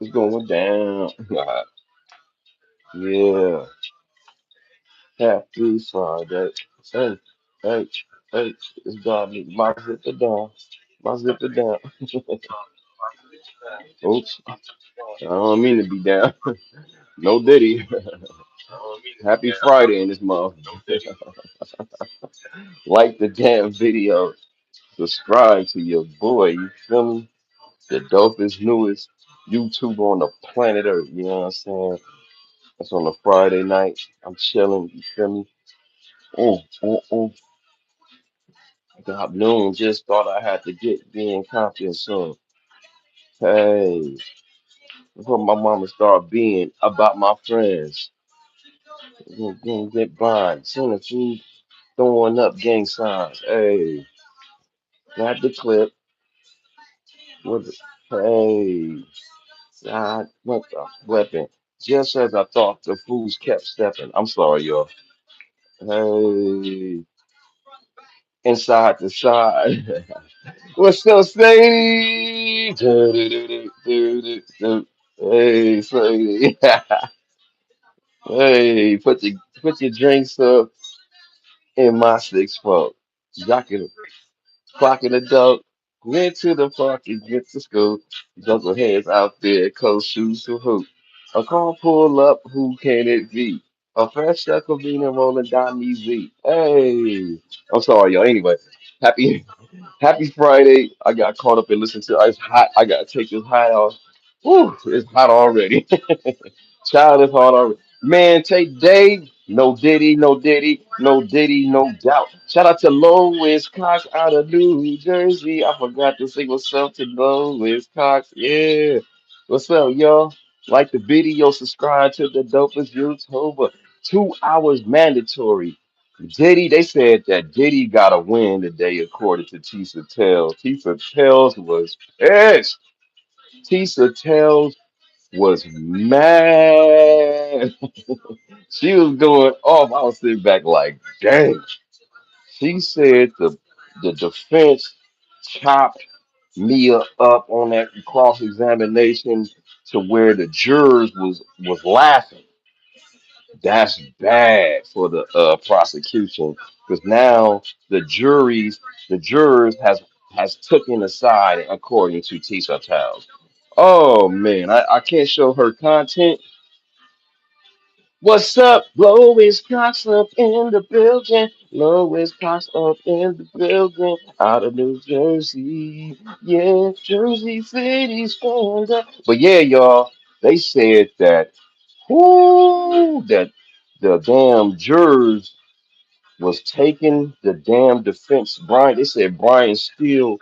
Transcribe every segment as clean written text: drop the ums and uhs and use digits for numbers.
It's going down. Yeah. Happy Friday. Hey, hey, hey. It's got me. My zipper down. My zipper down. Oops. I don't mean to be down. No Diddy. Happy Friday in this month. Like the damn video. Subscribe to your boy. You feel me? The dopest, newest YouTube on the planet Earth. You know what I'm saying? It's on a Friday night. I'm chilling. You feel me? Oh. Got noon. Just thought I had to get being confident soon. Hey, that's what my mama start being about my friends. Gonna get blind. Soon as you throwing up gang signs. Hey, got the clip. With it. Hey, God, what the weapon? Just as I thought, the fools kept stepping. I'm sorry, y'all. Hey, inside the side. What's up, Sadie? Hey, Sadie. Hey, put your drinks up in my 6 foot. Jocking, clocking the dope. Went to the park and get to school. Juggle heads out there, cold shoes to hoop. A car pull up, who can it be? A fresh chuck of bean and rolling down me Z. Hey, I'm sorry, y'all. Anyway, happy Happy Friday. I got caught up and listened to it's hot. I gotta take this hat off. Woo, it's hot already. Child is hot already. Man, take Dave. No Diddy, no Diddy, no Diddy, no doubt. Shout out to Lois Cox out of New Jersey. I forgot to say what's up to Lois Cox. Yeah. What's up, y'all? Like the video, subscribe to the dopest YouTuber. 2 hours mandatory. Diddy, they said that Diddy got a win today, according to Tisa Tells. Tisa Tells was pissed. Tisa Tells was mad. She was going off. I was sitting back like, dang. She said the defense chopped Mia up on that cross examination to where the jurors was laughing. That's bad for the prosecution because now the juries, the jurors has taken a side according to Tisha Towles. Oh man, I can't show her content. What's up? Lois Cox up in the building. Lois Cox up in the building. Out of New Jersey. Yeah, Jersey City stand up. But yeah, y'all, they said that that the damn jurors was taking the damn defense. Brian, they said Brian still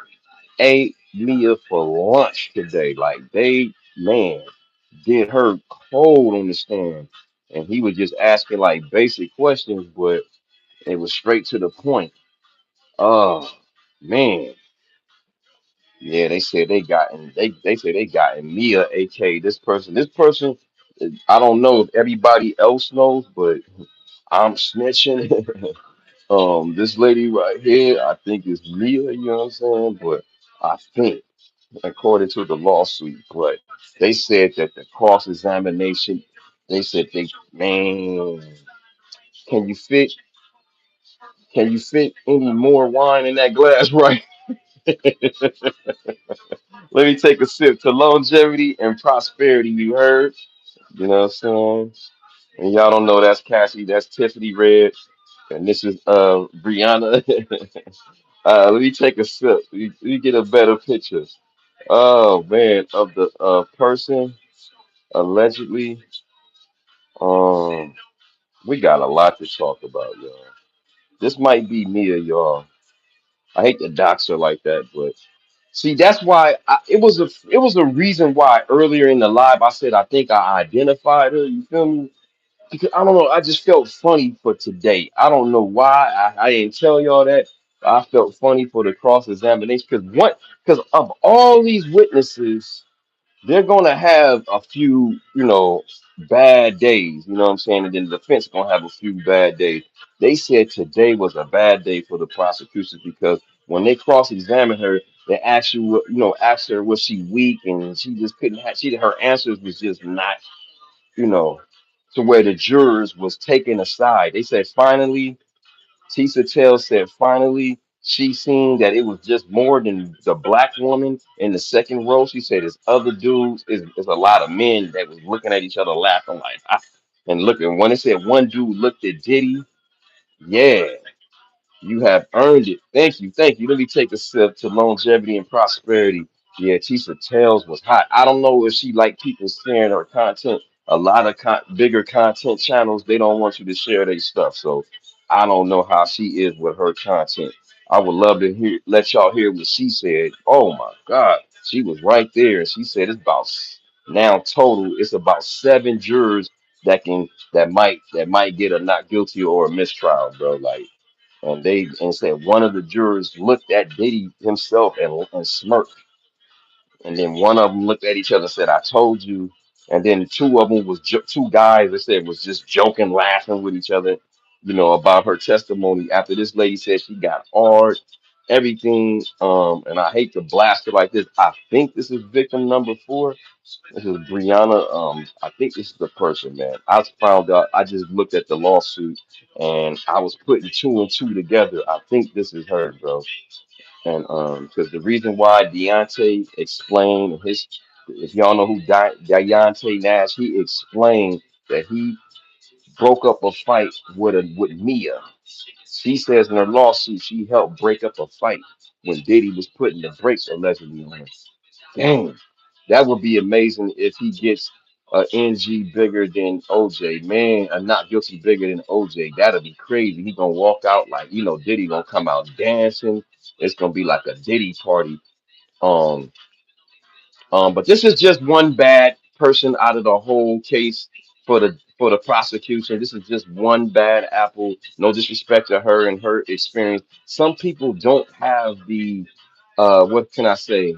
ate Mia for lunch today. Like they, man, did her cold on the stand. And he was just asking like basic questions, but it was straight to the point. Oh man. Yeah, they said they said they got in Mia, aka this person. This person, I don't know if everybody else knows, but I'm snitching. This lady right here, I think is Mia, you know what I'm saying? But I think, according to the lawsuit, but they said that the cross examination, they said man, can you fit, can you fit any more wine in that glass, right? Let me take a sip to longevity and prosperity, you heard? You know what I'm saying? And y'all don't know that's Cassie, that's Tiffany Red, and this is Brianna. Let me take a sip. You get a better picture. Oh man, of the person allegedly. Um, we got a lot to talk about, y'all. This might be Mia, y'all. I hate to dox her like that, but see, that's why it was a reason why earlier in the live I said I think I identified her. You feel me? Because I don't know, I just felt funny for today. I don't know why. I didn't tell y'all that. I felt funny for the cross examination because of all these witnesses, they're gonna have a few, bad days. You know what I'm saying? And then the defense gonna have a few bad days. They said today was a bad day for the prosecution because when they cross-examined her, They asked asked her was she weak, and she just couldn't have. Her answers was just not, you know, to where the jurors was taken aside. They said finally, Tisa Tell said finally she seen that it was just more than the black woman in the second row. She said there's other dudes, is a lot of men that was looking at each other laughing like ah, and looking. When they said one dude looked at Diddy, yeah. You have earned it. Thank you. Thank you. Let me take a sip to longevity and prosperity. Yeah, Tisa Tales was hot. I don't know if she like people sharing her content. A lot of bigger content channels, they don't want you to share their stuff. So I don't know how she is with her content. I would love to let y'all hear what she said. Oh my God. She was right there. And she said it's about now total, it's about seven jurors that might get a not guilty or a mistrial, bro. Like and said one of the jurors looked at Diddy himself and smirked, and then one of them looked at each other and said, "I told you." And then two of them was two guys that said was just joking, laughing with each other, about her testimony after this lady said she got hard, everything. And I hate to blast her like this. I think this is victim number four. This is Brianna. I think this is the person, man. I found out. I just looked at the lawsuit, and I was putting two and two together. I think this is her, bro. And because the reason why Deontay explained if y'all know who Deontay Nash, he explained that he broke up a fight with Mia. She says in her lawsuit she helped break up a fight when Diddy was putting the brakes allegedly on her. Dang, that would be amazing if he gets a NG bigger than OJ. Man, a not guilty bigger than OJ. That'll be crazy. He gonna walk out like Diddy gonna come out dancing. It's gonna be like a Diddy party. Um, but this is just one bad person out of the whole case for the prosecution. This is just one bad apple. No disrespect to her and her experience. Some people don't have the what can I say?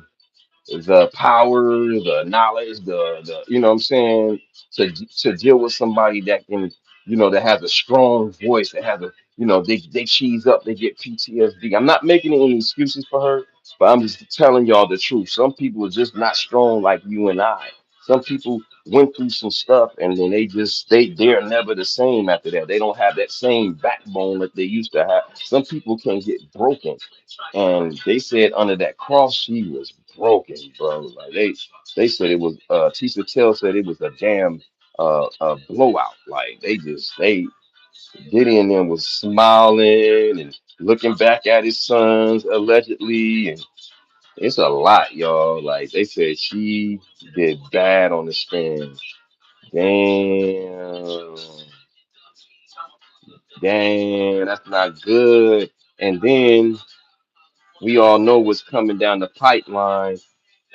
The power, the knowledge, the what I'm saying, to deal with somebody that can, that has a strong voice, that has they cheese up, they get PTSD. I'm not making any excuses for her, but I'm just telling y'all the truth. Some people are just not strong like you and I. Some people went through some stuff and then they're never the same after that. They don't have that same backbone that they used to have. Some people can get broken, and they said under that cross she was broken, bro. Like they said it was Tisa Tell said it was a damn blowout. Like they Diddy and them was smiling and looking back at his sons allegedly, and it's a lot, y'all. Like they said she did bad on the stand. Damn, damn, that's not good. And then we all know what's coming down the pipeline.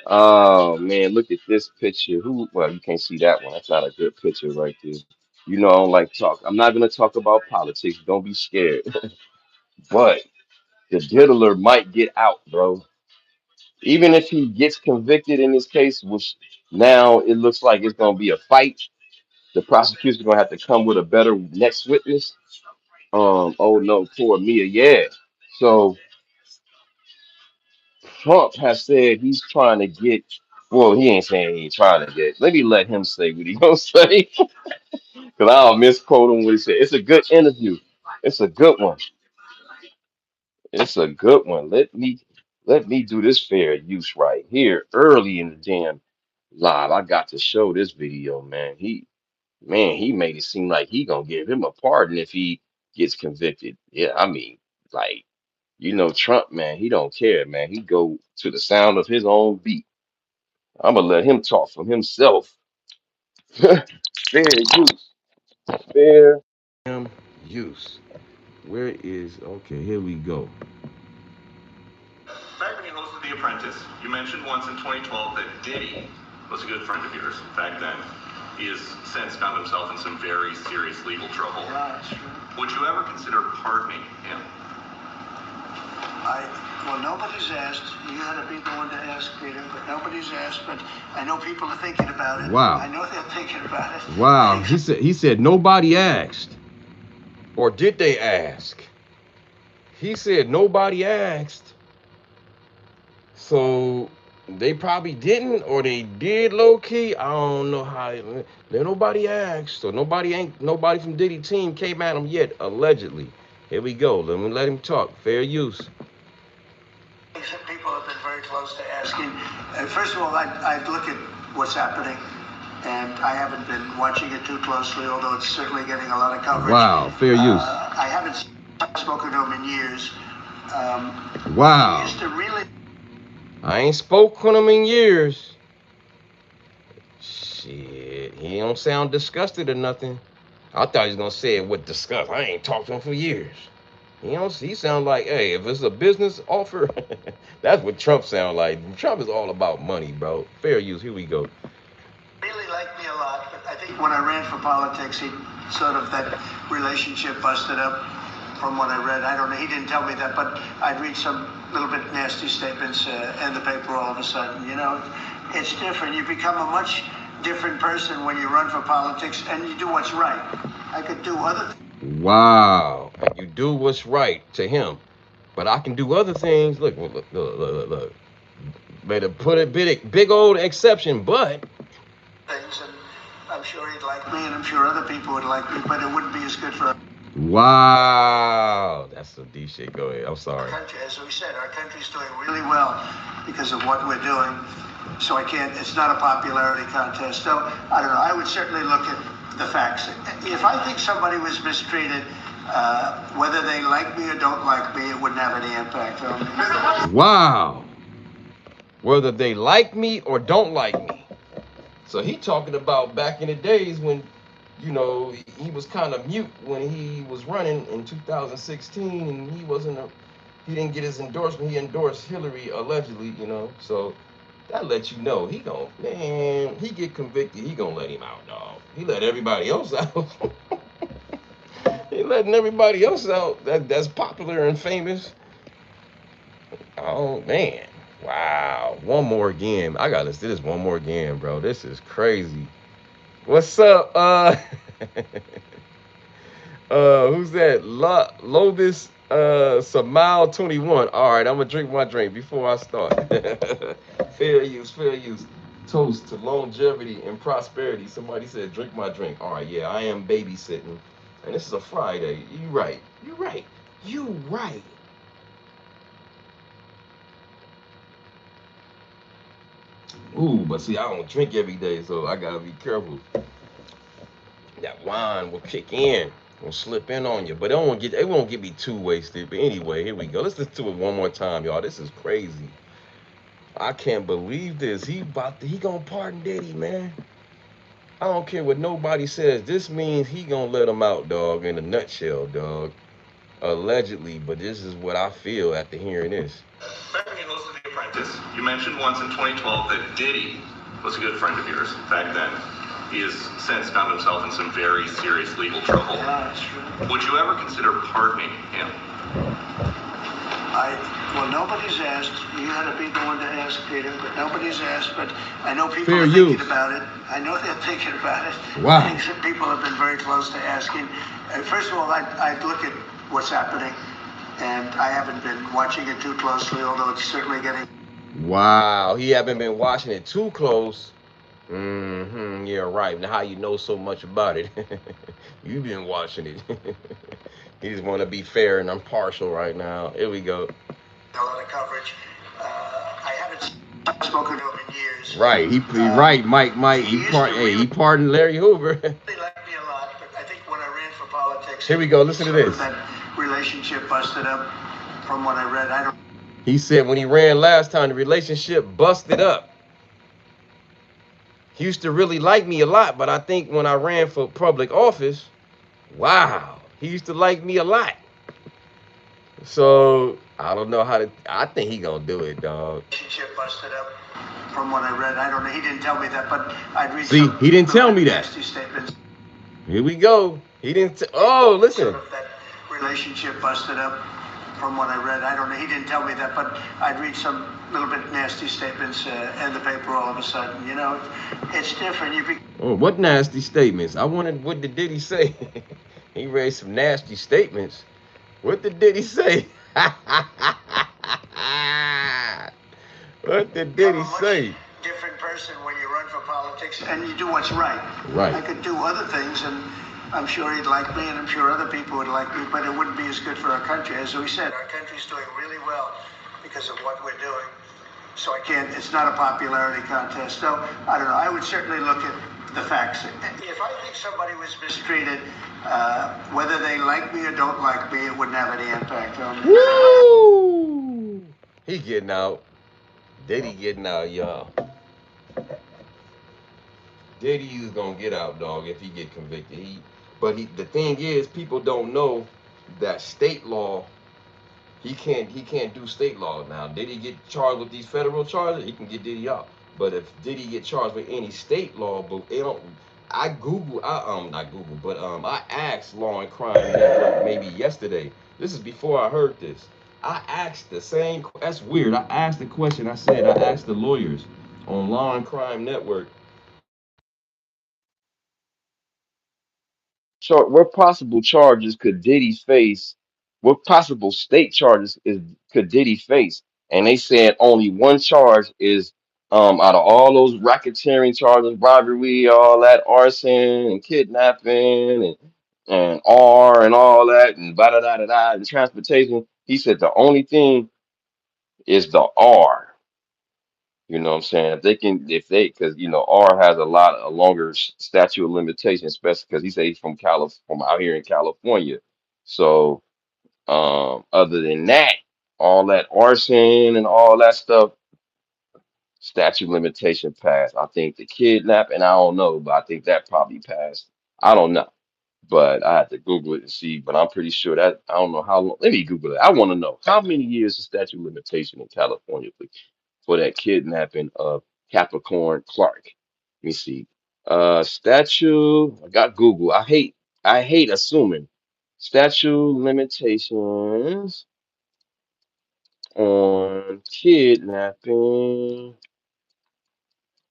Oh man, look at this picture. Well, you can't see that one. That's not a good picture right there. I don't like talk. I'm not gonna talk about politics. Don't be scared. But the diddler might get out, bro. Even if he gets convicted in this case, which now it looks like it's gonna be a fight. The prosecution's gonna have to come with a better next witness. Oh no, poor Mia. Yeah. So Trump has said he's trying to get. Well, he ain't saying he ain't trying to get. Let me let him say what he gonna say, because I'll misquote him what he said. It's a good interview. It's a good one. It's a good one. Let me do this fair use right here early in the damn live. I got to show this video, man. He made it seem like he gonna give him a pardon if he gets convicted. Yeah, I mean, like, Trump, man, he don't care, man. He go to the sound of his own beat. I'm gonna let him talk for himself. Fair use. Fair use. Where is okay, here we go. Back when you hosted The Apprentice, you mentioned once in 2012 that Diddy was a good friend of yours back then. He has since found himself in some very serious legal trouble. Yeah, that's true. Would you ever consider pardoning him? Well, nobody's asked. You had to be the one to ask, Peter, but nobody's asked. But I know people are thinking about it. Wow. I know they're thinking about it. Wow. He said nobody asked. Or did they ask? He said nobody asked. So they probably didn't, or they did low key. I don't know how. There nobody asked, so nobody from Diddy team came at him yet. Allegedly, here we go. Let him talk. Fair use. People have been very close to asking. First of all, I'd look at what's happening, and I haven't been watching it too closely, although it's certainly getting a lot of coverage. Wow, fair use. I haven't spoken to him in years. Wow. He used to really. I ain't spoken to him in years. Shit, he don't sound disgusted or nothing. I thought he was gonna say it with disgust. I ain't talked to him for years. He sound like, hey, if it's a business offer, that's what Trump sound like. Trump is all about money, bro. Fair use. Here we go. Really liked me a lot, but I think when I ran for politics, he sort of that relationship busted up. From what I read, I don't know. He didn't tell me that, but I'd read some little bit nasty statements in the paper all of a sudden. It's different. You become a much different person when you run for politics and you do what's right. I could do other things. Wow. You do what's right to him. But I can do other things. Look. Better put a big old exception, but. Things, and I'm sure he'd like me, and I'm sure other people would like me, but it wouldn't be as good for. Wow. That's some deep shit. Go ahead. I'm sorry. Our country, as we said, our country's doing really well because of what we're doing. So it's not a popularity contest. So, I don't know. I would certainly look at the facts. If I think somebody was mistreated, whether they like me or don't like me, it wouldn't have any impact on me. Wow. Whether they like me or don't like me. So he talking about back in the days when, he was kind of mute when he was running in 2016, and he didn't get his endorsement. He endorsed Hillary allegedly, So that lets you know he get convicted, he gonna let him out, dog. He let everybody else out. He letting everybody else out that's popular and famous. Oh man. Wow. One more again. I gotta listen to this one more again, bro. This is crazy. What's up? Who's that? Lovis Samal 21. Alright, I'm gonna drink my drink before I start. Fair use. Toast to longevity and prosperity. Somebody said drink my drink. Alright, yeah, I am babysitting. And this is a Friday. You right. Ooh, but see, I don't drink every day, so I gotta be careful. That wine will kick in, will slip in on you, but it won't get me too wasted. But anyway, here we go. Let's listen to it one more time, y'all. This is crazy. I can't believe this. He gonna pardon Diddy, man. I don't care what nobody says. This means he gonna let him out, dog. In a nutshell, dog. Allegedly, but this is what I feel after hearing this. Back when you hosted The Apprentice, you mentioned once in 2012 that Diddy was a good friend of yours back then. He has since found himself in some very serious legal trouble. Yeah, that's true. Would you ever consider pardoning him? Well, nobody's asked. You had to be the one to ask, Peter, but nobody's asked. But I know people Fair are use. thinking about it. I know they're thinking about it. Wow. I think some people have been very close to asking. First of all, I'd look at what's happening, and I haven't been watching it too closely, although it's certainly getting. Wow, he haven't been watching it too close. Yeah, right. Now how you know so much about it? You've been watching it. He just want to be fair and impartial right now. Here we go. A lot of coverage. I haven't spoken to him in years. Right, right, Mike. He pardoned Larry Hoover. They liked me a lot, but I think when I ran for politics. Here we go. Listen to this. That relationship busted up. From what I read, He said when he ran last time, the relationship busted up. He used to really like me a lot, but I think when I ran for public office, wow, he used to like me a lot. So I don't know I think he gonna do it, dog. Relationship busted up. From what I read, I don't know. He didn't tell me that, but I'd read. See, he didn't tell me that. Statements. Here we go. He didn't. Oh, listen. That relationship busted up. From what I read, I don't know. He didn't tell me that, but I'd read some little bit nasty statements in the paper all of a sudden. It's different. What nasty statements? I wanted. What did Diddy say? He read some nasty statements. What did Diddy say? What did become Diddy a much say? different person when you run for politics and you do what's right. Right. I could do other things, and I'm sure he'd like me, and I'm sure other people would like me, but it wouldn't be as good for our country. As we said, our country's doing really well because of what we're doing. So I can't, it's not a popularity contest. So I don't know. I would certainly look at the facts. If I think somebody was mistreated, whether they like me or don't like me, it wouldn't have any impact on me. Woo! He getting out. Diddy getting out, y'all. Diddy is gonna get out, dog, if he get convicted. The thing is, people don't know that state law. He can't do state law now. Diddy get charged with these federal charges, he can get Diddy out. But if Diddy get charged with any state law, but it don't. I Google, I not Google, but I asked Law and Crime Network maybe yesterday. This is before I heard this. I asked the same. That's weird. I asked the question. I asked the lawyers on Law and Crime Network. What possible charges could Diddy face? What possible state charges could Diddy face? And they said only one charge is out of all those racketeering charges, robbery, all that, arson and kidnapping and R and all that and da da da da da and transportation. He said the only thing is the R. You know what I'm saying? If they, because R has a longer statute of limitations, especially because he said he's from out here in California. So, other than that, all that arson and all that stuff, statute of limitation passed. I think the kidnapping, I don't know, but I think that probably passed. I don't know, but I had to Google it and see. But I'm pretty sure that I don't know how long. Let me Google it. I want to know how many years is statute of limitation in California for that kidnapping of Capricorn Clark. Let me see. Statue. I got Google. I hate assuming. Statue limitations on kidnapping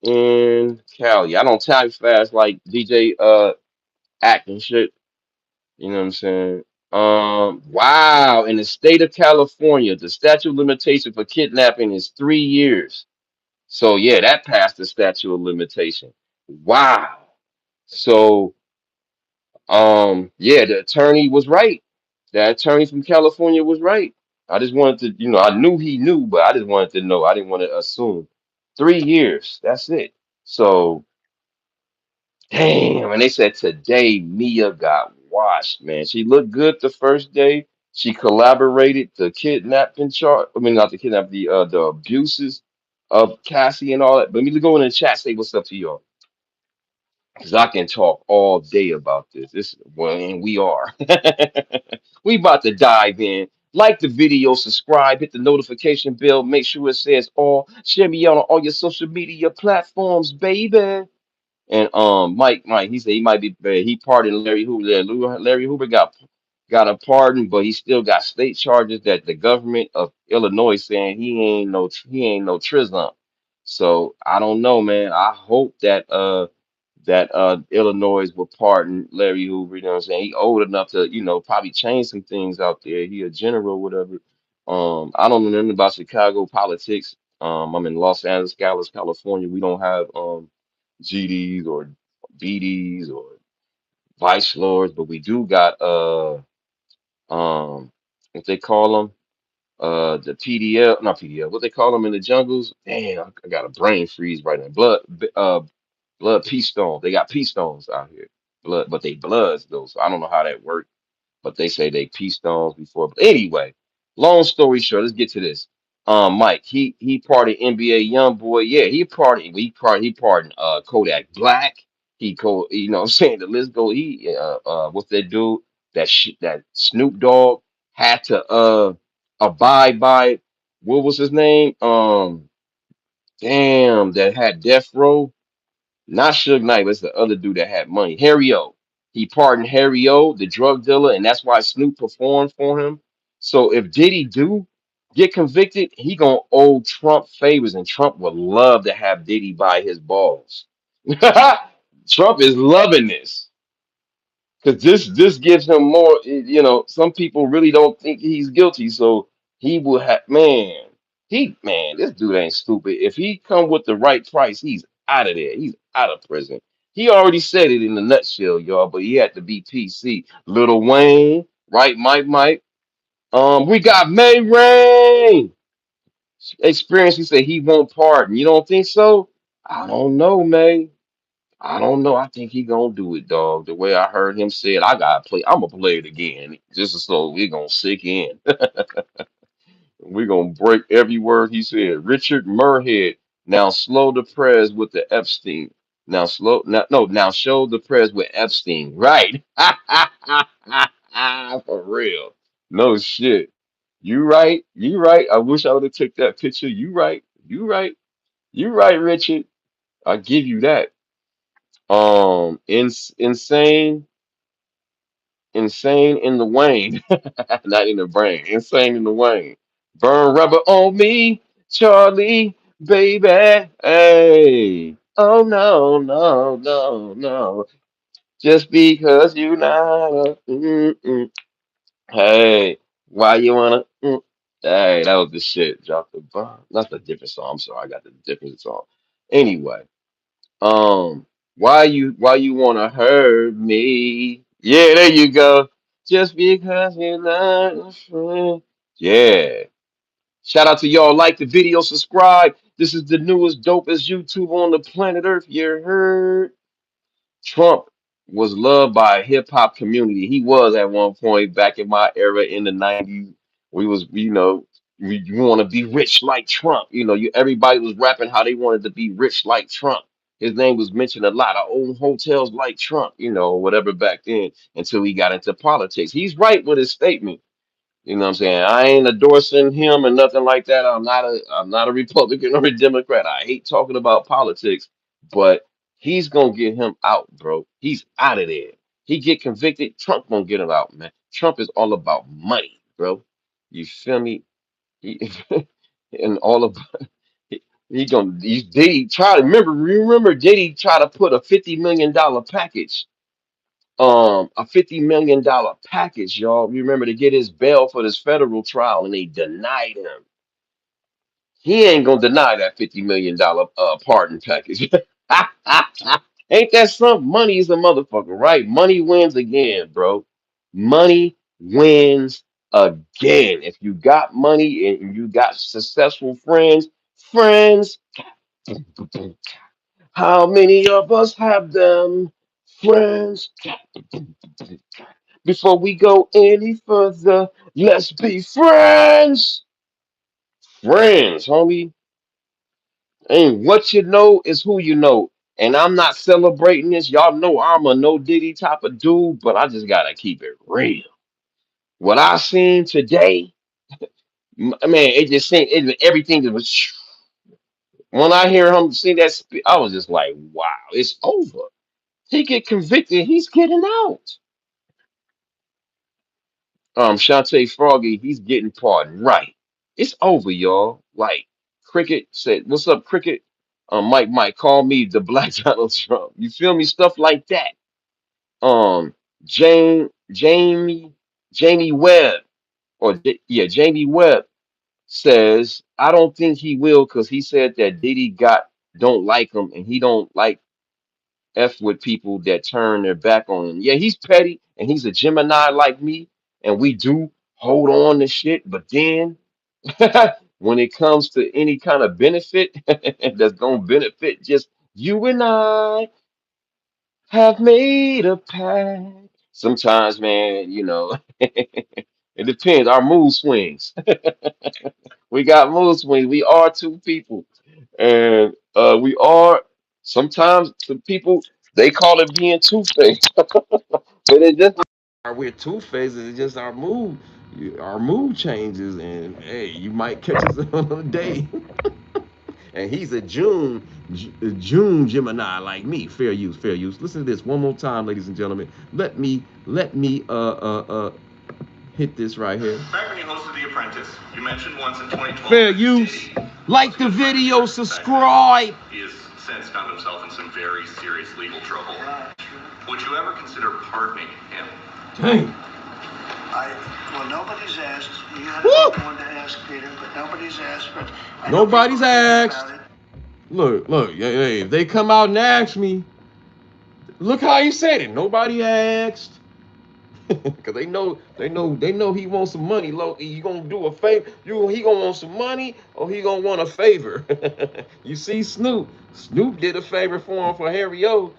in Cali. I don't type fast like DJ Act and shit. You know what I'm saying? Wow. In the state of California, the statute of limitation for kidnapping is 3 years. So yeah, that passed the statute of limitation. Wow. So yeah, the attorney was right. The attorney from California was right. I just wanted to, I knew he knew, but I just wanted to know. I didn't want to assume. 3 years. That's it. So damn. And they said today Mia got washed, man. She looked good the first day. She collaborated the kidnapping chart. I mean, not the kidnapping, the abuses of Cassie and all that. But let me go in the chat, say what's up to y'all. Because I can talk all day about this. Well, and we are. We about to dive in. Like the video, subscribe, hit the notification bell, make sure it says all. Share me out on all your social media platforms, baby. And Mike, he said he might be he pardoned Larry Hoover. Larry Hoover got a pardon, but he still got state charges that the government of Illinois saying he ain't no Trism. So I don't know, man. I hope that Illinois will pardon Larry Hoover. You know what I'm saying? He old enough to, probably change some things out there. He a general, whatever. I don't know nothing about Chicago politics. I'm in Los Angeles, California. We don't have GDs or BDs or vice lords, but we do got what they call them, the PDL, not PDL, what they call them in the jungles. Damn, I got a brain freeze right now. Blood pea stones. They got pea stones out here. Blood, but they bloods though. So I don't know how that works, but they say they pea stones before. But anyway, long story short, let's get to this. Mike, he parted NBA young boy. Yeah, he parted Kodak Black. You know what I'm saying? The list go. What's that dude? That Snoop Dogg had to abide by. What was his name? Damn, that had Death Row. Not Suge Knight, but it's the other dude that had money. Harry O. He pardoned Harry O, the drug dealer, and that's why Snoop performed for him. So if Diddy do get convicted, he gonna owe Trump favors, and Trump would love to have Diddy buy his balls. Trump is loving this because this gives him more. Some people really don't think he's guilty, so he will have man. Man, this dude ain't stupid. If he come with the right price, he's out of there. He's out of prison. He already said it in a nutshell, y'all, but he had to be PC. Little Wayne, right, Mike? We got May Rain. Experience, he said he won't pardon. You don't think so? I don't know, May. I don't know. I think he gonna do it, dog. The way I heard him say it, I gotta play. I'm gonna play it again, just so we gonna sink in. We're gonna break every word he said. Richard Murhead. Now slow the prez with the Epstein. Now slow now no now show the prez with Epstein. Right. For real. No shit. You right. You right. I wish I would have took that picture. You right. You right. You right, Richard. I give you that. Insane, insane in the Wayne, not in the brain. Insane in the Wayne. Burn rubber on me, Charlie, baby. Hey. Oh no, no, no, no. Just because you not a hey, why you wanna hey, that was the shit. Drop the bomb. That's a different song. I'm sorry, I got the different song. Anyway. Um, why you wanna hurt me? Yeah, there you go. Just because you're not a friend. Yeah. Shout out to y'all. Like the video, subscribe. This is the newest, dopest YouTube on the planet Earth. You heard? Trump was loved by a hip hop community. He was at one point back in my era in the 90s. We was, we want to be rich like Trump. Everybody was rapping how they wanted to be rich like Trump. His name was mentioned a lot. I own hotels like Trump, whatever back then until he got into politics. He's right with his statement. You know what I'm saying? I ain't endorsing him and nothing like that. I'm not a Republican or a Democrat. I hate talking about politics, but he's gonna get him out, bro. He's out of there. He get convicted, Trump gonna get him out, man. Trump is all about money, bro. You feel me? He, and all of he Diddy try to remember Diddy try to put a $50 million package a $50 million package, y'all. Remember to get his bail for this federal trial, and they denied him. He ain't gonna deny that $50 million pardon package. Ain't that some money is a motherfucker, right? Money wins again, bro. Money wins again. If you got money and you got successful friends, how many of us have them? Friends. Before we go any further, let's be friends. Friends, homie. And what you know is who you know. And I'm not celebrating this. Y'all know I'm a no Diddy type of dude, but I just gotta keep it real. What I seen today, man, it just seemed everything that was. When I hear him see that, I was just like, wow, it's over. He get convicted, he's getting out. Shantae Froggy, he's getting pardoned. Right. It's over, y'all. Like Cricket said, what's up, Cricket? Mike, call me the Black Donald Trump. You feel me? Stuff like that. Um, Jane, Jamie Webb, yeah, Jamie Webb says, I don't think he will because he said that Diddy don't like him and he don't like F with people that turn their back on him. Yeah, he's petty and he's a Gemini like me, and we do hold on to shit. But then when it comes to any kind of benefit that's gonna benefit just you and I have made a pact. Sometimes, man, it depends. Our mood swings. We got mood swings. We are two people. And we are sometimes the people they call it being two-faced. But it just we're two-faced, it's just our mood changes, and hey, you might catch us on a day. And he's a June Gemini like me. Fair use, fair use. Listen to this one more time, ladies and gentlemen. Let me hit this right here. Back when you hosted The Apprentice, you mentioned once in 2012. Fair use. Like the video, subscribe. He has since found himself in some very serious legal trouble. Would you ever consider pardoning him? Dang. Well, nobody's asked. You had to be the one to ask, Peter, but nobody's asked. But Nobody's asked. Look, hey, if they come out and ask me, look how he said it. Nobody asked. Cause they know he wants some money. Loki, you gonna do a favor? He gonna want some money, or he gonna want a favor? You see, Snoop did a favor for him for Harry O.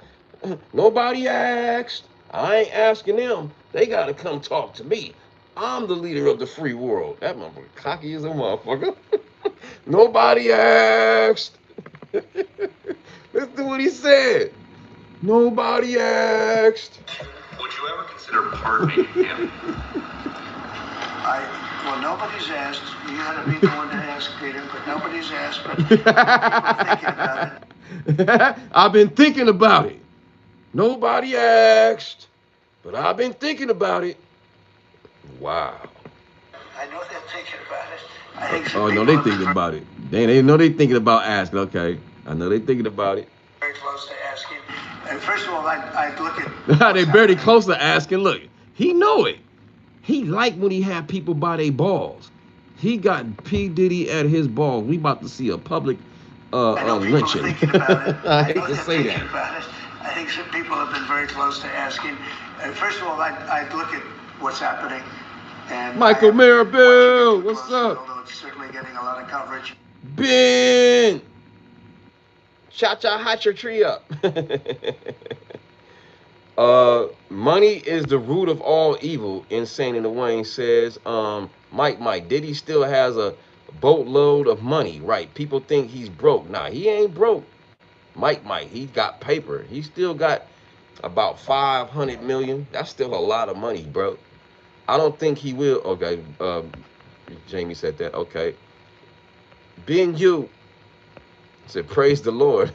Nobody asked. I ain't asking them. They gotta come talk to me. I'm the leader of the free world. That motherfucker cocky as a motherfucker. Nobody asked. Let's do what he said. Nobody asked. Would you ever consider pardoning him? Well, nobody's asked. You had to be the one to ask, Peter, but nobody's asked. But people are thinking about it. I've been thinking about it. Nobody asked, but I've been thinking about it. Wow. I know they're thinking about it. I think oh no, they thinking about it. They know they thinking about asking. Okay, I know they thinking about it. Very close to asking. And first of all, I'd look at. They very close to asking. Look, he know it. He like when he had people by their balls. He got P. Diddy at his balls. We about to see a public lynching. I hate to say that. I think some people have been very close to asking. First of all, I'd look at what's happening. And Michael Maribel, what's up? Although it's certainly getting a lot of coverage. Ben, cha-cha, hot your tree up. Money is the root of all evil, Insane in the Wayne says. Mike, Diddy still has a boatload of money, right? People think he's broke. Nah, he ain't broke. Mike, he got paper. He still got about 500 million. That's still a lot of money, bro. I don't think he will. Okay, Jamie said that. Okay. Being you said, praise the Lord.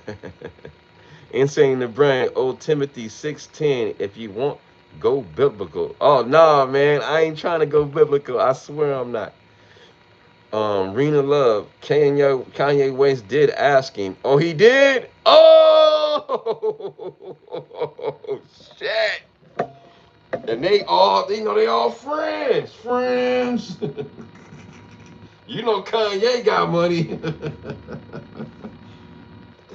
Insane the Brain, Old Timothy 6:10. If you want, go biblical. Oh nah, man, I ain't trying to go biblical. I swear I'm not. Rena Love, Kanye West did ask him. Oh, he did? Oh shit. And they all friends. You know Kanye got money.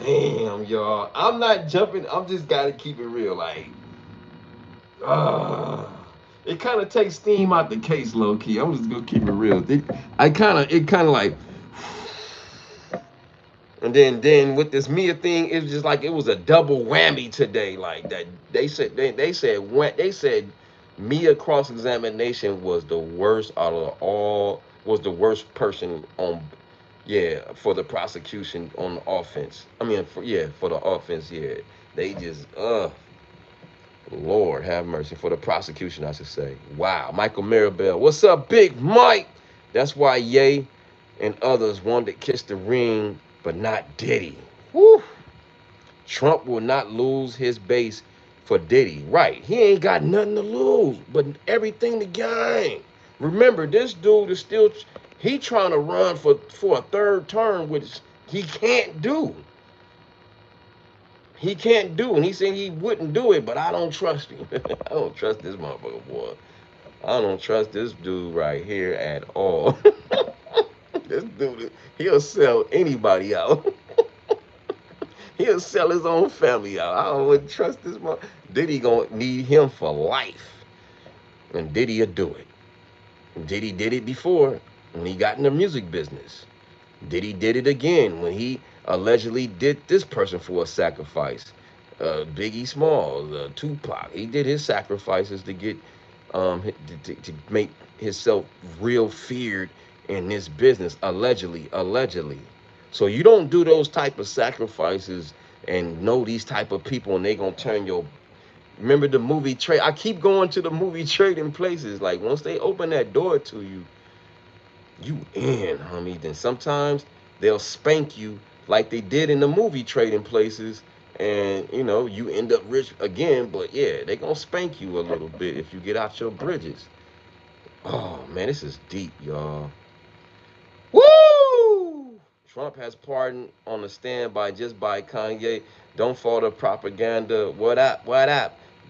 Damn, y'all. I'm not jumping. I'm just gotta keep it real. Like, it kind of takes steam out the case, low key. I'm just gonna keep it real. It kind of like, and then with this Mia thing, it was just like it was a double whammy today. Like that, they said Mia cross examination was the worst out of all. Was the worst person on, yeah, for the prosecution on the offense. I mean, for the offense, yeah. They just, Lord have mercy, for the prosecution, I should say. Wow, Michael Maribel, what's up, Big Mike? That's why Ye and others wanted to kiss the ring, but not Diddy. Woo. Trump will not lose his base for Diddy. Right, he ain't got nothing to lose, but everything to gain. Remember, this dude is still, he trying to run for a third term, which he can't do. He can't do, and he said he wouldn't do it, but I don't trust him. I don't trust this motherfucker, boy. I don't trust this dude right here at all. This dude, he'll sell anybody out. He'll sell his own family out. I don't trust this motherfucker. Diddy gonna need him for life, and Diddy'll do it. Diddy did it before when he got in the music business. Diddy did it again when he allegedly did this person for a sacrifice. Biggie Smalls, Tupac. He did his sacrifices to get to make himself real feared in this business. Allegedly. So you don't do those type of sacrifices and know these type of people, and they gonna turn your. Remember the movie trade? I keep going to the movie trading places. Like once they open that door to you, you in, homie. Then sometimes they'll spank you like they did in the movie trading places, and you end up rich again. But yeah, they gonna spank you a little bit if you get out your bridges. Oh man, this is deep, y'all. Woo! Trump has pardoned on the stand by Kanye. Don't fall to propaganda. What up?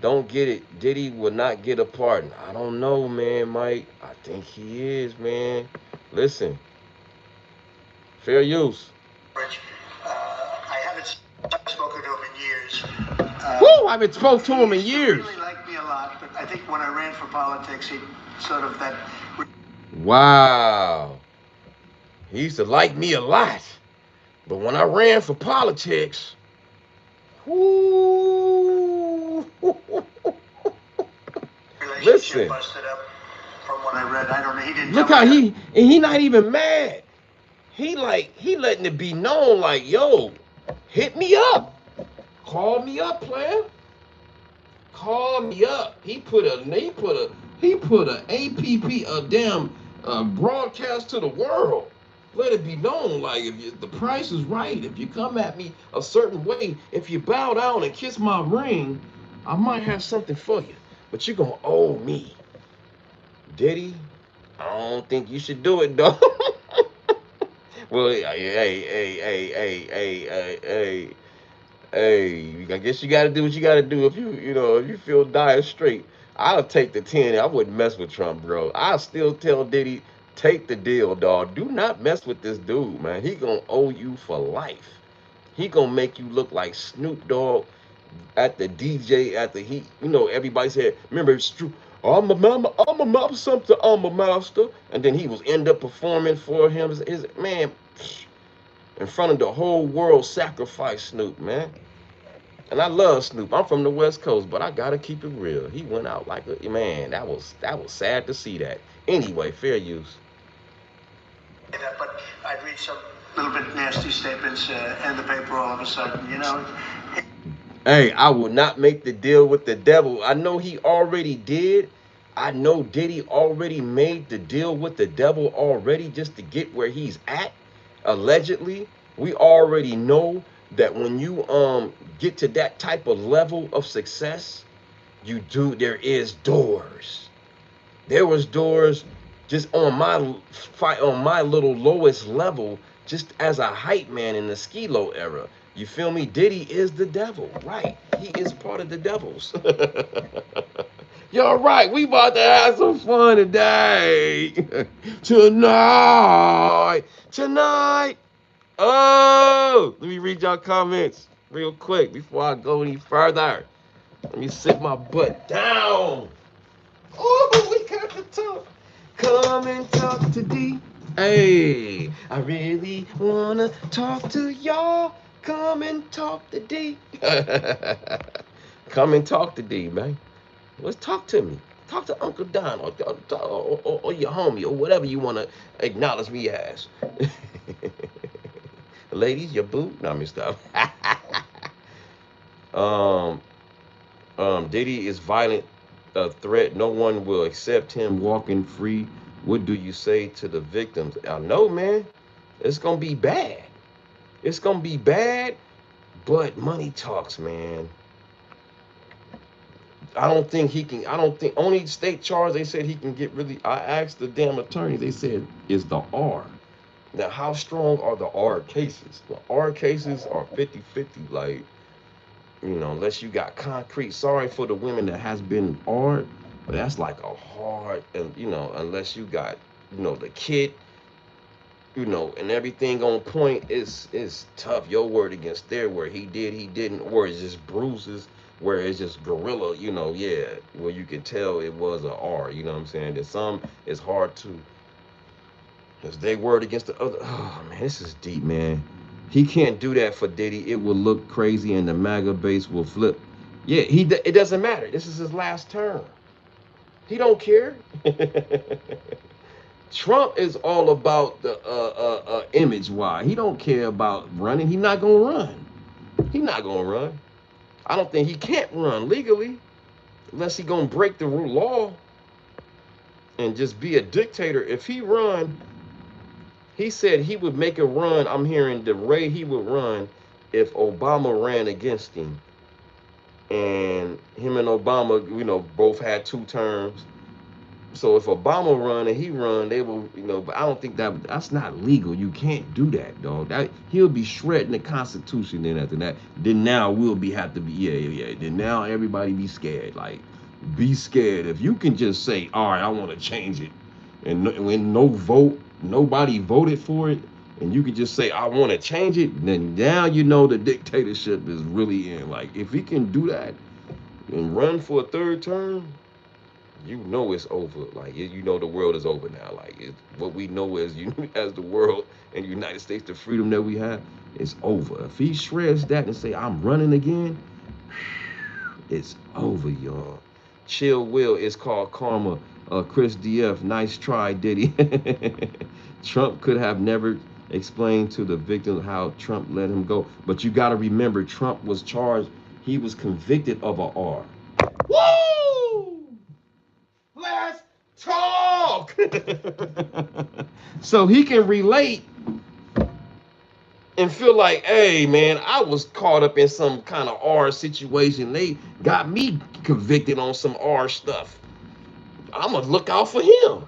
Don't get it. Diddy will not get a pardon. I don't know, man, Mike. I think he is, man. Listen, fair use. I haven't spoken to him in years. Woo! I haven't spoke to He him in used to years. really like me a lot, but I think when I ran for politics, he sort of that. Wow. He used to like me a lot. But when I ran for politics, whoo. Relationship Listen, busted up from what I read. I don't know. He didn't look tell me how that. he not even mad. He letting it be known like, yo, hit me up. Call me up, player. Call me up. He put a app, a damn broadcast to the world. Let it be known, like if the price is right, if you come at me a certain way, if you bow down and kiss my ring, I might have something for you. But you're gonna owe me. Diddy, I don't think you should do it, though. Well, hey, I guess you got to do what you got to do. If you feel dire straight, I'll take the 10. I wouldn't mess with Trump, bro. I'll still tell Diddy, take the deal, dog. Do not mess with this dude, man. He gonna owe you for life. He gonna make you look like Snoop Dogg at the DJ at the heat. Everybody said, remember, it's true. I'm a something. I'm a master, and then he was end up performing for him. His man, in front of the whole world, sacrificed Snoop, man. And I love Snoop. I'm from the West Coast, but I gotta keep it real. He went out like a man. That was sad to see that. Anyway, fair use. That, but I'd read some little bit nasty statements in the paper all of a sudden. Hey, I will not make the deal with the devil. I know he already did. I know Diddy already made the deal with the devil already just to get where he's at. Allegedly, we already know that when you get to that type of level of success, there is doors. There was doors just on my little lowest level, just as a hype man in the skilo era. You feel me? Diddy is the devil, right? He is part of the devils. You're right. We about to have some fun today. Tonight. Oh, let me read y'all comments real quick before I go any further. Let me sit my butt down. Oh, we got to talk. Come and talk to D. Hey, I really wanna talk to y'all. Come and talk to D. Come and talk to D, man. Let's talk to me. Talk to Uncle Don or your homie or whatever you want to acknowledge me as. Ladies, your boo? No, me stop. um, Diddy is violent, a threat. No one will accept him walking free. What do you say to the victims? I know, man. It's gonna be bad. It's gonna be bad, but money talks, man. I don't think he can. I don't think only state charge they said he can get really. I asked the damn attorney. They said is the R. Now, how strong are the R cases? The R cases are 50-50. Like, unless you got concrete. Sorry for the women that has been hard, but that's like a hard, and unless you got, the kid, and everything on point, it's tough. Your word against their word. He did, he didn't, or it's just bruises, where it's just gorilla, yeah, where you can tell it was a R. You know what I'm saying? There's some it's hard to. Because they word against the other. Oh man, this is deep, man. He can't do that for Diddy. It will look crazy, and the MAGA base will flip. Yeah, it doesn't matter. This is his last term. He don't care. Trump is all about the image. Why? He don't care about running. He not gonna run. He not gonna run. I don't think he can't run legally unless he gonna break the law and just be a dictator. If he run, he said he would make a run. I'm hearing the way he would run if Obama ran against him. And him and Obama, both had 2 terms. So if Obama run and he run, they will, you know. But I don't think that's not legal. You can't do that, dog. That he'll be shredding the Constitution. Then after that, then now we'll be have to be yeah. Then now everybody be scared. Like, be scared. If you can just say, all right, I want to change it, and when no vote, nobody voted for it, and you can just say I want to change it, then now you know the dictatorship is really in. Like, if he can do that and run for a third term, you know it's over. Like, you know the world is over now. Like, what we know as you as the world and United States, the freedom that we have, is over. If he shreds that and say I'm running again, it's over, y'all. Chill Will is called karma. Chris DF, nice try, Diddy. Trump could have never explained to the victim how Trump let him go. But you got to remember, Trump was charged. He was convicted of a R. Woo! Let's talk. So he can relate and feel like, hey, man, I was caught up in some kind of R situation. They got me convicted on some R stuff. I'm gonna look out for him.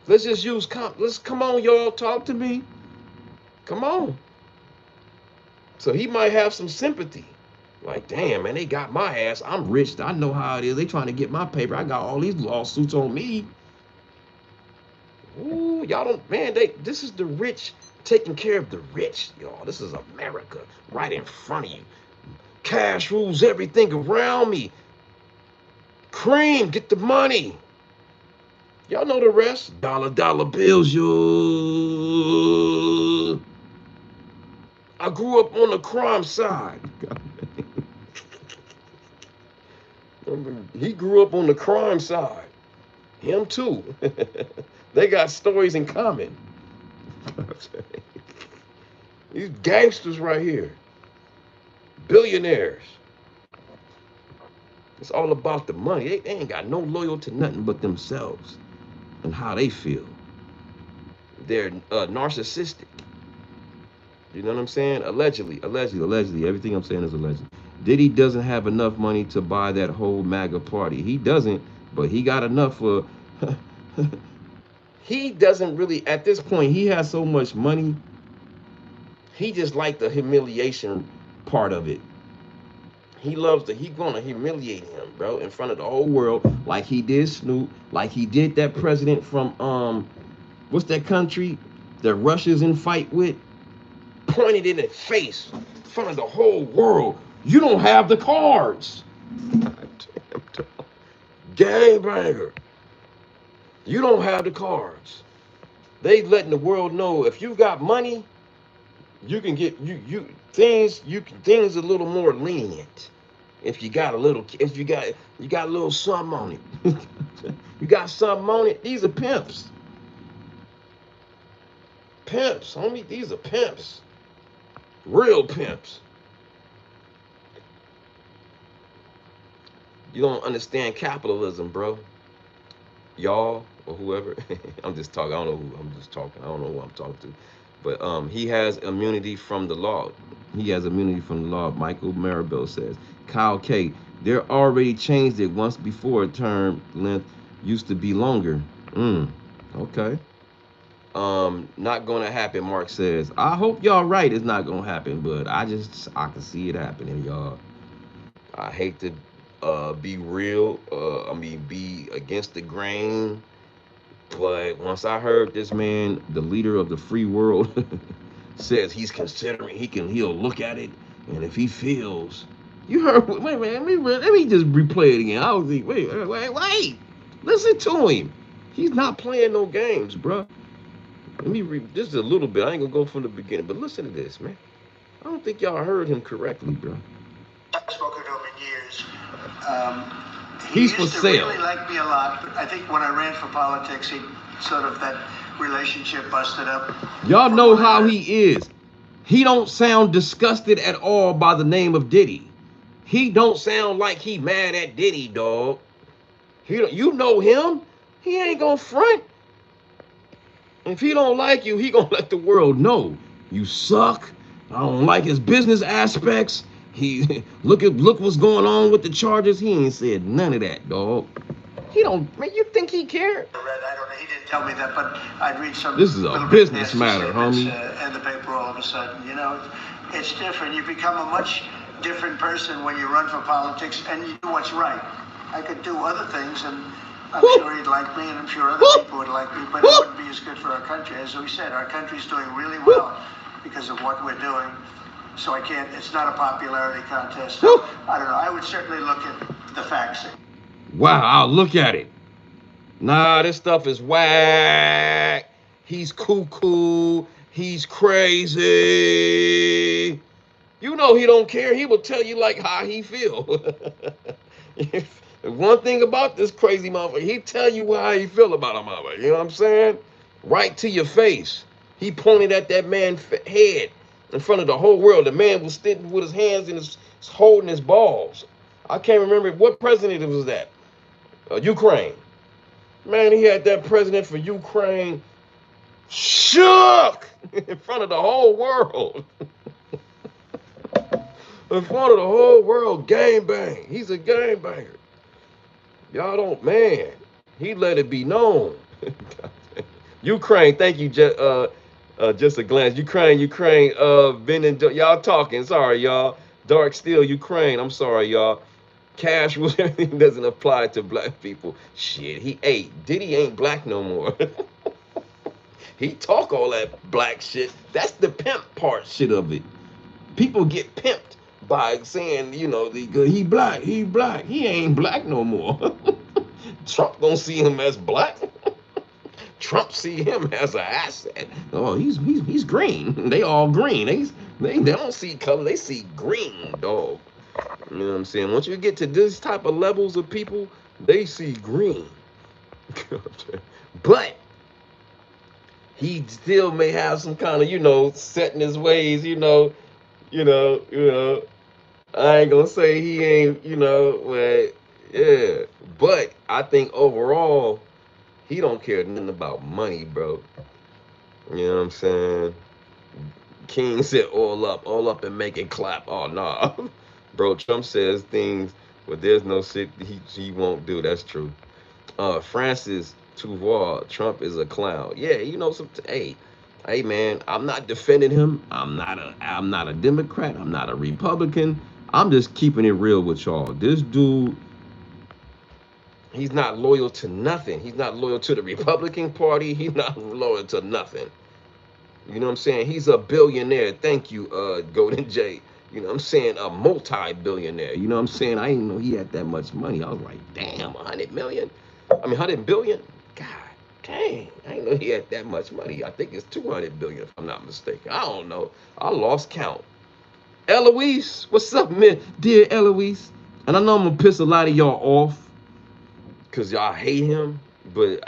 Let's just use let's come on, y'all, talk to me. Come on. So he might have some sympathy. Like, damn, man, they got my ass. I'm rich. I know how it is. They trying to get my paper. I got all these lawsuits on me. Ooh, y'all don't, man, this is the rich taking care of the rich, y'all. This is America right in front of you. Cash rules everything around me. Cream, get the money. Y'all know the rest. Dollar bills, you. I grew up on the crime side. He grew up on the crime side. Him too. They got stories in common. These gangsters right here. Billionaires. It's all about the money. They ain't got no loyalty to nothing but themselves and how they feel. They're narcissistic. You know what I'm saying? Allegedly. Everything I'm saying is alleged. Diddy doesn't have enough money to buy that whole MAGA party. He doesn't, but he got enough for. He doesn't really, at this point, he has so much money. He just like the humiliation part of it. He loves he gonna humiliate him, bro, in front of the whole world, like he did Snoop, like he did that president from what's that country that Russia's in fight with? Pointed in the face, in front of the whole world. You don't have the cards. Gangbanger. You don't have the cards. They letting the world know if you got money, you can get things a little more lenient. If you got a little, if you got a little something on it. You got something on it. These are pimps. Pimps, homie. These are pimps. Real pimps. You don't understand capitalism, bro. Y'all or whoever. I'm just talking. I don't know who I'm just talking. I don't know who I'm talking to. But he has immunity from the law. He has immunity from the law. Michael Maribel says. Kyle K. They're already changed it once before. Term length used to be longer. Okay. Not gonna happen, Mark says. I hope y'all right, it's not gonna happen, but I can see it happening, y'all. I hate to be real, be against the grain, but once I heard this man, the leader of the free world, says he's considering, he'll look at it, and if he feels, you heard, wait, let me just replay it again. I was like, wait, listen to him. He's not playing no games, bro. Let me read this is a little bit. I ain't gonna go from the beginning, but listen to this, man. I don't think y'all heard him correctly, bro. I've spoken to him in years. He's he for used to sale. really like me a lot, but I think when I ran for politics, he sort of that relationship busted up. Y'all know how he is. He don't sound disgusted at all by the name of Diddy. He don't sound like he mad at Diddy, dog. You know him. He ain't gonna front. If he don't like you, he gonna let the world know. You suck. I don't like his business aspects. He look what's going on with the charges. He ain't said none of that, dog. He don't, man, you think he cared? I don't know. He didn't tell me that, but I'd read some. This is a business matter, homie. In the paper all of a sudden. You know, it's different. You become a much different person when you run for politics and you do what's right. I could do other things, and I'm sure he'd like me, and I'm sure other people would like me, but it wouldn't be as good for our country. As we said, our country's doing really well because of what we're doing. So I can't. It's not a popularity contest. So I don't know. I would certainly look at the facts. Wow, I'll look at it. Nah, this stuff is whack. He's cuckoo. He's crazy. You know he don't care. He will tell you like how he feel. One thing about this crazy motherfucker, he tell you how he feel about a motherfucker. You know what I'm saying? Right to your face. He pointed at that man's head in front of the whole world. The man was sitting with his hands in his holding his balls. I can't remember what president was that. Ukraine. Man, he had that president for Ukraine shook in front of the whole world. In front of the whole world, gang bang. He's a gang banger. Y'all don't, man. He let it be known. Ukraine, thank you, just a glance. Ukraine, been y'all talking. Sorry, y'all. Dark Steel, Ukraine. I'm sorry, y'all. Cash rules everything doesn't apply to black people. Shit, Diddy ain't black no more. He talk all that black shit. That's the pimp part shit of it. People get pimped by saying, you know, he black. He ain't black no more. Trump don't see him as black. Trump see him as an asset. Oh, he's green. They all green. They don't see color. They see green, dog. You know what I'm saying? Once you get to this type of levels of people, they see green. But he still may have some kind of, you know, set in his ways, you know. I ain't gonna say he ain't, you know, but yeah. But I think overall, he don't care nothing about money, bro. You know what I'm saying? King said all up and make it clap. Oh nah. Bro, Trump says things, but there's no shit he won't do. That's true. Francis Tuvar, Trump is a clown. Yeah, you know some. Hey, man, I'm not defending him. I'm not a Democrat. I'm not a Republican. I'm just keeping it real with y'all. This dude, he's not loyal to nothing. He's not loyal to the Republican Party. He's not loyal to nothing. You know what I'm saying? He's a billionaire. Thank you, Golden Jay. You know what I'm saying? A multi-billionaire. You know what I'm saying? I didn't know he had that much money. I was like, damn, 100 million? I mean, 100 billion? God dang, I didn't know he had that much money. I think it's 200 billion, if I'm not mistaken. I don't know. I lost count. Eloise, what's up, man? Dear Eloise. And I know I'm going to piss a lot of y'all off because y'all hate him. But,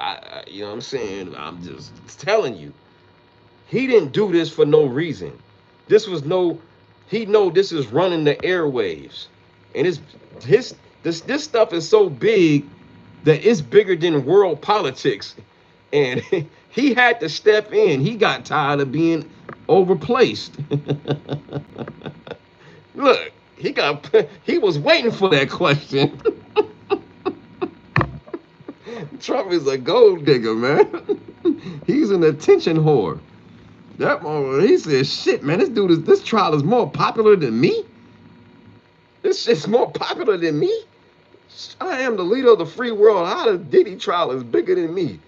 you know what I'm saying? I'm just telling you. He didn't do this for no reason. He know this is running the airwaves. And this stuff is so big that it's bigger than world politics. And he had to step in. He got tired of being overplaced. Look, he was waiting for that question. Trump is a gold digger, man. He's an attention whore. That moment, he said, shit, man, this trial is more popular than me? This shit's more popular than me? I am the leader of the free world. How the Diddy trial is bigger than me?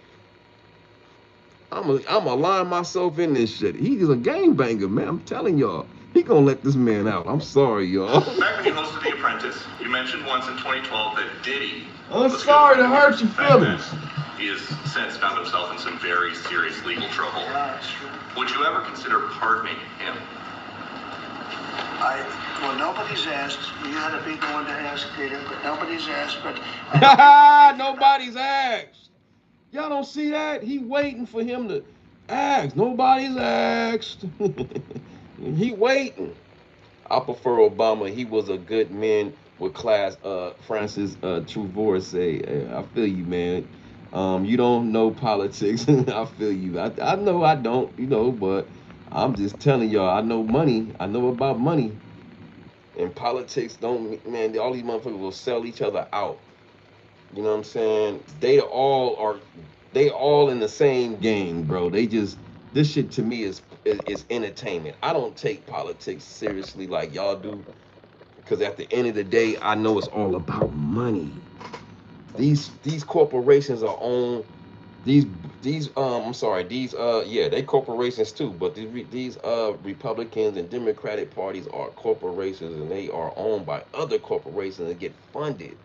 I'm a line myself in this shit. He's a gangbanger, man. I'm telling y'all. He gonna let this man out. I'm sorry, y'all. Back when you hosted The Apprentice, you mentioned once in 2012 that Diddy. I'm sorry to hurt your feelings. He has since found himself in some very serious legal trouble. Would you ever consider pardoning him? Well, nobody's asked. You had to be the one to ask, Peter, but nobody's asked. But nobody's asked. Y'all don't see that? He waiting for him to ask. Nobody's asked. He waiting. I prefer Obama. He was a good man with class. Francis Truvor say, I feel you, man. You don't know politics. I feel you. I know I don't, you know, but I'm just telling y'all, I know money. I know about money. And politics don't, man, all these motherfuckers will sell each other out. You know what I'm saying? They all in the same game, bro. They just this shit to me is entertainment. I don't take politics seriously like y'all do because at the end of the day, I know it's all about money. These corporations are owned these I'm sorry, these yeah, they corporations too, but these Republicans and Democratic parties are corporations and they are owned by other corporations and get funded.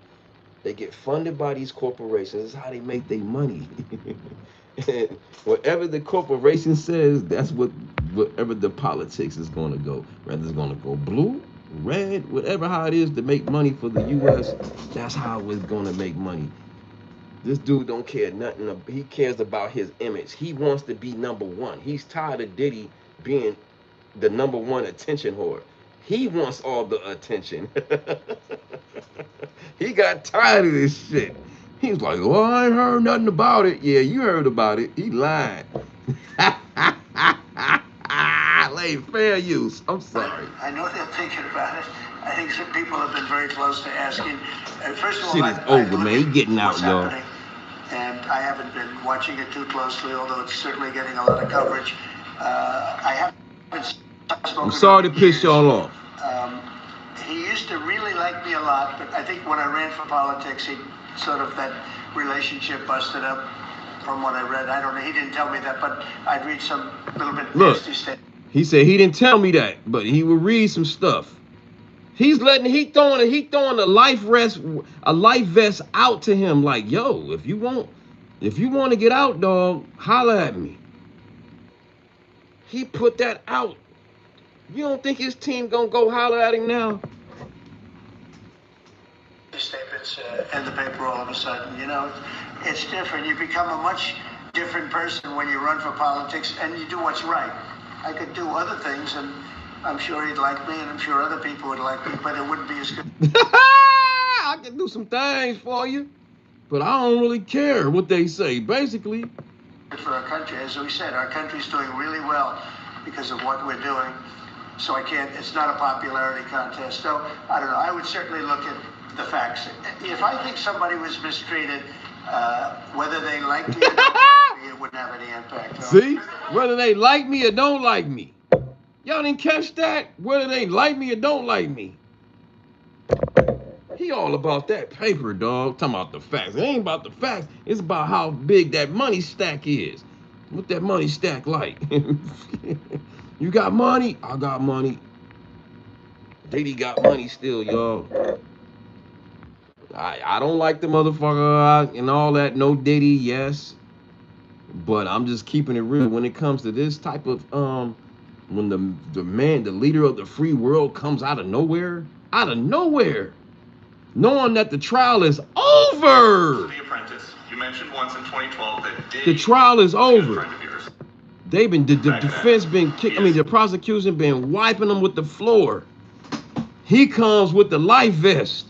They get funded by these corporations. That's how they make their money. And whatever the corporation says, that's whatever the politics is going to go. Whether it's going to go blue, red, whatever how it is to make money for the U.S., that's how it's going to make money. This dude don't care nothing. He cares about his image. He wants to be number one. He's tired of Diddy being the number one attention whore. He wants all the attention. He got tired of this shit. He was like, "Well, I ain't heard nothing about it." Yeah, you heard about it. He lied. Late fair use. I'm sorry. I know they're thinking about it. I think some people have been very close to asking. First of all, Shit is I over, look man. He at getting what's out, y'all. happening, and I haven't been watching it too closely, although it's certainly getting a lot of coverage. I haven't spoken I'm sorry to in piss years. y'all off. Um, he used to really like me a lot, but I think when I ran for politics, he sort of that relationship busted up. From what I read, I don't know. He didn't tell me that, but I'd read some little bit Look, nasty stuff. he said he didn't tell me that, but he would read some stuff. He throwing a life vest out to him like, yo, if you want to get out, dog, holla at me. He put that out. You don't think his team gonna go holler at him now? Statements in the paper all of a sudden. You know, it's different. You become a much different person when you run for politics and you do what's right. I could do other things, and I'm sure he'd like me, and I'm sure other people would like me, but it wouldn't be as good I can do some things for you, but I don't really care what they say. Basically, for our country. As we said, our country's doing really well because of what we're doing. So I can't, it's not a popularity contest. So I don't know. I would certainly look at the facts. If I think somebody was mistreated, whether they like me or don't like me, it wouldn't have any impact. see, whether they like me or don't like me. Y'all didn't catch that? Whether they like me or don't like me. He all about that paper, dog. Talking about the facts. It ain't about the facts. It's about how big that money stack is. What that money stack like? You got money? I got money. Diddy got money still, y'all. I don't like the motherfucker and all that. No Diddy, yes. But I'm just keeping it real when it comes to this type of when the leader of the free world comes out of nowhere, knowing that the trial is over. The Apprentice. You mentioned once in 2012 that Diddy The trial is was a good over. friend of yours. They've been the defense been kicked. I mean, the prosecution been wiping them with the floor. He comes with the life vest.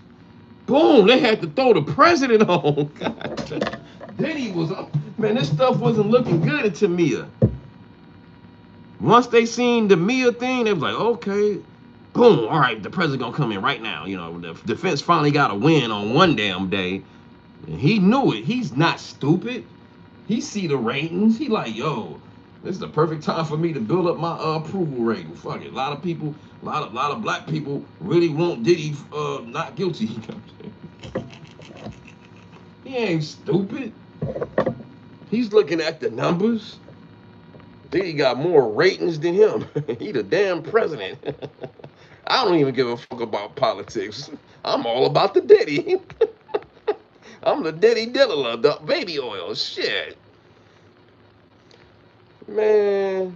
Boom! They had to throw the president on. God. Diddy was man. This stuff wasn't looking good to Mia. Once they seen the Mia thing, they was like, okay, boom, all right, the president gonna come in right now. You know, the defense finally got a win on one damn day. And he knew it. He's not stupid. He see the ratings. He like, yo, this is the perfect time for me to build up my approval rating. Fuck it. A lot of people, a lot of black people really want Diddy not guilty. He ain't stupid. He's looking at the numbers. Diddy got more ratings than him. He the damn president. I don't even give a fuck about politics. I'm all about the Diddy. I'm the Diddy diddler, the baby oil. Shit. Man,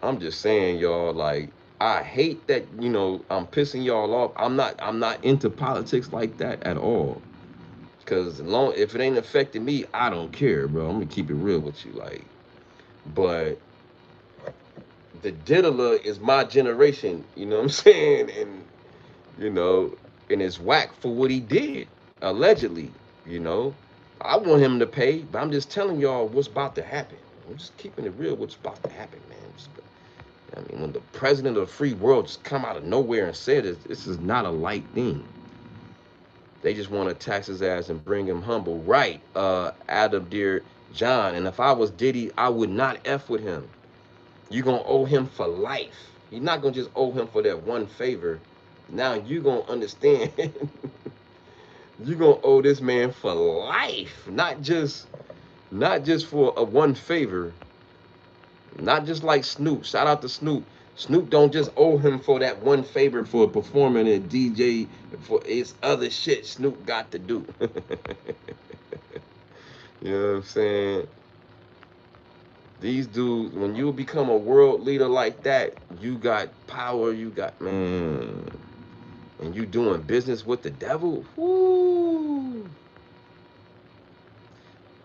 I'm just saying, y'all, like, I hate that, I'm pissing y'all off. I'm not into politics like that at all. Cause if it ain't affecting me, I don't care, bro. I'm gonna keep it real with you. Like, but the diddler is my generation, you know what I'm saying? You know, and it's whack for what he did, allegedly, you know. I want him to pay, but I'm just telling y'all what's about to happen. I'm just keeping it real, what's about to happen, man. I mean, when the president of the free world just come out of nowhere and said this is not a light thing. They just want to tax his ass and bring him humble. Right, Adam dear John. And if I was Diddy, I would not F with him. You gonna owe him for life. You're not gonna just owe him for that one favor. Now you gonna understand. You gonna owe this man for life, not just for a one favor. Not just like Snoop. Shout out to Snoop. Snoop don't just owe him for that one favor for performing and DJ for his other shit Snoop got to do. You know what I'm saying? These dudes, when you become a world leader like that, you got power, you got man, and you doing business with the devil. Whoo!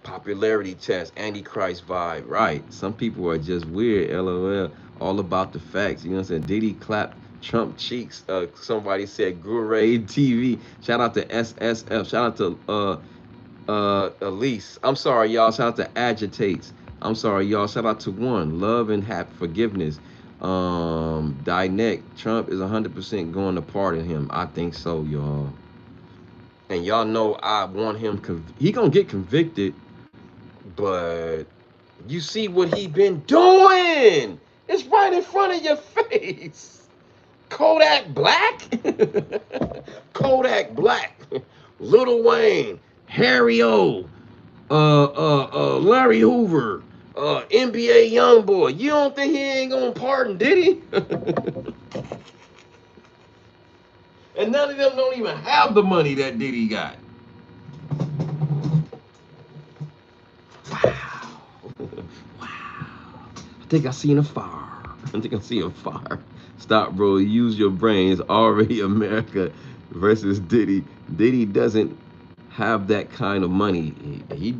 Popularity test, Antichrist vibe, right? Some people are just weird, LOL. All about the facts. You know what I'm saying? Diddy clapped Trump cheeks. Somebody said Guru TV. Shout out to SSF. Shout out to Elise. I'm sorry, y'all. Shout out to Agitates. I'm sorry, y'all. Shout out to One. Love and happy forgiveness. Dyneck. Trump is 100% going to pardon him. I think so, y'all. And y'all know I want him. He gonna get convicted, but you see what he been doing. It's right in front of your face. Kodak Black. Kodak Black. Lil Wayne. Harry O. Larry Hoover, NBA YoungBoy. You don't think he ain't gonna pardon Diddy? And none of them don't even have the money that Diddy got. Wow. Wow. I think I seen a fire. I think I see a fire. Stop, bro. Use your brain. It's already America versus Diddy. Diddy doesn't have that kind of money. He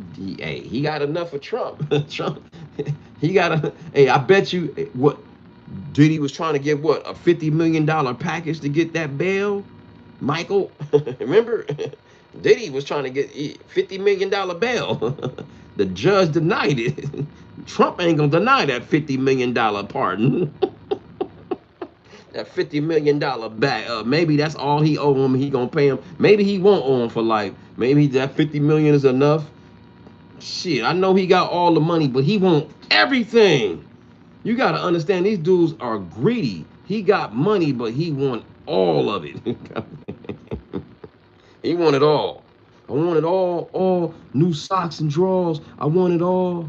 got enough for Trump. Trump, he got a. Hey, I bet you what Diddy was trying to get what a $50 million package to get that bail. Michael, remember, Diddy was trying to get $50 million bail. The judge denied it. Trump ain't gonna deny that $50 million pardon. That $50 million back. Maybe that's all he owe him. He gonna pay him. Maybe he won't owe him for life. Maybe that 50 million is enough. Shit, I know he got all the money, but he want everything. You gotta understand these dudes are greedy. He got money, but he want all of it. He want it all. I want it all new socks and drawers. I want it all.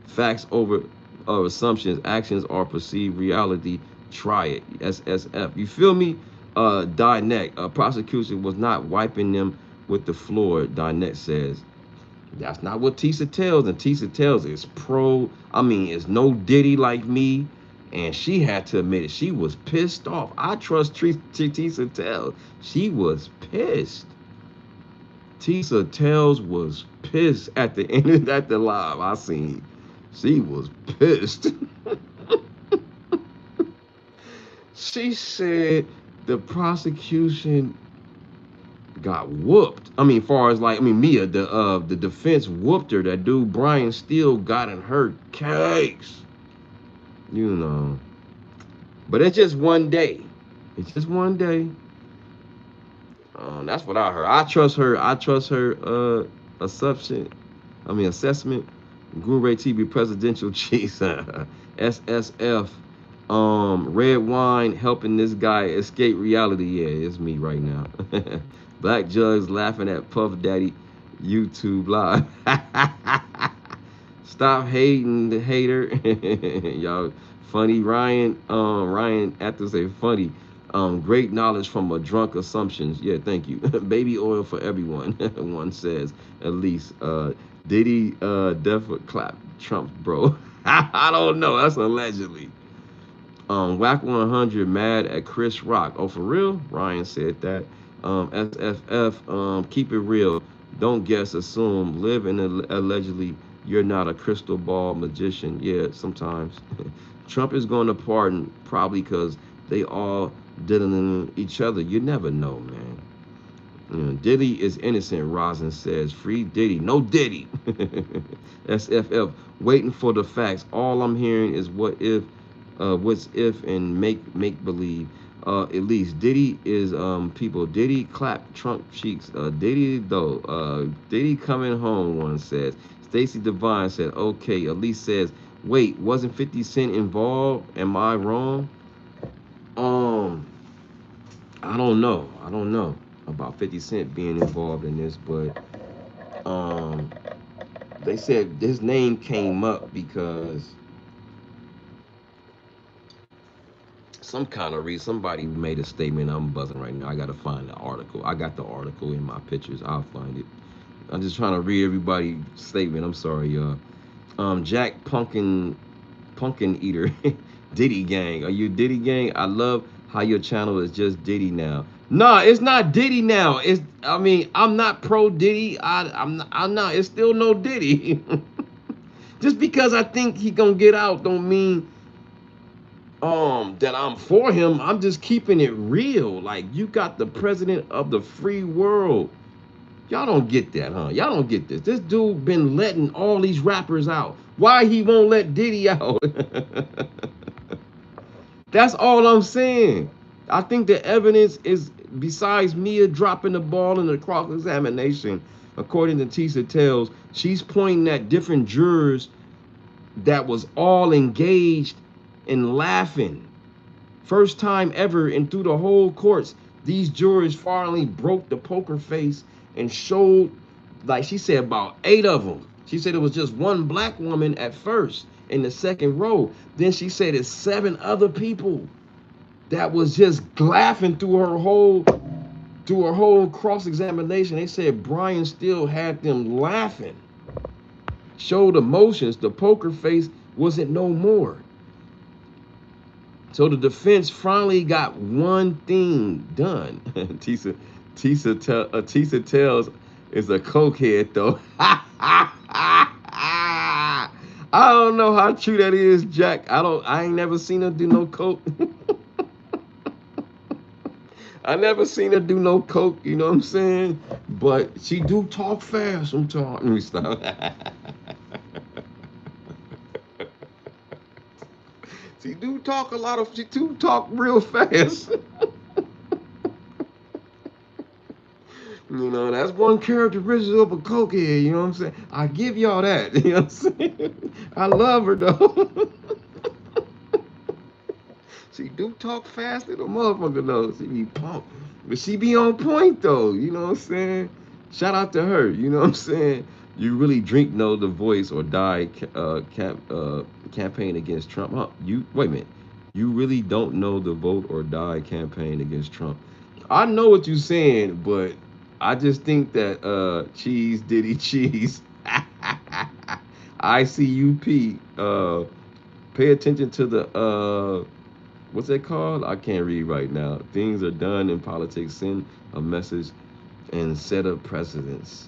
Facts over assumptions, actions are perceived reality. Try it. SSF. You feel me? Dyneck. Prosecution was not wiping them with the floor. Dyneck says. That's not what Tisa tells. And Tisa tells is it's no Diddy like me. And she had to admit it. She was pissed off. I trust Tisa tells. She was pissed. Tisa tells was pissed at the end of that live I seen. She was pissed. She said the prosecution got whooped. Mia, the defense whooped her. That dude Brian still got in her case. You know. But it's just one day. It's just one day. That's what I heard. I trust her assessment. Guru TV presidential chief. SSF. Red wine helping this guy escape reality. Yeah, it's me right now. Black Jugs laughing at Puff Daddy YouTube live. Stop hating the hater. Y'all funny. Ryan had to say funny. Great knowledge from a drunk assumptions. Yeah, thank you. Baby oil for everyone. One says at least. Diddy definitely clap Trump, bro. I don't know. That's allegedly. Whack 100 mad at Chris Rock. Oh, for real? Ryan said that. SFF, keep it real. Don't guess, assume, live in allegedly. You're not a crystal ball magician. Yeah, sometimes. Trump is going to pardon probably because they all dealing each other. You never know, man. Diddy is innocent, Rosin says. Free Diddy. No Diddy. SFF, waiting for the facts. All I'm hearing is what's if and make believe. At least Diddy is people. Diddy clap Trump cheeks. Diddy though. Diddy coming home. One says. Stacy Devine said. Okay. Elise says. Wait, wasn't 50 Cent involved? Am I wrong? Um, I don't know. I don't know about 50 Cent being involved in this, but um, they said his name came up because some kind of reason somebody made a statement. I'm buzzing right now. I gotta find the article. I got the article in my pictures. I'll find it. I'm just trying to read everybody's statement. I'm sorry, y'all. Jack Pumpkin Eater, Diddy Gang. Are you Diddy Gang? I love how your channel is just Diddy now. Nah, it's not Diddy now. I mean, I'm not pro Diddy. I'm not. It's still no Diddy. Just because I think he gonna get out don't mean that I'm for him. I'm just keeping it real. Like you got the president of the free world. Y'all don't get that, huh? Y'all don't get this. This dude been letting all these rappers out. Why he won't let Diddy out? That's all I'm saying. I think the evidence is besides Mia dropping the ball in the cross examination, according to Tisa Tells, she's pointing at different jurors that was all engaged and laughing. First time ever, and through the whole courts, these jurors finally broke the poker face and showed, like she said, about 8 of them. She said it was just one black woman at first in the second row. Then she said it's 7 other people that was just laughing through her whole cross examination. They said Brian still had them laughing, showed emotions. The poker face wasn't no more. So the defense finally got one thing done. Tisa Tells is a cokehead though. I don't know how true that is, Jack. I ain't never seen her do no coke. I never seen her do no coke, you know what I'm saying? But she do talk fast sometimes. Let me stop. She do talk real fast. You know, that's one characteristic of a cokehead, you know what I'm saying? I give y'all that, you know what I'm saying? I love her though. She do talk fast little motherfucker though. She be pumped. But she be on point though, you know what I'm saying? Shout out to her, you know what I'm saying? You really drink know the voice or die campaign against Trump. Huh? You wait a minute. You really don't know the vote or die campaign against Trump. I know what you're saying, but I just think that cheese Diddy cheese. ICUP. Pay attention to the what's that called? I can't read right now. Things are done in politics. Send a message and set up precedents.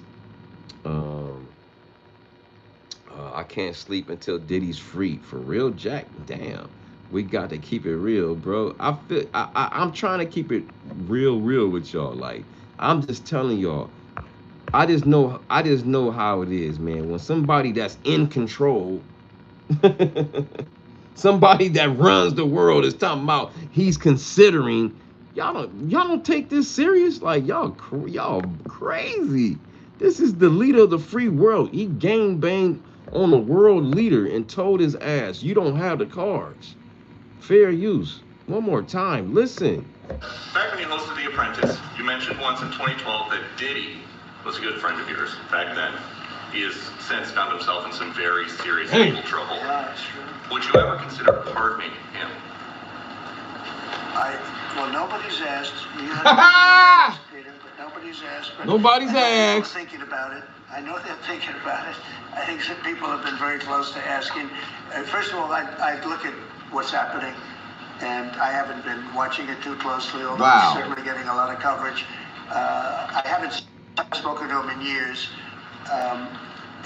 Um, I can't sleep until Diddy's free. For real, Jack? Damn. We got to keep it real, bro. I'm trying to keep it real with y'all. Like, I'm just telling y'all. I just know how it is, man. When somebody that's in control, somebody that runs the world is talking about he's considering, y'all don't take this serious. Like y'all crazy. This is the leader of the free world. He gang banged on the world leader and told his ass, you don't have the cards. Fair use. One more time. Listen. Back when you hosted The Apprentice, you mentioned once in 2012 that Diddy was a good friend of yours back then. He has since found himself in some very serious legal trouble. Yeah, that's true. Would you ever consider pardoning him? Well, nobody's asked. You have but nobody's asked. But Nobody's I know people asked. are thinking about it. I know they're thinking about it. I think some people have been very close to asking. First of all, I look at what's happening, and I haven't been watching it too closely, although Wow. it's certainly getting a lot of coverage. I haven't spoken to him in years.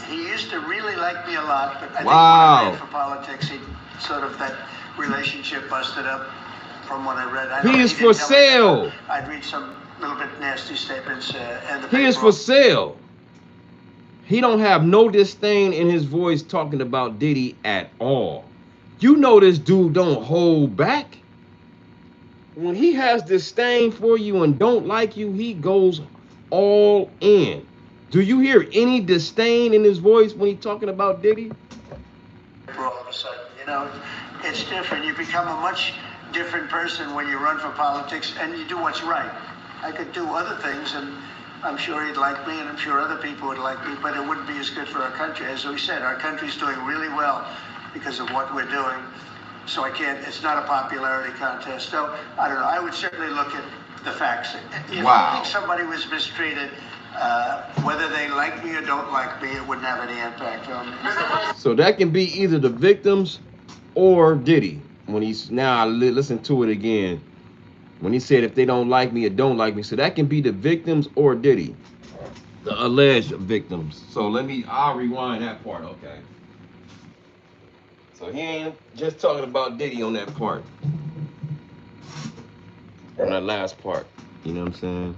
He used to really like me a lot, but I think when I ran for politics, he sort of that relationship busted up. From what I read, He is for sale. I'd read some little bit nasty statements. He is for sale. He don't have no disdain in his voice talking about Diddy at all. You know this dude don't hold back. When he has disdain for you and don't like you, he goes all in. Do you hear any disdain in his voice when he's talking about Diddy? All of a sudden, it's different. You become a much different person when you run for politics and you do what's right. I could do other things, and I'm sure he'd like me, and I'm sure other people would like me, but it wouldn't be as good for our country. As we said, our country's doing really well because of what we're doing. So it's not a popularity contest. So, I don't know. I would certainly look at the facts. If I think somebody was mistreated, whether they like me or don't like me, it wouldn't have any impact on me. So that can be either the victims or Diddy. When he's now I listen to it again. When he said if they don't like me or don't like me, so that can be the victims or Diddy, the alleged victims. So I'll rewind that part. Okay. So he ain't just talking about Diddy on that part, on that last part. You know what I'm saying?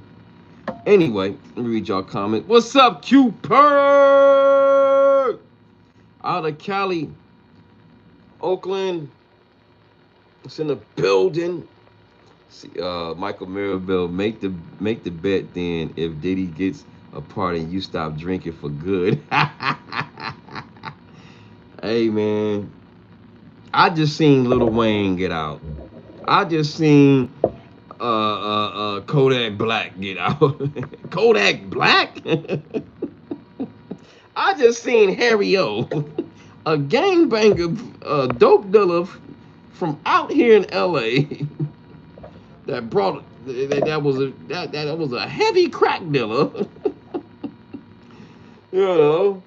Anyway, let me read y'all comment. What's up, Cooper? Out of Cali, Oakland. It's in the building. See, Michael Mirabelle, make the bet then if Diddy gets a pardon, you stop drinking for good. Hey man, I just seen Lil Wayne get out. I just seen Kodak Black get out. Kodak Black? I just seen Harry O, a gangbanger, dope dealer from out here in LA that brought that was a heavy crack dealer. You know,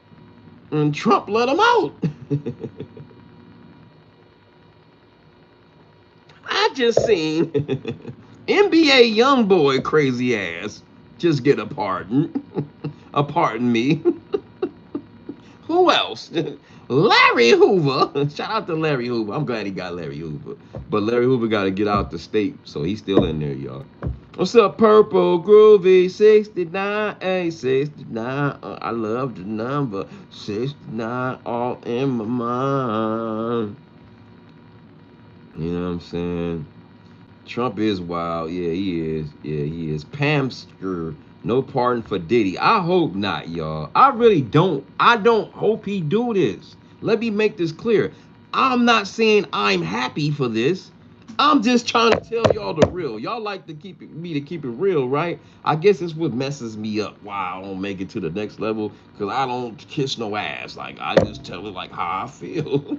and Trump let him out. I just seen NBA young boy crazy ass just get a pardon. A pardon me. Who else? Larry Hoover. Shout out to Larry Hoover. I'm glad he got Larry Hoover. But Larry Hoover got to get out the state, so he's still in there, y'all. What's up, Purple Groovy 69? Hey, 69. I love the number 69 all in my mind. You know what I'm saying? Trump is wild. Yeah, he is. Yeah, he is. Pamster. No pardon for Diddy. I hope not, y'all. I really don't. I don't hope he do this. Let me make this clear. I'm not saying I'm happy for this. I'm just trying to tell y'all the real. Y'all like to keep it real, right? I guess it's what messes me up why I don't make it to the next level, because I don't kiss no ass. Like, I just tell it like how I feel.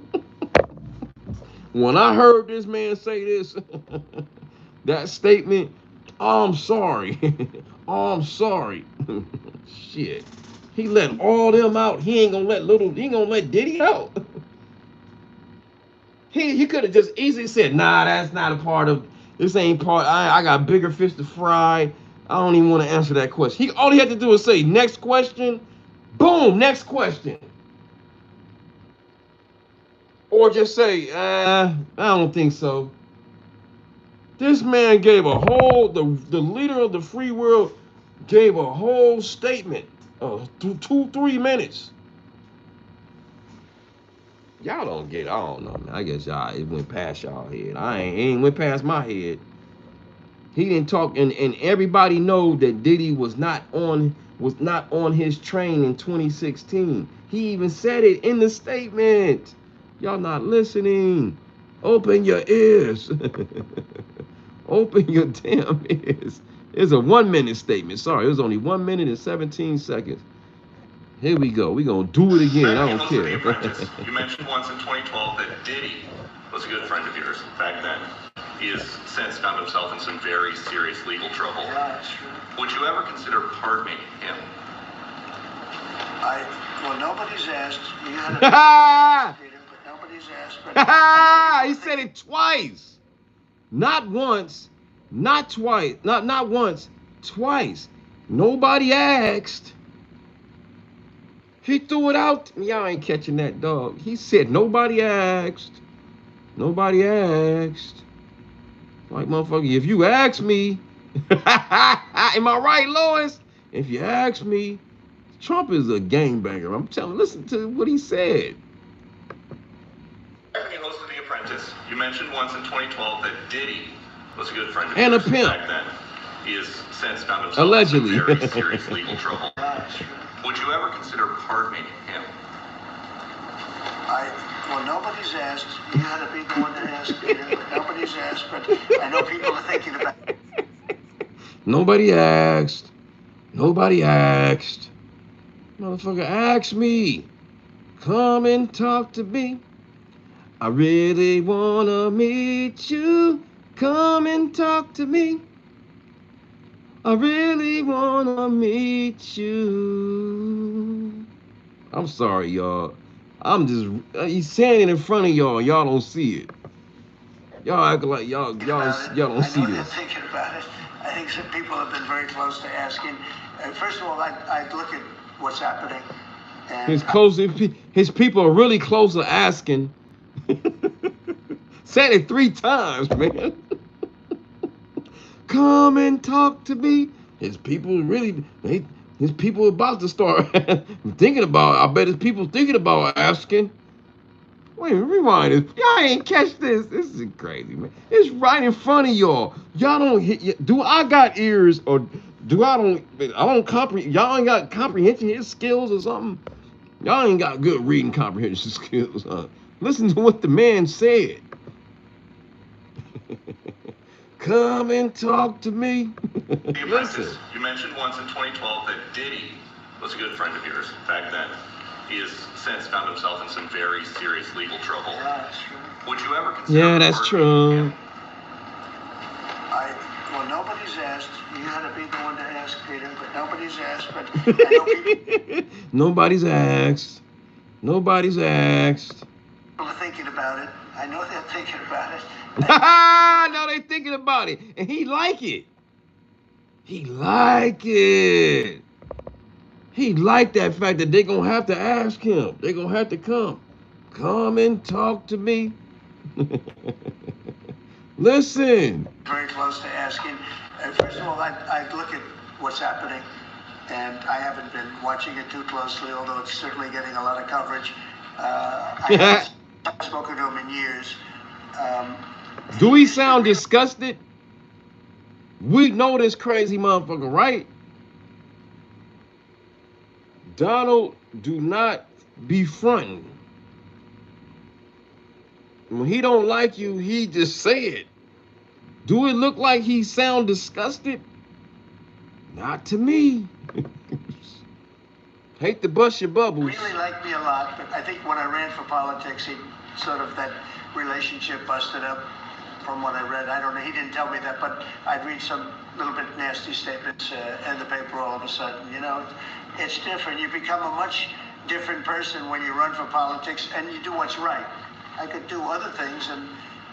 When I heard this man say this, that statement, I'm sorry. I'm sorry. Shit. He let all them out. He ain't gonna let Diddy out. He could have just easily said, nah, that's not a part of this ain't part. I got bigger fish to fry. I don't even want to answer that question. All he had to do was say, next question. Boom, next question. Or just say, I don't think so. This man gave a whole, the leader of the free world gave a whole statement of 3 minutes. Y'all don't get it. I don't know, man. I guess y'all, it went past y'all head. It ain't went past my head. He didn't talk, and everybody know that Diddy was not on his train in 2016. He even said it in the statement. Y'all not listening. Open your ears. Open your damn ears. It's a 1 minute statement. Sorry, it was only 1 minute and 17 seconds. Here we go. We're going to do it again. I don't care. You mentioned once in 2012 that Diddy was a good friend of yours back then. He has since found himself in some very serious legal trouble. Yeah, that's true. Would you ever consider pardoning him? Well, nobody's asked. You had but nobody's asked. But He said it twice. Not once. Not twice. Not once. Twice. Nobody asked. He threw it out. Y'all ain't catching that, dog. He said nobody asked. Nobody asked. Like, motherfucker, if you ask me, am I right, Lois? If you ask me, Trump is a gangbanger. I'm telling, listen to what he said. He hosted The Apprentice. You mentioned once in 2012 that Diddy was a good friend of and a yours pimp, back then. He has since found himself allegedly. in some very serious legal trouble. Would you ever consider pardoning him? Well, nobody's asked. You had to be the one to ask, Peter. Nobody's asked, but I know people are thinking about it. Nobody asked. Nobody asked. Motherfucker asked me. Come and talk to me. I really wanna meet you. Come and talk to me. I really wanna meet you. I'm sorry, y'all. I'm just he's saying it in front of y'all. Y'all don't see it. Y'all act like y'all don't see I know they're this. thinking about it. I think some people have been very close to asking. First of all, I'd look at what's happening. And His people are really close to asking. Said it 3 times, man. Come and talk to me. His people his people about to start thinking about. I bet his people thinking about asking. Wait, rewind this. Y'all ain't catch this. This is crazy, man. It's right in front of y'all. Y'all don't hit. Do I got ears or do I don't comprehend? Y'all ain't got comprehension skills or something. Y'all ain't got good reading comprehension skills. Huh? Listen to what the man said. Come and talk to me. Listen. You mentioned once in 2012 that Diddy was a good friend of yours back then. He has since found himself in some very serious legal trouble. yeah, that's true. Would you ever consider Yeah, that's pardoning true. him? Well, nobody's asked. You had to be the one to ask, Peter, but nobody's asked. But I know people Nobody's asked. Nobody's asked. are thinking about it. I know they're thinking about it. Now they thinking about it, and he like it. He like it. He like that fact that they gonna have to ask him. They gonna have to come and talk to me. Listen. Very close to asking. First of all, I'd look at what's happening, and I haven't been watching it too closely, although it's certainly getting a lot of coverage. I haven't spoken to him in years. Do we sound disgusted? We know this crazy motherfucker, right? Donald, do not be fronting. When he don't like you, he just say it. Do it look like he sound disgusted? Not to me. Hate to bust your bubbles. Really liked me a lot, but I think when I ran for politics, he sort of that relationship busted up from what I read. I don't know. He didn't tell me that, but I'd read some little bit nasty statements in the paper all of a sudden. You know, it's different. You become a much different person when you run for politics and you do what's right. I could do other things, and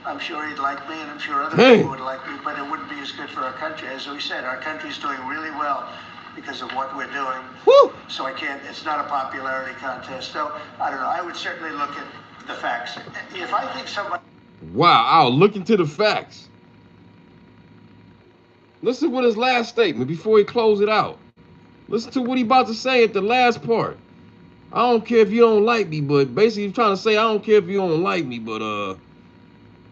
I'm sure he'd like me, and I'm sure other people would like me, but it wouldn't be as good for our country. As we said, our country's doing really well because of what we're doing. Woo! So I can't, it's not a popularity contest. So, I don't know, I would certainly look at the facts. If I think somebody... Wow, I'll look into the facts. Listen to what his last statement before he close it out. Listen to what he about to say at the last part. I don't care if you don't like me, but basically he's trying to say I don't care if you don't like me, but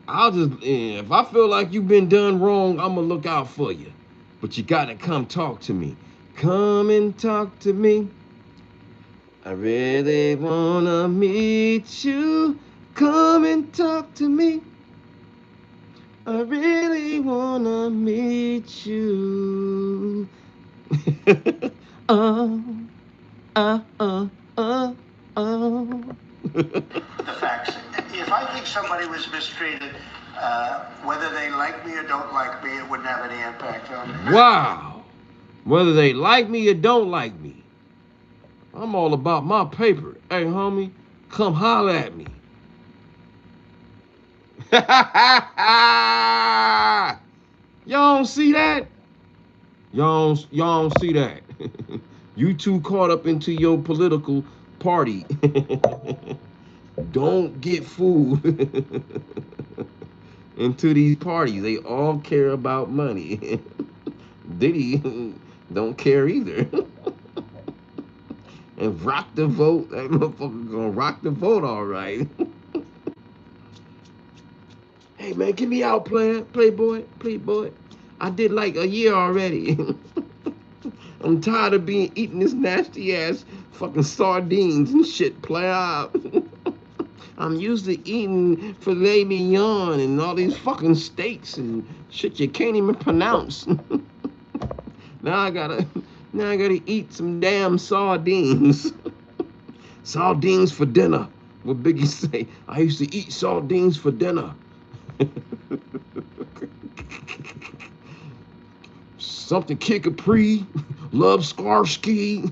I'll just if I feel like you've been done wrong, I'ma look out for you. But you gotta come talk to me. Come and talk to me. I really wanna meet you. Come and talk to me. I really wanna meet you. Oh, oh, oh, oh, oh. The facts. If I think somebody was mistreated, whether they like me or don't like me, it wouldn't have any impact on me. Wow. Whether they like me or don't like me. I'm all about my paper. Hey, homie, come holler at me. Y'all don't see that? Y'all don't see that. You too caught up into your political party. Don't get fooled into these parties. They all care about money. Diddy don't care either. And rock the vote. That motherfucker gonna rock the vote all right. Hey man. Get me out, playboy. I did like a year already. I'm tired of eating this nasty ass fucking sardines and shit, player. I'm used to eating filet mignon and all these fucking steaks and shit you can't even pronounce. now I gotta now I gotta eat some damn sardines. Sardines for dinner. What Biggie say? I used to eat sardines for dinner. Something kick a pre, love Skarsky.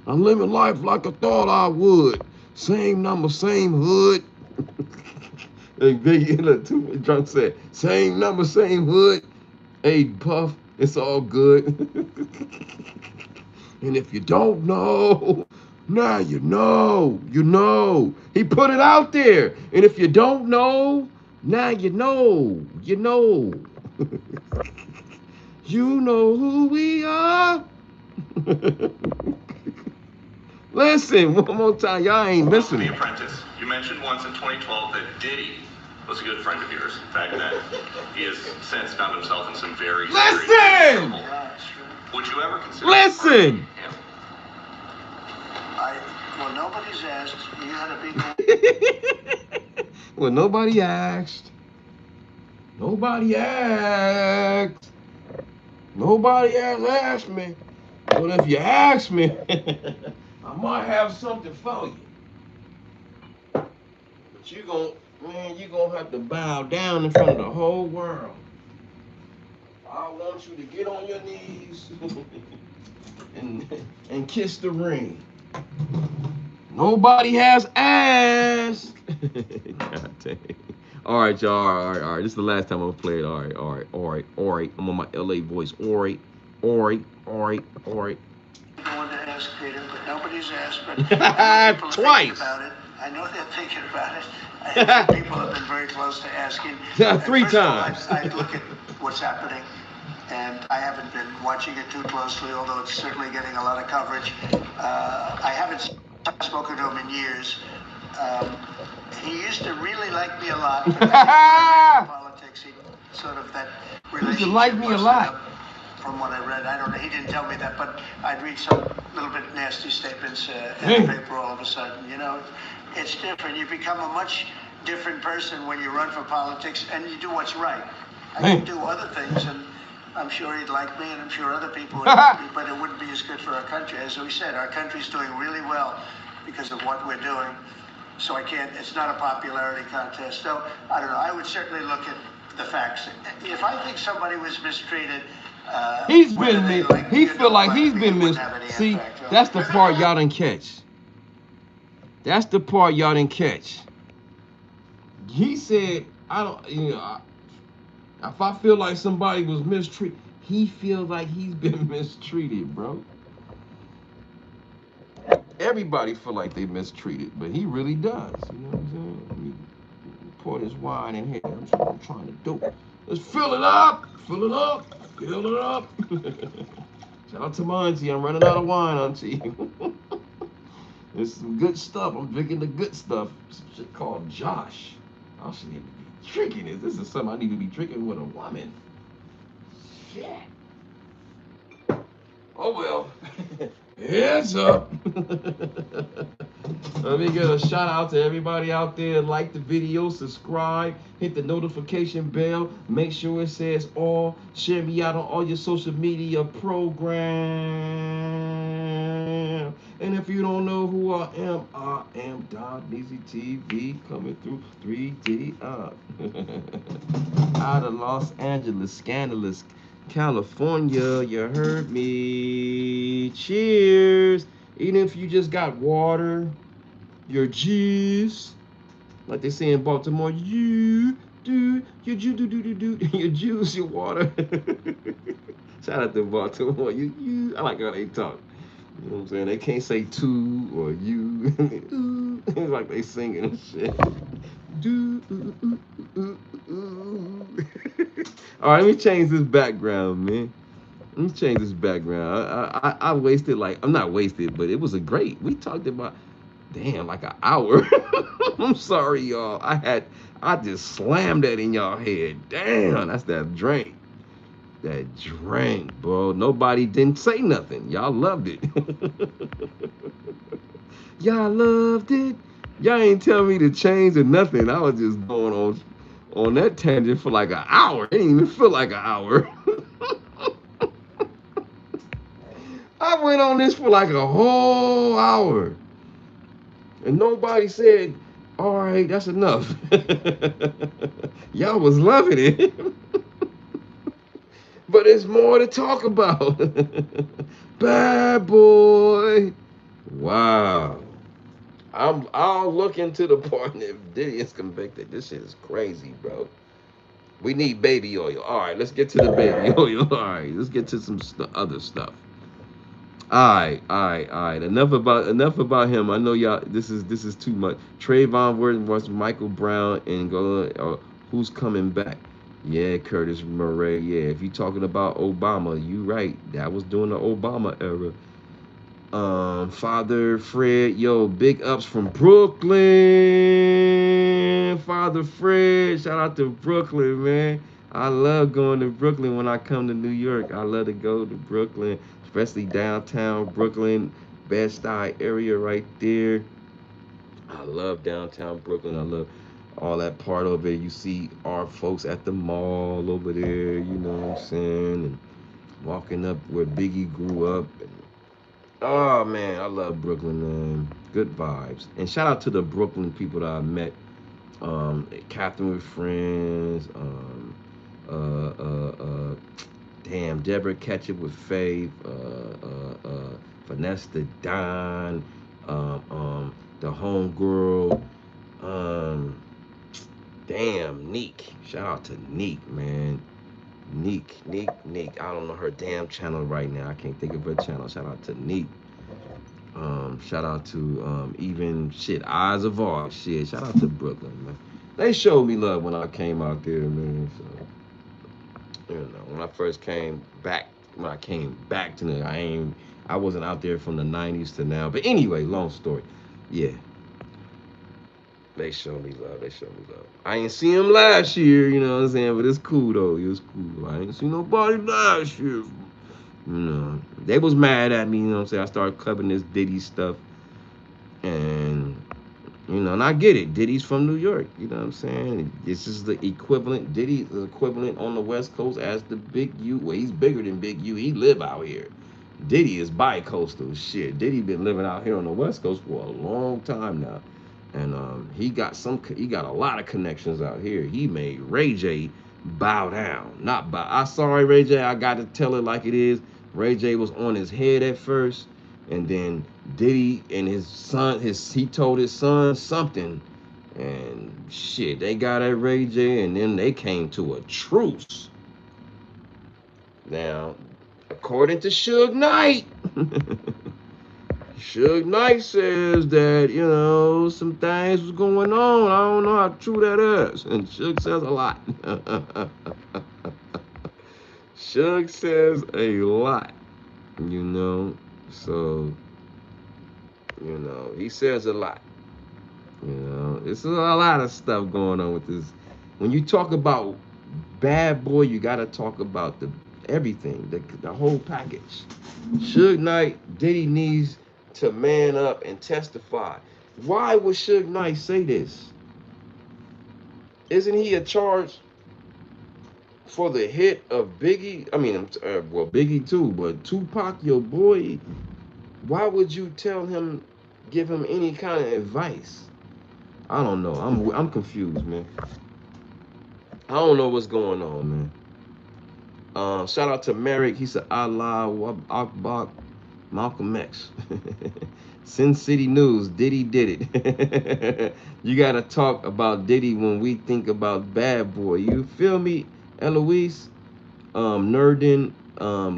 I'm living life like I thought I would. Same number, same hood. And Biggie, look, too drunk said, same number, same hood. Hey, Puff, it's all good. And if you don't know, now you know. You know. He put it out there. And if you don't know, now you know. You know. You know who we are. Listen, one more time. Y'all ain't Welcome to listening. The Apprentice. You mentioned once in 2012 that Diddy was a good friend of yours back then. He has since found himself in some very Listen! serious trouble. Would you ever consider Listen! him? Well, nobody's asked. You had a big. Well, nobody asked. Nobody asked. Nobody has asked me. But if you ask me, I might have something for you. But you gonna have to bow down in front of the whole world. I want you to get on your knees and kiss the ring. Nobody has asked. God dang. All right, y'all. All right. This is the last time I'm gonna play it. All right. I'm on my LA voice. All right. I want to ask Peter, but nobody's asked. But I know people are thinking Twice. about it. I know they're thinking about it. I know people have been very close to asking. Three First of all, times. I look at what's happening, and I haven't been watching it too closely, although it's certainly getting a lot of coverage. I haven't spoken to him in years. He used to really like me a lot, but I think politics, he sort of that relationship. He used to like me a lot. From what I read, I don't know. He didn't tell me that, but I'd read some little bit nasty statements in the paper all of a sudden. You know, it's different. You become a much different person when you run for politics and you do what's right. I can do other things, and I'm sure he'd like me, and I'm sure other people would like me, but it wouldn't be as good for our country. As we said, our country's doing really well because of what we're doing. So it's not a popularity contest. So, I don't know. I would certainly look at the facts. If I think somebody was mistreated, He's been he feel like he's been mistreated. See, that's the part y'all didn't catch. That's the part y'all didn't catch. He said, I don't, if I feel like somebody was mistreated, he feels like he's been mistreated, bro. Everybody feel like they mistreated, but he really does. You know what I'm saying? Let me pour this wine in here. That's what I'm trying to do. Let's fill it up. Fill it up. Fill it up. Shout out to my auntie. I'm running out of wine, auntie. There's some good stuff. I'm drinking the good stuff. Some shit called Josh. I should need to be drinking this. This is something I need to be drinking with a woman. Shit. Oh well. Heads up. Let me give a shout out to everybody out there. Like the video, subscribe, hit the notification bell, make sure it says all. Share me out on all your social media programs. And if you don't know who I am Don Easy TV coming through 3D up. Out of Los Angeles, scandalous California, you heard me. Cheers. Even if you just got water, your juice, like they say in Baltimore, your juice, your water. Shout out to Baltimore. I like how they talk. You know what I'm saying? They can't say two or you. It's like they singing and shit. All right, let me change this background, man. Let me change this background. I wasted I'm not wasted, but it was a great. We talked about Damn, like an hour. I'm sorry, y'all. I just slammed that in y'all head. Damn, that's that drink. That drink, bro. Nobody didn't say nothing. Y'all loved it. Y'all loved it. Y'all ain't tell me to change or nothing. I was just going on that tangent for like an hour. It didn't even feel like an hour. I went on this for like a whole hour. And nobody said, all right, that's enough. Y'all was loving it. But there's more to talk about. Bad boy. Wow. I'll look into the part if Diddy is convicted. This shit is crazy, bro. We need baby oil. All right, let's get to the baby oil. All right, let's get to some other stuff. All right. Enough about him. I know y'all. This is too much. Trayvon Ward was Michael Brown and go. Who's coming back? Yeah, Curtis Murray. Yeah, if you talking about Obama, you right. That was during the Obama era. Father Fred, yo, big ups from Brooklyn. Father Fred, shout out to Brooklyn, man. I love going to Brooklyn when I come to New York. I love to go to Brooklyn, especially downtown Brooklyn, Bed-Stuy area right there. I love downtown Brooklyn. I love all that part of it. You see our folks at the mall over there, you know what I'm saying? And walking up where Biggie grew up. And oh man, I love Brooklyn, man. Good vibes. And shout out to the Brooklyn people that I met. Catherine with friends. Uh, uh, uh, damn, Deborah Ketchup with Faith. Finesse the Don. The homegirl. Um, damn, Neek. Shout out to Neek, man. Neek. I don't know her damn channel right now. I can't think of her channel. Shout out to Neek. Shout out to even shit Eyes of Art. Shit, shout out to Brooklyn, man. They showed me love when I came out there, man. So when I first came back, when I came back to the, I wasn't out there from the '90s to now. But anyway, long story. Yeah, they showed me love. They showed me love. I ain't see him last year, you know what I'm saying? But it's cool though. It was cool. I ain't see nobody last year. They was mad at me, you know what I'm saying? I started covering this Diddy stuff. And, and I get it. Diddy's from New York, you know what I'm saying? This is the equivalent. Diddy is the equivalent on the West Coast as the Big U. Well, he's bigger than Big U. He live out here. Diddy is bi-coastal. Shit. Diddy been living out here on the West Coast for a long time now. And he got a lot of connections out here. He made Ray J bow down. Not bow. I sorry, Ray J. I got to tell it like it is. Ray J was on his head at first, and then Diddy and his son, he told his son something, and shit, they got at Ray J, and then they came to a truce. Now, according to Suge Knight, Suge Knight says that, some things was going on. I don't know how true that is. And Suge says a lot. Suge says a lot, So, he says a lot. It's a lot of stuff going on with this. When you talk about Bad Boy, you got to talk about everything, the whole package. Suge Knight, Diddy needs to man up and testify. Why would Suge Knight say this? Isn't he a charge for the hit of Biggie? I mean, Biggie too, but Tupac, your boy. Why would you give him any kind of advice? I don't know. I'm confused, man. I don't know what's going on, man. Shout out to Merrick. He said, Allah Akbar, Malcolm X. Sin City News, Diddy did it. You got to talk about Diddy when we think about Bad Boy. You feel me, Eloise? Nerdin,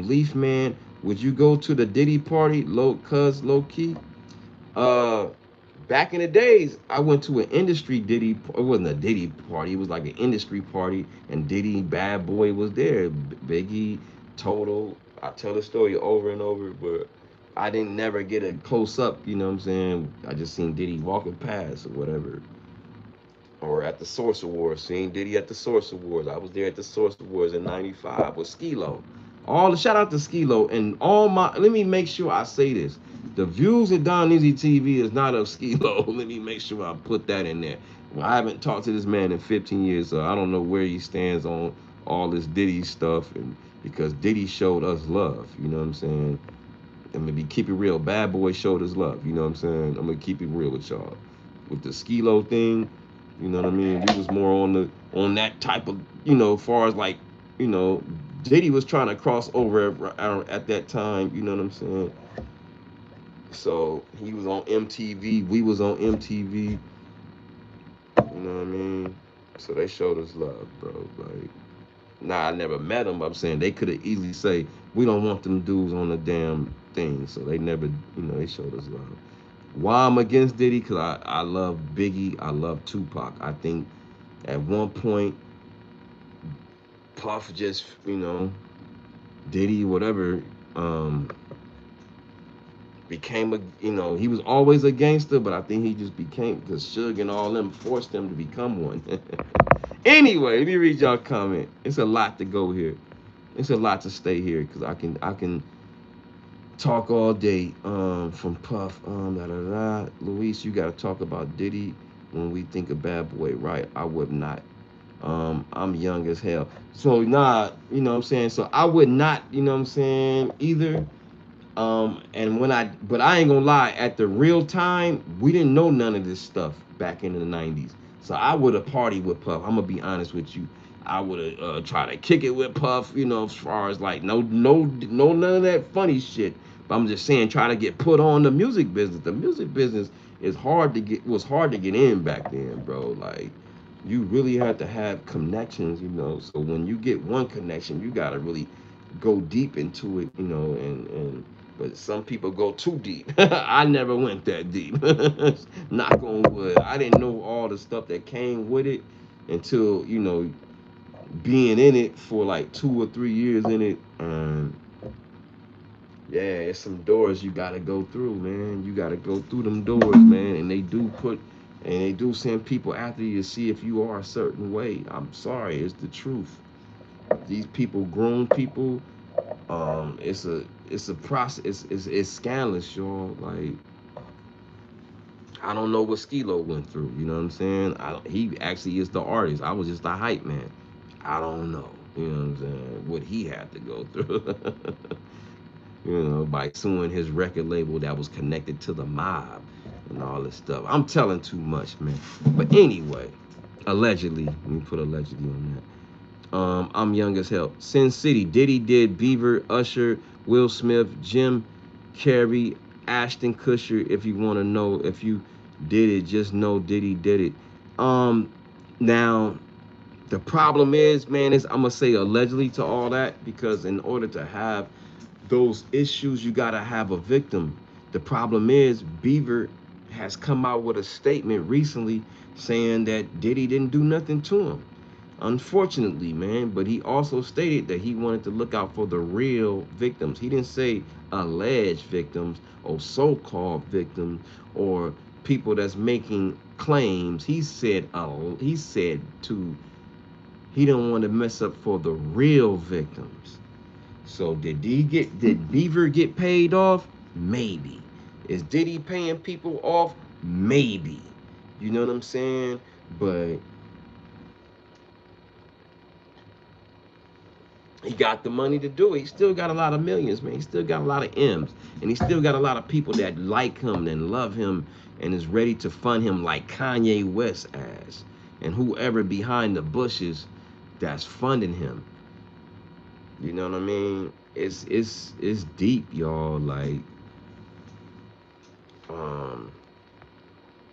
Leaf Man. Would you go to the Diddy party, low key? Uh, Back in the days, I went to an industry Diddy. It wasn't a Diddy party. It was like an industry party, and Diddy, Bad Boy was there. Biggie, Total. I tell the story over and over, but I didn't never get a close up, you know what I'm saying? I just seen Diddy walking past or whatever. Or at the Source Awards, seeing Diddy at the Source Awards. I was there at the Source Awards in '95 with Skilo. All the shout out to Skilo and all my. Let me make sure I say this: the views of Don Easy TV is not of Skilo. Let me make sure I put that in there. Well, I haven't talked to this man in 15 years, so I don't know where he stands on all this Diddy stuff, and because Diddy showed us love, you know what I'm saying? I'm gonna be keep it real. Bad Boy showed us love, you know what I'm saying? I'm gonna keep it real with y'all. With the Skilo thing, you know what I mean? We was more on that type of, far as like, you know, Diddy was trying to cross over at that time, you know what I'm saying? So he was on MTV, we was on MTV, you know what I mean? So they showed us love, bro. Like, nah, I never met them. But I'm saying they could have easily say we don't want them dudes on the damn thing. So they never, they showed us love. Why I'm against Diddy? Cause I love Biggie, I love Tupac. I think at one point Puff just, Diddy, whatever, um, became he was always a gangster, but I think he just became because Suge and all them forced him to become one. Anyway, let me read y'all comment. It's a lot to go here. It's a lot to stay here because I can talk all day. From Puff. Da da da. Luis, you gotta talk about Diddy when we think of Bad Boy, right? I would not. I'm young as hell. So nah, you know what I'm saying? So I would not, you know what I'm saying, either. And but I ain't gonna lie, at the real time, we didn't know none of this stuff back in the '90s. So I would have partied with Puff. I'm gonna be honest with you. I would have tried to kick it with Puff, as far as like no none of that funny shit. But I'm just saying, try to get put on the music business. The music business is hard to get was hard to get in back then, bro. Like you really had to have connections. So when you get one connection, you gotta really go deep into it. And but some people go too deep. I never went that deep. Knock on wood. I didn't know all the stuff that came with it until being in it for like 2 or 3 years in it. Yeah, it's some doors you gotta go through, man. You gotta go through them doors, man. And they do send people after you to see if you are a certain way. I'm sorry, it's the truth. These people groom people. It's a process. It's scandalous, y'all. Like I don't know what Skilo went through. You know what I'm saying? He actually is the artist. I was just a hype man. I don't know. You know what I'm saying? What he had to go through. By suing his record label that was connected to the mob and all this stuff. I'm telling too much, man. But anyway, allegedly, let me put allegedly on that. I'm young as hell. Sin City, Diddy did Beaver, Usher, Will Smith, Jim Carrey, Ashton Kutcher. If you want to know if you did it, just know Diddy did it. Now the problem is, man, is I'm gonna say allegedly to all that because in order to have those issues, you gotta have a victim. The problem is Beaver has come out with a statement recently saying that Diddy didn't do nothing to him. Unfortunately, man, but he also stated that he wanted to look out for the real victims. He didn't say alleged victims or so-called victims or people that's making claims. He didn't want to mess up for the real victims. So did Beaver get paid off? Maybe. Is Diddy paying people off? Maybe. You know what I'm saying? But he got the money to do it. He still got a lot of millions, man. He still got a lot of M's. And he still got a lot of people that like him and love him and is ready to fund him like Kanye West as. And whoever behind the bushes that's funding him. You know what I mean? It's deep, y'all. Like, um,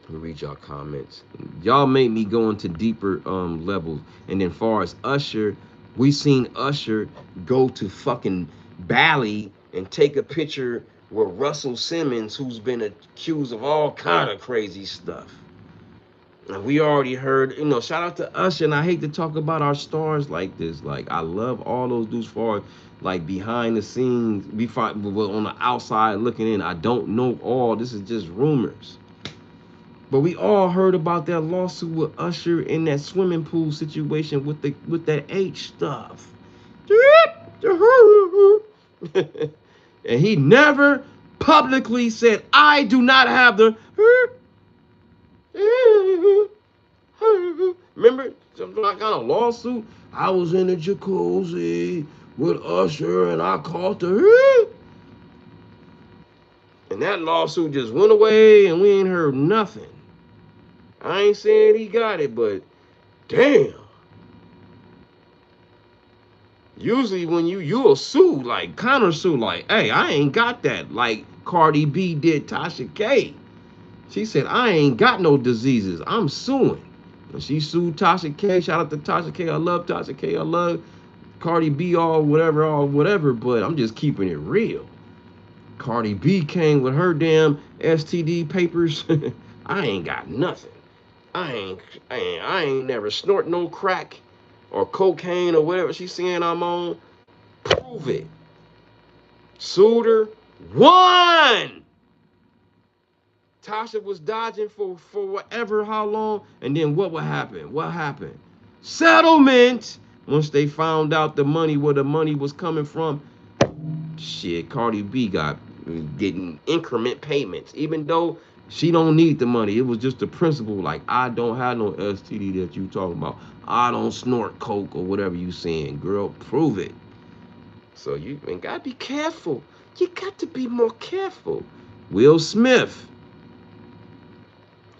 let me read y'all comments. Y'all made me go into deeper levels. And then far as Usher, we seen Usher go to fucking Bali and take a picture with Russell Simmons, who's been accused of all kind of crazy stuff. And we already heard, shout out to Usher. And I hate to talk about our stars like this. Like, I love all those dudes far, like, behind the scenes. Well, on the outside looking in. I don't know all. This is just rumors. But we all heard about that lawsuit with Usher in that swimming pool situation with that H stuff. And he never publicly said, I do not have the. Remember, some kind of lawsuit? I was in the jacuzzi with Usher and I caught the. And that lawsuit just went away and we ain't heard nothing. I ain't saying he got it, but damn. Usually when you'll sue, like counter sue, like, hey, I ain't got that. Like Cardi B did Tasha K. She said, I ain't got no diseases. I'm suing. And she sued Tasha K. Shout out to Tasha K. I love Tasha K. I love Cardi B, all whatever, but I'm just keeping it real. Cardi B came with her damn STD papers. I ain't got nothing. I ain't never snort no crack or cocaine or whatever she's saying I'm on. Prove it. Sued her. Won. Tasha was dodging for whatever, how long, and then what would happen? What happened? Settlement. Once they found out the money, where the money was coming from, shit, Cardi B got getting increment payments, even though she don't need the money. It was just the principle, like, I don't have no STD that you talking about. I don't snort coke or whatever you saying. Girl, prove it. So you ain't gotta be careful. You got to be more careful. Will Smith.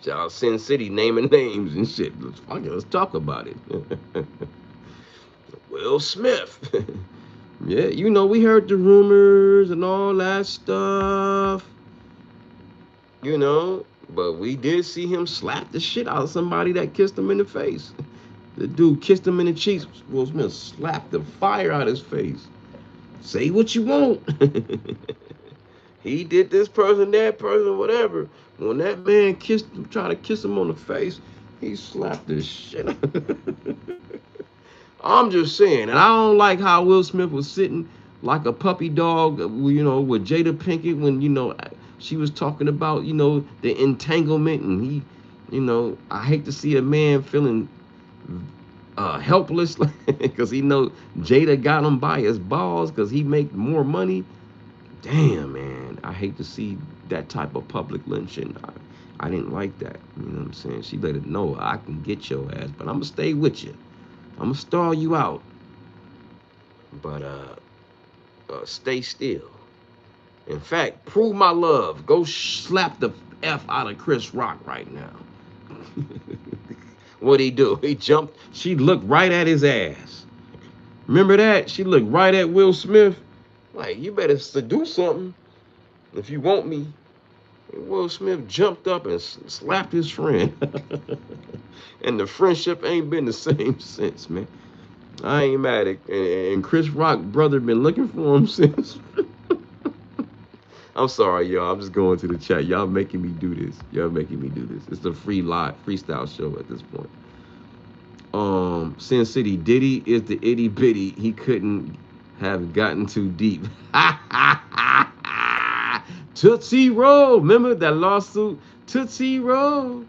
Shout out Sin City naming names and shit. Let's talk about it. Will Smith. Yeah, we heard the rumors and all that stuff. But we did see him slap the shit out of somebody that kissed him in the face. The dude kissed him in the cheeks. Will Smith slapped the fire out of his face. Say what you want. He did this person, that person, whatever. When that man tried to kiss him on the face, he slapped the shit out. I'm just saying, and I don't like how Will Smith was sitting like a puppy dog, with Jada Pinkett when, she was talking about, the entanglement, and I hate to see a man feeling helpless because he know Jada got him by his balls because he make more money. Damn, man, I hate to see that type of public lynching. I didn't like that. You know what I'm saying? She let it know I can get your ass, but I'm gonna stay with you. I'm gonna stall you out, but stay still. In fact, prove my love. Go slap the F out of Chris Rock right now. What'd he do? He jumped. She looked right at his ass. Remember that? She looked right at Will Smith. Like, you better do something if you want me. And Will Smith jumped up and slapped his friend. And the friendship ain't been the same since, man. I ain't mad at it. And Chris Rock brother been looking for him since. I'm sorry, y'all. I'm just going to the chat. Y'all making me do this. It's a free live freestyle show at this point. Sin City, Diddy is the itty bitty. He couldn't have gotten too deep. Tootsie Roll. Remember that lawsuit? Tootsie Roll.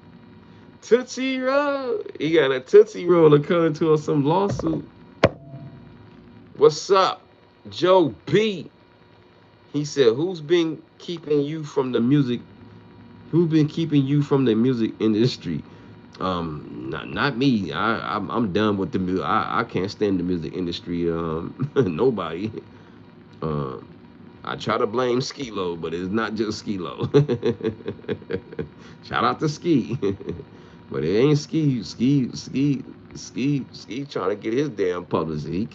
Tootsie Roll. He got a Tootsie Roll according to some lawsuit. What's up? Joe B. He said, who's been keeping you from the music? Who's been keeping you from the music industry? Not me. I'm done with the music. I can't stand the music industry. Nobody. I try to blame Skilo, but it's not just Skilo. Shout out to Ski. But it ain't Ski trying to get his damn publicity.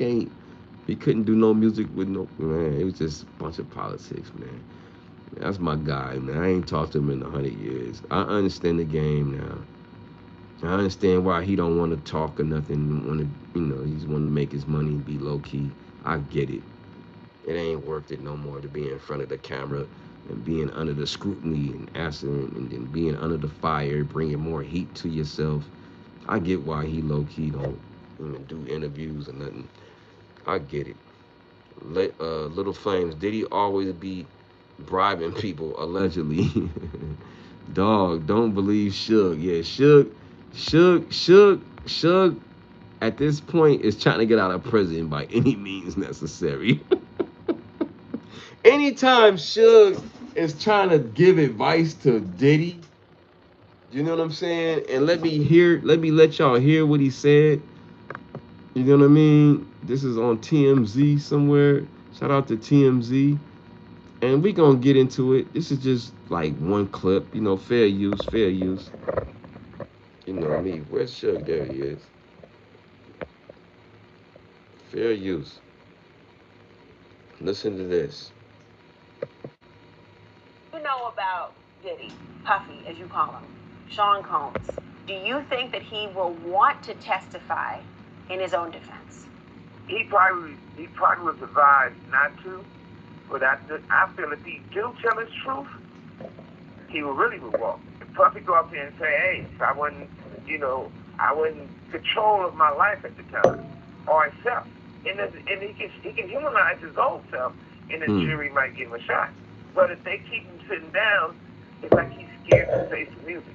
He couldn't do no music with no, man. It was just a bunch of politics, man. That's my guy, man. I ain't talked to him in 100 years. I understand the game now. I understand why he don't want to talk or nothing. He's want to make his money and be low key. I get it. It ain't worth it no more to be in front of the camera and being under the scrutiny and answering and then being under the fire, bringing more heat to yourself. I get why he low key don't even do interviews or nothing. I get it. Little Flames, did he always be bribing people allegedly? Dog, don't believe Suge. Yeah, Suge. At this point is trying to get out of prison by any means necessary. Anytime Suge is trying to give advice to Diddy, you know what I'm saying? And let me let y'all hear what he said. You know what I mean? This is on TMZ somewhere. Shout out to TMZ. And we gonna get into it. This is just like one clip, you know, fair use, fair use. You know me. Where's Suge? There he is. Fair use. Listen to this. You know about Diddy, Puffy, as you call him, Sean Combs. Do you think that he will want to testify in his own defense? He probably was advised not to, but I feel if he do tell his truth, he will really walk. If Puffy go up there and say, hey, I wasn't, I wasn't in control of my life at the time, or himself, and he can humanize his own self, and the jury might give him a shot. But if they keep him sitting down, it's like he's scared to face the music.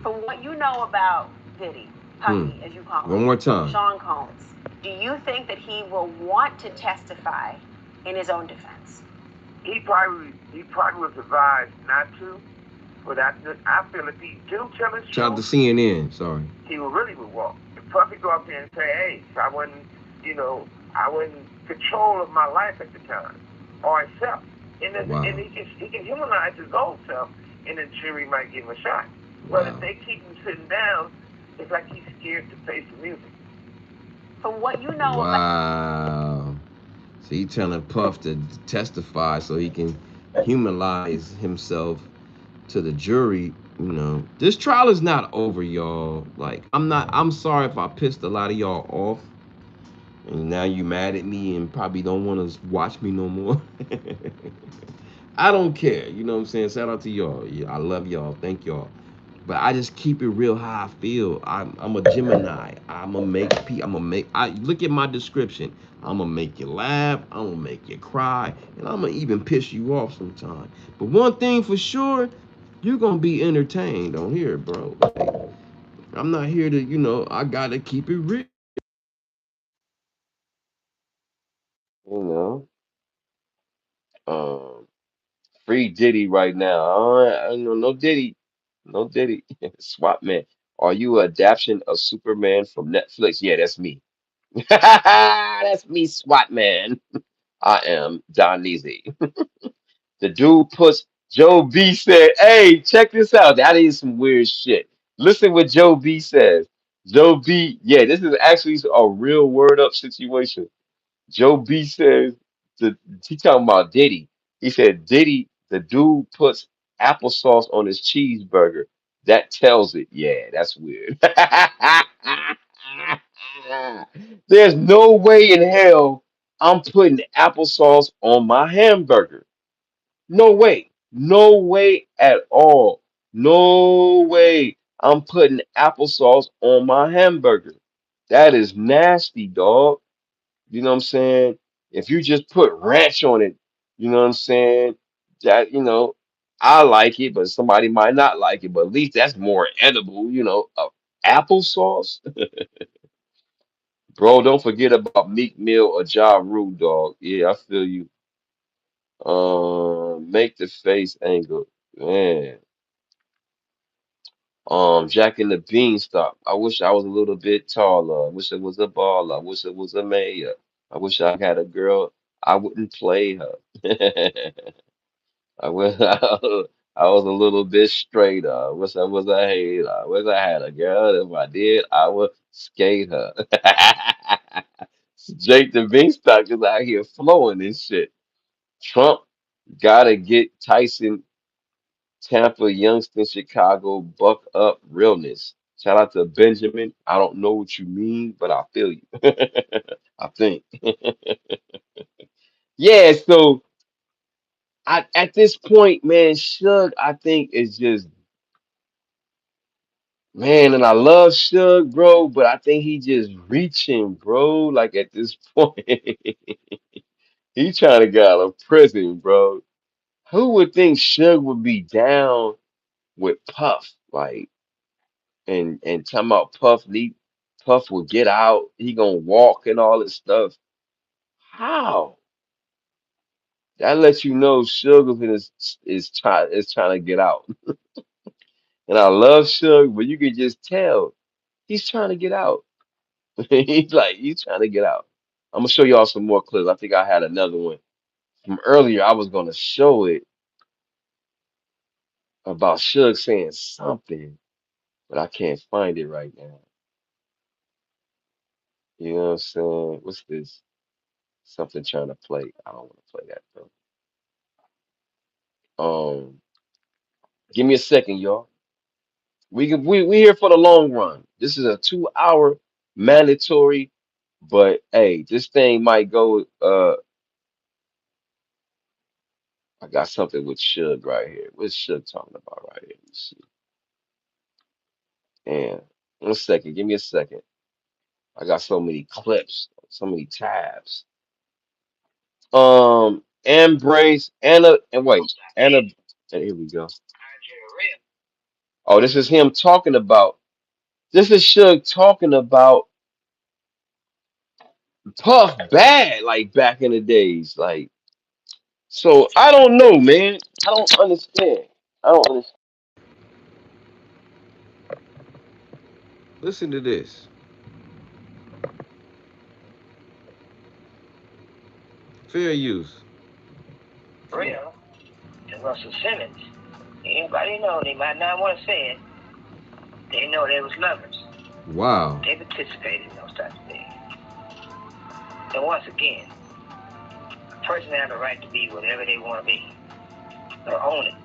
From what you know about Diddy, Puffy, as you call him, One more time. Sean Combs, do you think that he will want to testify in his own defense? He probably was advised not to, but I feel if he do tell his Shout out to truth, CNN. Sorry. he will really walk. If Puffy go up there and say, hey, I wasn't in control of my life at the time, or himself, and he can humanize his own self, and the jury might give him a shot. But if they keep him sitting down, it's like he's scared to face the music. From what you know about. Wow. So he telling Puff to testify so he can humanize himself to the jury. You know, this trial is not over, y'all. Like, I'm sorry if I pissed a lot of y'all off. And now you mad at me and probably don't want to watch me no more. I don't care. You know what I'm saying? Shout out to y'all. Yeah, I love y'all. Thank y'all. But I just keep it real how I feel. I'm a Gemini. I look at my description. I'm gonna make you laugh. I'm gonna make you cry, and I'm gonna even piss you off sometimes. But one thing for sure, you're gonna be entertained on here, bro. Like, I'm not here to, I gotta keep it real. You know, um, free Diddy right now. I know no Diddy, no Diddy. Swap man. Are you an adaptation of Superman from Netflix? Yeah, that's me. That's me, SWAT man. I am Don Neasy. The dude puts Joe B said, hey, check this out. That is some weird shit. Listen what Joe B says. Joe B, yeah, this is actually a real word up situation. Joe B says he talking about Diddy. He said Diddy, the dude puts applesauce on his cheeseburger. That tells it. Yeah, that's weird. There's no way in hell I'm putting applesauce on my hamburger. No way. No way at all. No way I'm putting applesauce on my hamburger. That is nasty, dog. You know what I'm saying? If you just put ranch on it, you know what I'm saying? That, I like it, but somebody might not like it, but at least that's more edible, applesauce. Bro, don't forget about Meek Mill or Ja Rule, dog. Yeah, I feel you. Make the face angle. Man. Jack and the Beanstalk. I wish I was a little bit taller. I wish I was a baller. I wish I was a mayor. I wish I had a girl. I wouldn't play her. I wish I was a little bit straighter. I wish I was a hater. I wish I had a girl. If I did, I would skate her. Jake the Beanstalk is out here flowing and shit. Trump gotta get Tyson, Tampa, Youngstown, Chicago, buck up realness. Shout out to Benjamin. I don't know what you mean, but I feel you. I think. Yeah, so At this point, man, Suge, I think is just man, and I love Suge, bro, but I think he just reaching, bro. Like at this point, he trying to get out of prison, bro. Who would think Suge would be down with Puff, like, and talking about Puff will get out, he gonna walk and all this stuff. How? That lets you know Sugar is trying to get out. And I love Suge, but you can just tell he's trying to get out. He's trying to get out. I'm gonna show y'all some more clips. I think I had another one from earlier. I was gonna show it about Suge saying something, but I can't find it right now. You know what I'm saying? What's this? Something trying to play. I don't want to play that though. Give me a second, y'all. We here for the long run. This is a 2 hour mandatory, but hey, this thing might go. I got something with Suge right here. What's Suge talking about right here? Let's see. And 1 second, give me a second. I got so many clips, so many tabs. Embrace Anna and wait, Anna. And here we go. Oh, this is him talking about. This is Suge talking about Puff bad, like back in the days, like. So I don't know, man. I don't understand. I don't understand. Listen to this. Fair use. Real and Russell Simmons. Anybody know they might not want to say it. They know they was lovers. Wow. They participated in those types of things. And once again, a person has the right to be whatever they want to be or own it.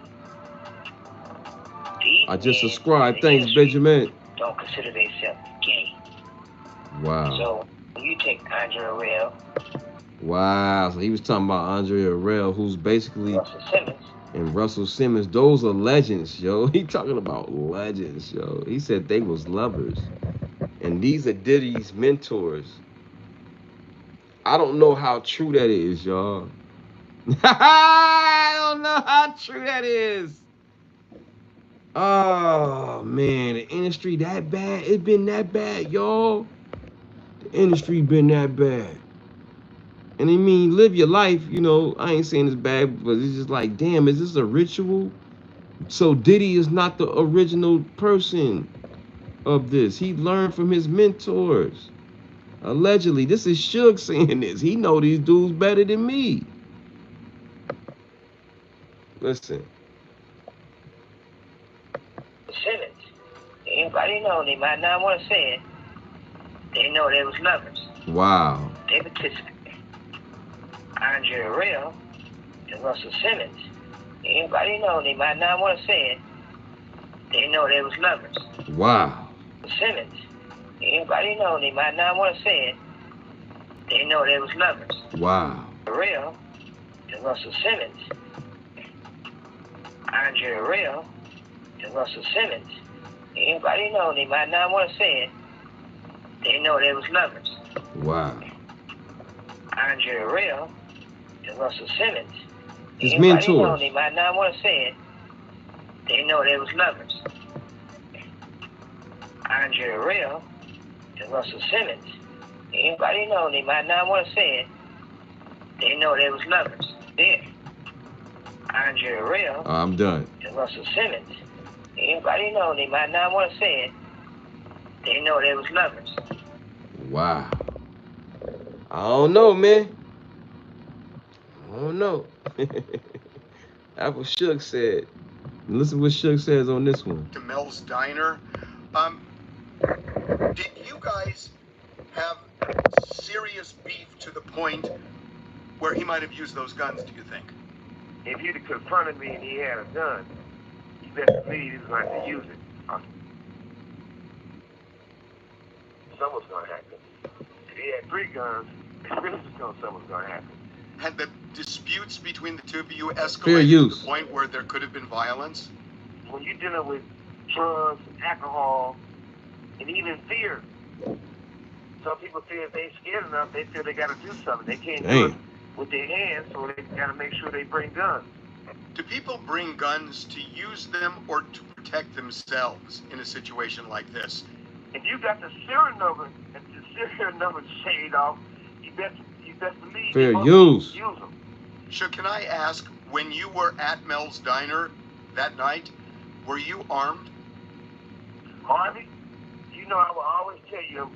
These I just men subscribed. in the Thanks, industry Benjamin. don't consider themselves gay. Wow. So when you take Andre Real, Wow. So he was talking about Andre Harrell, who's basically Russell Simmons, and Russell Simmons. Those are legends, yo. He talking about legends, yo. He said they was lovers. And these are Diddy's mentors. I don't know how true that is, y'all. I don't know how true that is. Oh man, the industry that bad. It been that bad, y'all. The industry been that bad. And I mean, live your life, you know. I ain't saying it's bad, but it's just like, damn, is this a ritual? So Diddy is not the original person of this. He learned from his mentors. Allegedly, this is Suge saying this. He know these dudes better than me. Listen. Simmons. Anybody know they might not want to say it. They know they was lovers. Wow. They participated. Andre Real and Russell Simmons. Anybody know they might not want to say it. They know they was lovers. Wow. Simmons. Anybody know they might not want to say it. They know they was lovers. Wow. Real and Russell Simmons. Andre Real and Russell Simmons. Anybody know they might not want to say it. They know they was lovers. Wow. Andre Real and Russell Simmons. His Anybody know mentors. they might not want to say it. They know they was lovers. Andre Real and Russell Simmons. Anybody know they might not want to say it. They know they was lovers. Yeah. Andre Real I'm done. and Russell Simmons. Anybody know they might not want to say it. They know they was lovers. Wow. I don't know, man. I don't know. That's what Suge said. Listen what Suge says on this one. To Mel's Diner. Did you guys have serious beef to the point where he might have used those guns, do you think? If you'd have confronted me and he had a gun, you best believe he was going to use it. Something's going to happen. If he had 3 guns, it's really just something's going to happen. Had the disputes between the two of you Fair escalated to use. the point where there could have been violence? When you're dealing with drugs, alcohol, and even fear, some people feel if they ain't scared enough, they feel they got to do something. They can't do it Damn. with their hands, so they got to make sure they bring guns. Do people bring guns to use them or to protect themselves in a situation like this? If you got the serial number, if the serial number shade off, you best believe Fair you use. use them. So can I ask, when you were at Mel's Diner that night, were you armed? Harvey, you know I will always tell you,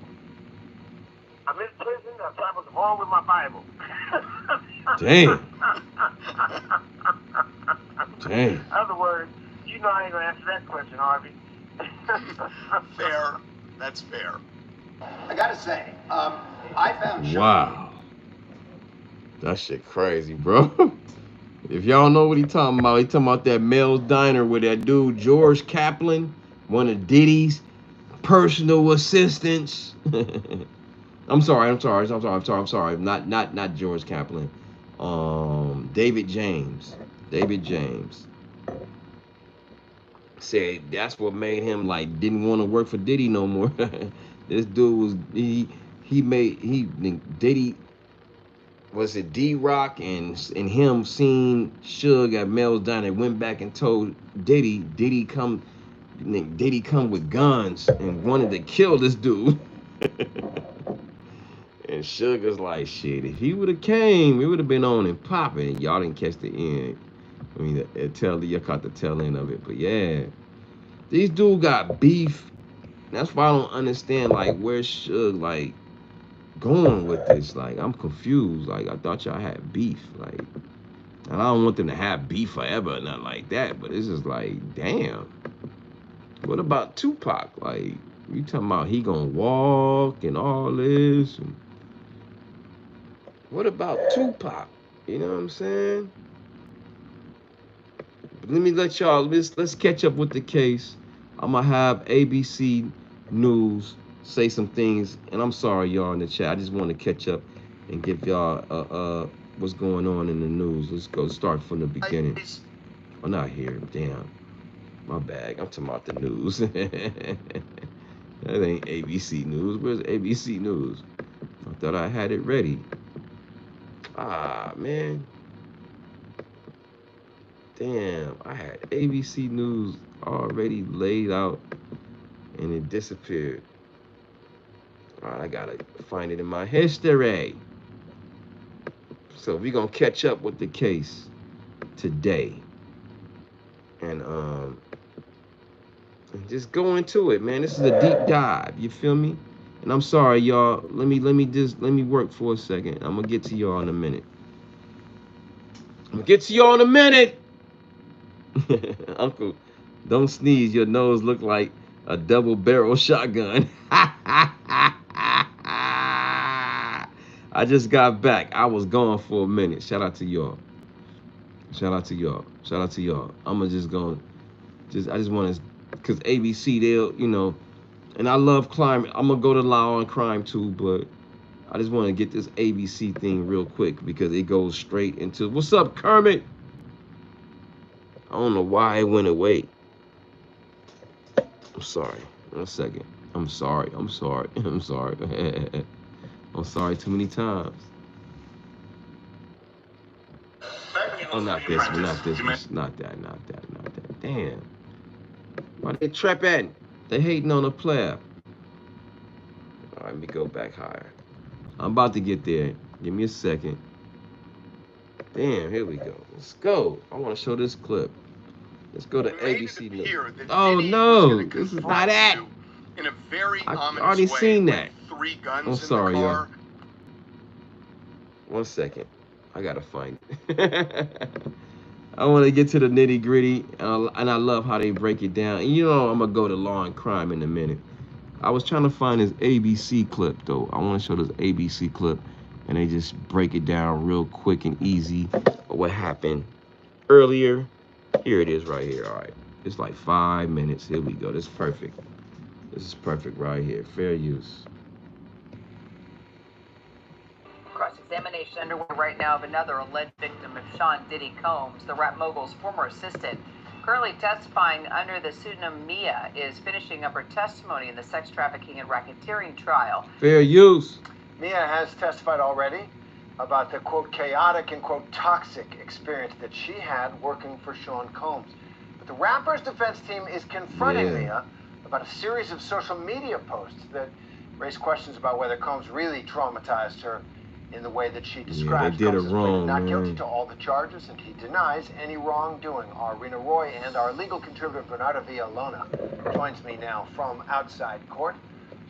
I'm in prison, I travel home with my Bible. Damn. Damn. In other words, you know I ain't gonna answer that question, Harvey. Fair. That's fair. I gotta say, I found Suge. Wow. That shit crazy, bro. If y'all know what he talking about that Mel's Diner with that dude George Kaplan, one of Diddy's personal assistants. I'm sorry. Not George Kaplan. David James. David James said that's what made him like didn't want to work for Diddy no more. This dude was Diddy, was it D-Rock and him seen Suge at Mel's Diner, went back and told Diddy come with guns and wanted to kill this dude. And Sugar's like, shit, if he would have came, it would have been on and popping. Y'all didn't catch the end. I mean, you caught the tail end of it. But yeah, these dudes got beef. That's why I don't understand, like, where's Suge, like, going with this. Like, I'm confused. Like, I thought y'all had beef. Like, and I don't want them to have beef forever or nothing like that. But it's just like, damn. What about Tupac? Like, you talking about he gonna walk and all this? And what about Tupac? You know what I'm saying? But let me let y'all, let's catch up with the case. I'm gonna have ABC News say some things, and I'm sorry y'all in the chat. I just want to catch up and give y'all what's going on in the news. Let's go start from the beginning. Oh, not here. Damn. My bag. I'm talking about the news. That ain't ABC News. Where's ABC News? I thought I had it ready. Ah, man. Damn, I had ABC News already laid out and it disappeared. All right, I gotta find it in my history. So we're gonna catch up with the case today. And just go into it, man. This is a deep dive, you feel me? And I'm sorry, y'all. Let me work for a second. I'm gonna get to y'all in a minute. Uncle, don't sneeze. Your nose look like a double barrel shotgun. I just got back. I was gone for a minute. Shout out to y'all. I'ma just go. I just want to, cause ABC they'll, and I love crime. I'm gonna go to Law and Crime too, but I just want to get this ABC thing real quick because it goes straight into what's up, Kermit. I don't know why it went away. I'm sorry. 1 second. I'm sorry. I'm sorry too many times. Oh, not this one. Not that. Damn. Why they tripping? They hating on the player. All right, let me go back higher. I'm about to get there. Give me a second. Damn, here we go. Let's go. I want to show this clip. Let's go to ABC News. Oh no, this is not it. In a very I've already seen that. I'm sorry, y'all. 1 second. I gotta find it. I want to get to the nitty gritty, and I love how they break it down. And I'm gonna go to Law and Crime in a minute. I was trying to find this ABC clip though. I want to show this ABC clip, and they just break it down real quick and easy. What happened earlier? Here it is right here. All right, it's like 5 minutes. Here we go. This is perfect. This is perfect right here. Fair use. Cross-examination Underway right now of another alleged victim of Sean Diddy Combs, the rap mogul's former assistant. Currently testifying under the pseudonym Mia is finishing up her testimony in the sex trafficking and racketeering trial. Fair use. Mia has testified already about the, quote, chaotic and, quote, toxic experience that she had working for Sean Combs. But the rapper's defense team is confronting Mia about a series of social media posts that raise questions about whether Combs really traumatized her in the way that she describes. They did Combs it has pleaded wrong, not man. guilty to all the charges, and he denies any wrongdoing. Our Rena Roy and our legal contributor Bernardo Villalona joins me now from outside court.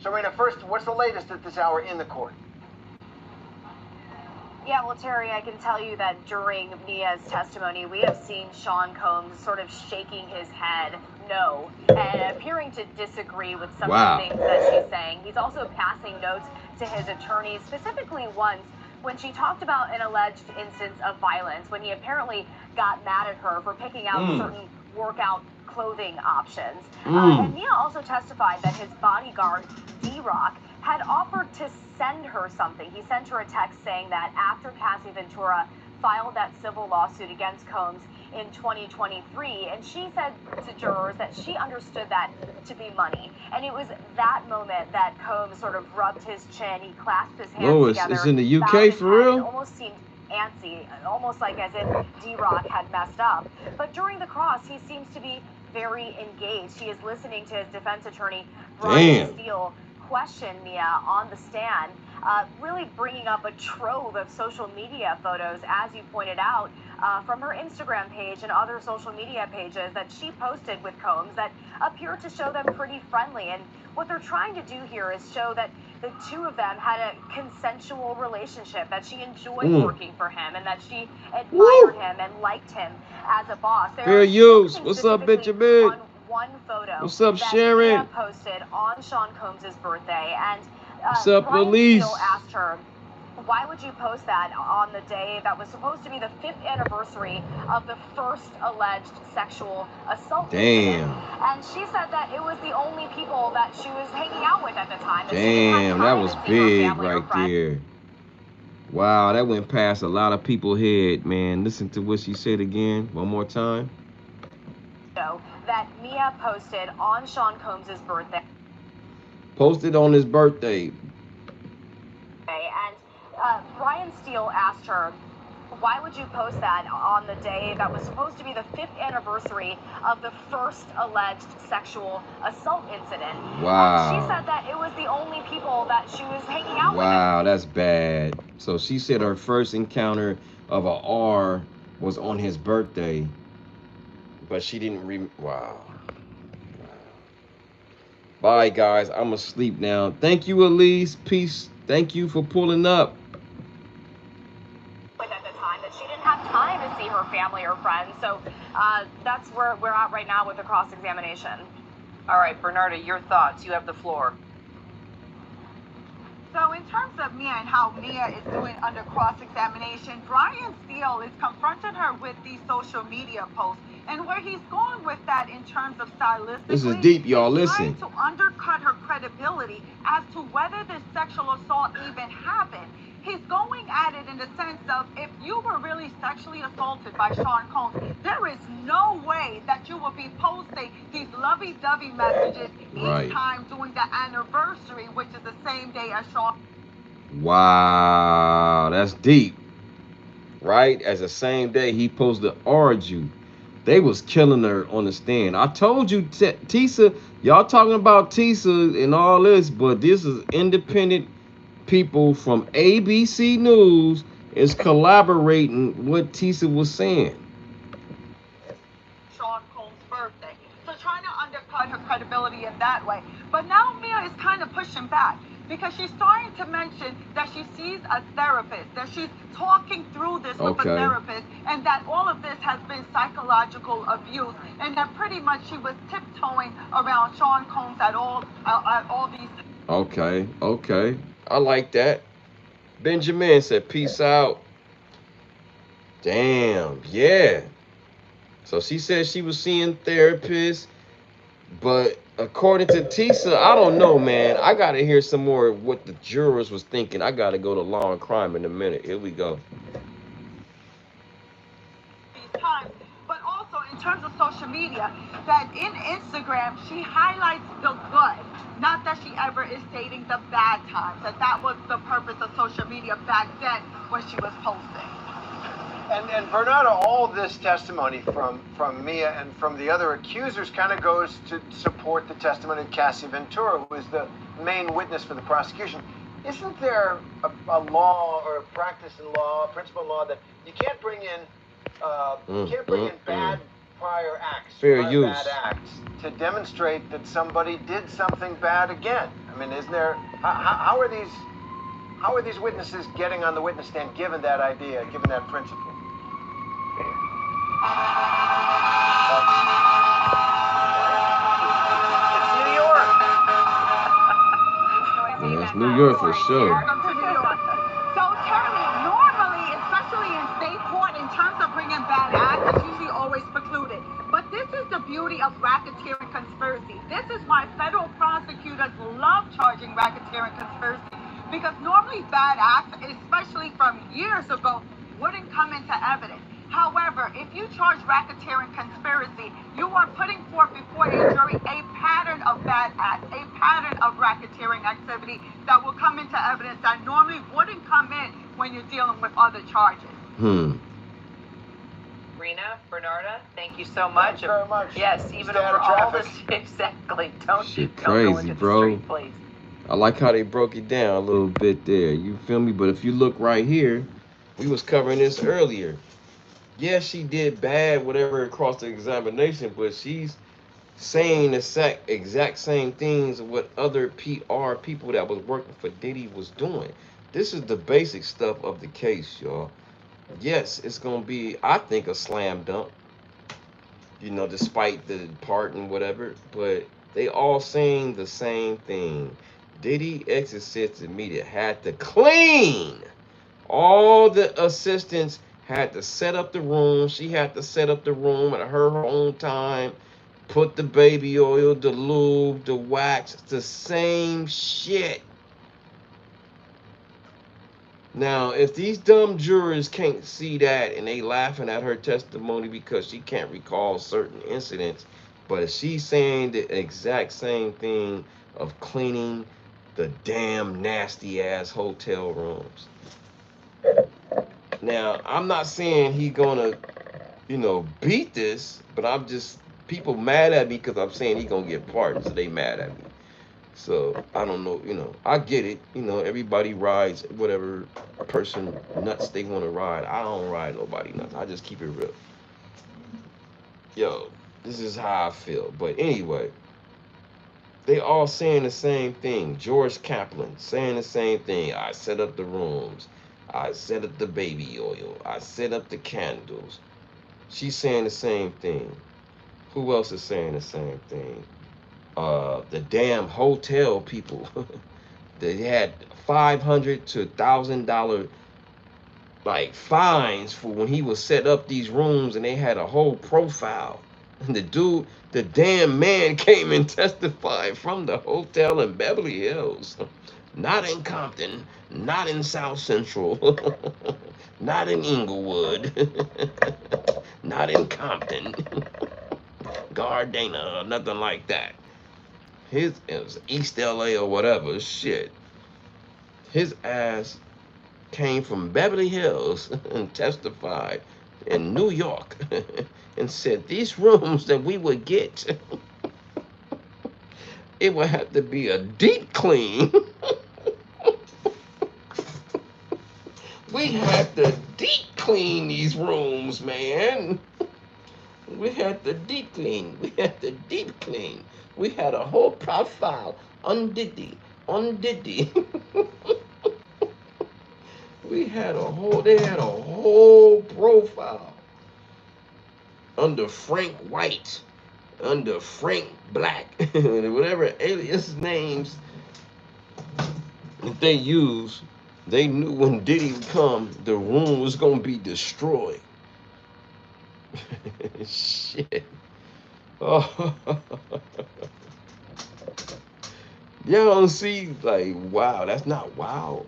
So, Rena, first, what's the latest at this hour in the court? Yeah, well, Terry, I can tell you that during Mia's testimony, we have seen Sean Combs sort of shaking his head no and appearing to disagree with some of the things that she's saying. He's also passing notes to his attorneys, specifically once when she talked about an alleged instance of violence, when he apparently got mad at her for picking out certain workout clothing options. And Mia also testified that his bodyguard, D-Rock, had offered to send her something. He sent her a text saying that after Cassie Ventura filed that civil lawsuit against Combs in 2023, and she said to jurors that she understood that to be money. And it was that moment that Combs sort of rubbed his chin, he clasped his hands together. It's in the UK for real? It almost seemed antsy, almost like as if D-Rock had messed up. But during the cross, he seems to be very engaged. He is listening to his defense attorney, Brian Steele, question Mia on the stand, really bringing up a trove of social media photos, as you pointed out, from her Instagram page and other social media pages that she posted with Combs that appear to show them pretty friendly. And what they're trying to do here is show that the two of them had a consensual relationship, that she enjoyed working for him, and that she admired him and liked him as a boss. Fair use. What's up, Benjamin? One photo What's up, that Sharon? Mia posted on Sean Combs' birthday, and what's up, Brian police? Steele asked her, why would you post that on the day that was supposed to be the 5th anniversary of the first alleged sexual assault incident? And she said that it was the only people that she was hanging out with at the time. Damn, that was big right there. Wow, that went past a lot of people's head, man. Listen to what she said again, one more time. That Mia posted on Sean Combs' birthday. Posted on his birthday. And Brian Steele asked her, why would you post that on the day that was supposed to be the 5th anniversary of the first alleged sexual assault incident? Wow. And she said that it was the only people that she was hanging out with. Wow, that's bad. So she said her first encounter of a R was on his birthday, but she didn't wow. Bye, guys. I'm asleep now. Thank you, Elise. Peace. Thank you for pulling up. At the time that she didn't have time to see her family or friends, so that's where we're at right now with the cross-examination. All right, Bernardo, your thoughts. You have the floor. So in terms of Mia and how Mia is doing under cross-examination, Brian Steele is confronting her with these social media posts. And where he's going with that in terms of stylistically, this is deep, y'all. Listen. Trying to undercut her credibility as to whether this sexual assault even happened. He's going at it in the sense of, if you were really sexually assaulted by Sean Combs, there is no way that you will be posting these lovey-dovey messages each time during the anniversary, which is the same day as Sean. Wow, that's deep. Right? As the same day he posted argue. They was killing her on the stand. I told you, Tisa, y'all talking about Tisa and all this, but this is independent people from ABC News is collaborating what Tisa was saying. Sean Combs' birthday. So trying to undercut her credibility in that way. But now Mia is kind of pushing back because she's starting to mention that she sees a therapist, that she's talking through this with a therapist, and that all of this has been psychological abuse, and that pretty much she was tiptoeing around Sean Combs at all these. Okay. I like that. Benjamin said, peace out. Damn, yeah. So she said she was seeing therapists, but according to Tisa, I don't know, man. I gotta hear some more of what the jurors was thinking. I gotta go to Law and Crime in a minute. Here we go. these times, but also in terms of social media, that in Instagram she highlights the good, not that she ever is stating the bad times. That was the purpose of social media back then when she was posting. And Bernardo, all this testimony from Mia and from the other accusers kind of goes to support the testimony of Cassie Ventura, who is the main witness for the prosecution. Isn't there a law or a practice in law, a principle in law that you can't bring in bad prior acts, fair use, bad acts to demonstrate that somebody did something bad again? I mean, isn't there? How are these witnesses getting on the witness stand given that idea, given that principle? It's New York. yeah, it's New York for sure. Welcome to New York. So tell me, normally, especially in state court, in terms of bringing bad acts, it's usually always precluded. But this is the beauty of racketeering conspiracy. This is why federal prosecutors love charging racketeering conspiracy, because normally bad acts, especially from years ago, wouldn't come into evidence. However, if you charge racketeering conspiracy, you are putting forth before a jury a pattern of bad acts, a pattern of racketeering activity that will come into evidence that normally wouldn't come in when you're dealing with other charges. Rena, Bernarda, thank you so much. Thanks very much. Yes, even Stay out over of all this, traffic. exactly. Don't Shit don't go crazy, into bro. the street, please. I like how they broke it down a little bit there. You feel me? But if you look right here, we was covering this earlier. Yeah, she did bad, whatever, across the examination, but she's saying the exact same things of what other PR people that was working for Diddy was doing. This is the basic stuff of the case, y'all. Yes, it's gonna be, I think, a slam dunk. Despite the part and whatever, but they all saying the same thing. Diddy exit media had to clean. All the assistants had to set up the room. She had to set up the room at her own time. Put the baby oil, the lube, the wax, the same shit. Now, if these dumb jurors can't see that and they laughing at her testimony because she can't recall certain incidents, but she's saying the exact same thing of cleaning the damn nasty ass hotel rooms. Now, I'm not saying he gonna, beat this, but I'm just people mad at me because I'm saying he gonna get pardoned, so they mad at me. So I don't know, I get it. Everybody rides whatever person nuts they want to ride. I don't ride nobody nuts. I just keep it real. Yo, this is how I feel. But anyway, they all saying the same thing. George Kaplan saying the same thing. I set up the rooms. I set up the baby oil. I set up the candles. She's saying the same thing. Who else is saying the same thing? The damn hotel people. They had $500 to $1,000 like fines for when he was set up these rooms, and they had a whole profile. And the damn man came and testified from the hotel in Beverly Hills, not in Compton, not in South Central, not in Inglewood, not in Compton, Gardena, nothing like that. It was East LA or whatever. Shit. His ass came from Beverly Hills and testified in New York and said these rooms that we would get, it would have to be a deep clean. We had to deep clean these rooms, man. We had to deep clean. We had to deep clean. We had a whole profile on Diddy. They had a whole profile under Frank White, under Frank Black, whatever alias names that they use. They knew when Diddy would come, the room was gonna be destroyed. Shit. Oh. Y'all don't see, like, wow, that's not wow.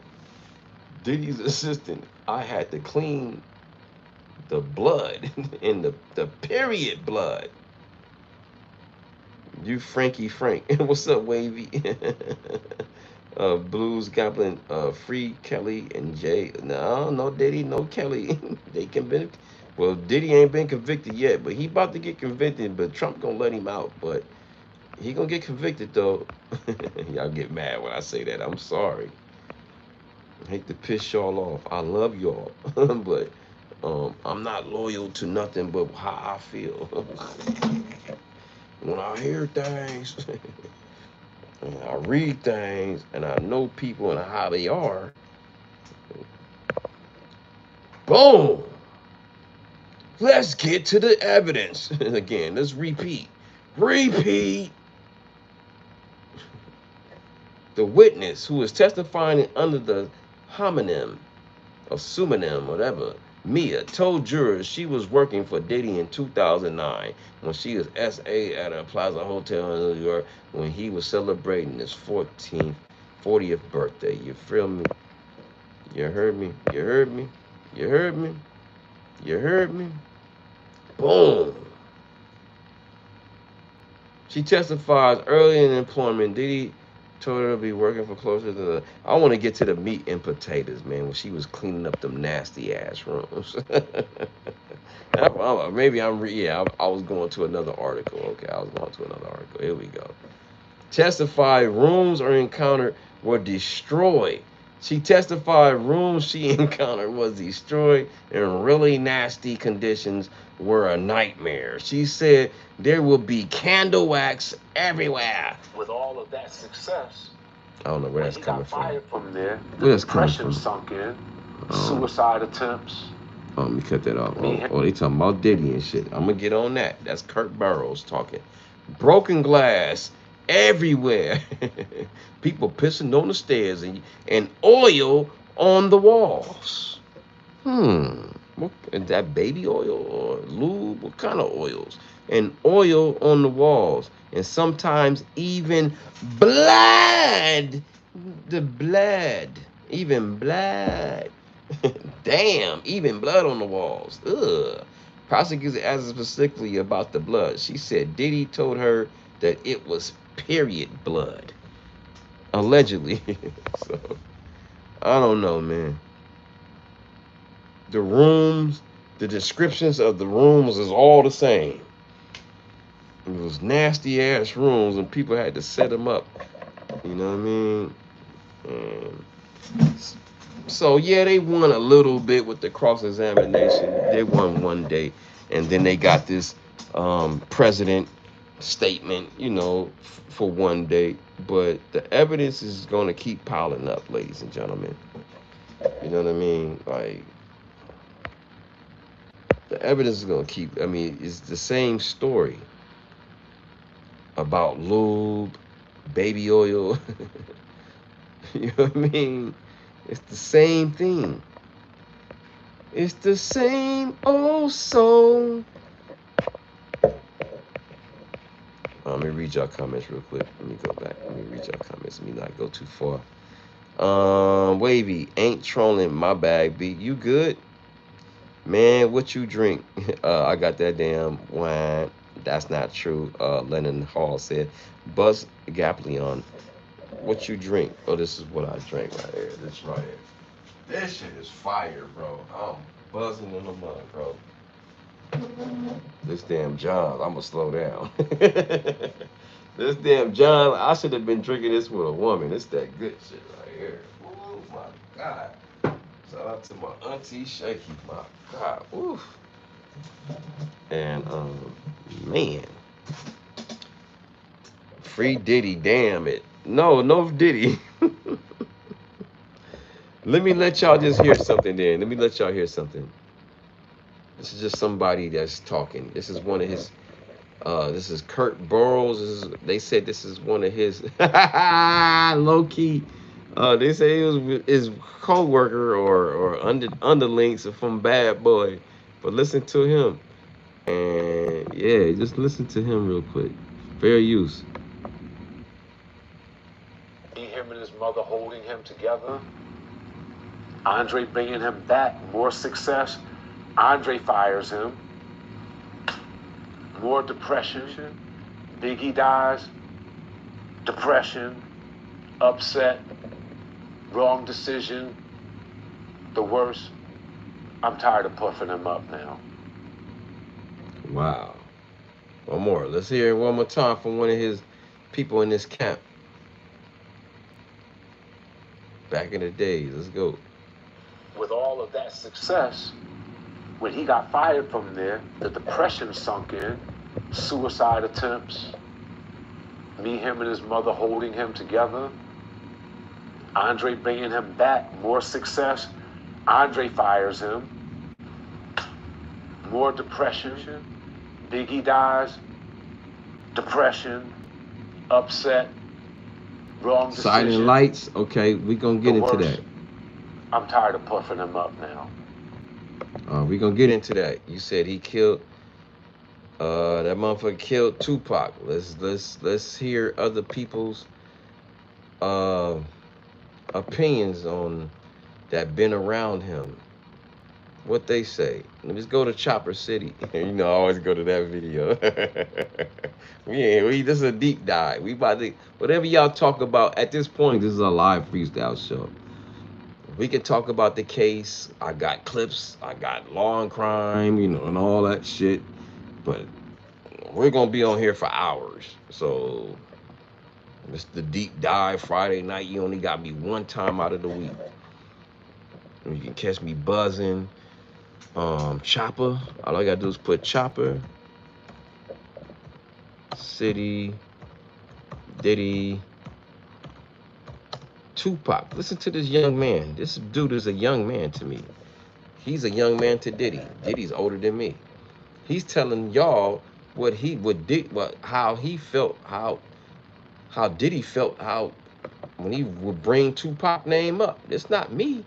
Diddy's assistant, I had to clean the blood in the period blood. You Frankie Frank. What's up, Wavy? Blues Goblin, Free Kelly and Jay. No, no Diddy, no Kelly. They convicted. Well, Diddy ain't been convicted yet, but he about to get convicted. But Trump gonna let him out. But he gonna get convicted though. Y'all get mad when I say that. I'm sorry. I hate to piss y'all off. I love y'all, but I'm not loyal to nothing but how I feel. When I hear things, and I read things, and I know people and how they are, boom. Let's get to the evidence. Again, let's repeat. Repeat. The witness who is testifying under the homonym or pseudonym, whatever, Mia, told jurors she was working for Diddy in 2009 when she was SA at a Plaza Hotel in New York when he was celebrating his 40th birthday. You feel me? You heard me? You heard me? You heard me? You heard me? Boom. She testifies early in employment. Diddy told her to be working for closer to the. I want to get to the meat and potatoes, man, when she was cleaning up them nasty ass rooms. Maybe yeah, I was going to another article. Okay, I was going to another article. Here we go. Testified rooms or encountered were destroyed. She testified rooms she encountered was destroyed in really nasty conditions were a nightmare. She said there will be candle wax everywhere. With all of that success, I don't know where that's coming from. Fired from there, where that's coming from? Sunk in, suicide attempts. Let me cut that off. They talking about Diddy and shit. I'm gonna get on that. That's Kurt Burrows talking. Broken glass everywhere. People pissing on the stairs and oil on the walls. What is that, baby oil or lube? What kind of oils? And oil on the walls. And sometimes even blood. The blood. Even blood. Damn, even blood on the walls. Ugh. Prosecutor asked specifically about the blood. She said Diddy told her that it was period blood. Allegedly. So, I don't know, man. The rooms, the descriptions of the rooms is all the same. It was nasty ass rooms and people had to set them up. You know what I mean? And so yeah, they won a little bit with the cross examination. They won one day, and then they got this president statement, for one day. But the evidence is going to keep piling up, ladies and gentlemen. You know what I mean? Like the evidence is going to keep. I mean, it's the same story about lube, baby oil. You know what I mean? It's the same thing. It's the same old song. Let me read y'all comments real quick. Let me go back. Let me read y'all comments. Let me not go too far. Wavy ain't trolling my bag. B, you good? Man, what you drink? I got that damn wine. That's not true. Lennon Hall said. Buzz Gaplion, what you drink? Oh, this is what I drank right here. This right here. This shit is fire, bro. I'm buzzing in the mud, bro. This damn John, I'ma slow down. This damn John, I should have been drinking this with a woman. It's that good shit right here. Oh my God. Shout out to my auntie Shaky. My God. Oof. And man. Free Diddy, damn it. No, no Diddy. Let me let y'all just hear something then. Let me let y'all hear something. This is just somebody that's talking. This is one of his. This is Kurt Burrows. They said this is one of his low key. They say it was his co-worker or underlings from Bad Boy. But listen to him, and yeah, just listen to him real quick. Fair use. his mother holding him together. Andre bringing him back, more success. Andre fires him. More depression. Biggie dies. Depression. Upset. Wrong decision. The worst. I'm tired of puffing him up now. Wow. One more. Let's hear it one more time from one of his people in this camp. Back in the days. Let's go. With all of that success, when he got fired from there, the depression sunk in, suicide attempts, me, him, and his mother holding him together, Andre bringing him back, more success, Andre fires him, more depression, Biggie dies, depression, upset, wrong decision. Silent Lights. Okay, we gonna get into that. I'm tired of puffing him up now. We gonna get into that. You said he killed. That motherfucker killed Tupac. Let's hear other people's opinions on that been around him. What they say. Let's go to Chopper City. You know, I always go to that video. This is a deep dive. We about to whatever y'all talk about at this point. This is a live freestyle show. We can talk about the case. I got clips. I got law and crime, you know, and all that shit. But we're gonna be on here for hours. So it's the deep dive Friday night. You only got me one time out of the week. You can catch me buzzing. Chopper. All I gotta do is put Chopper, City, Diddy, Tupac. Listen to this young man. This dude is a young man to me. He's a young man to Diddy. Diddy's older than me. He's telling y'all how he felt, how Diddy felt, how when he would bring Tupac name up. It's not me.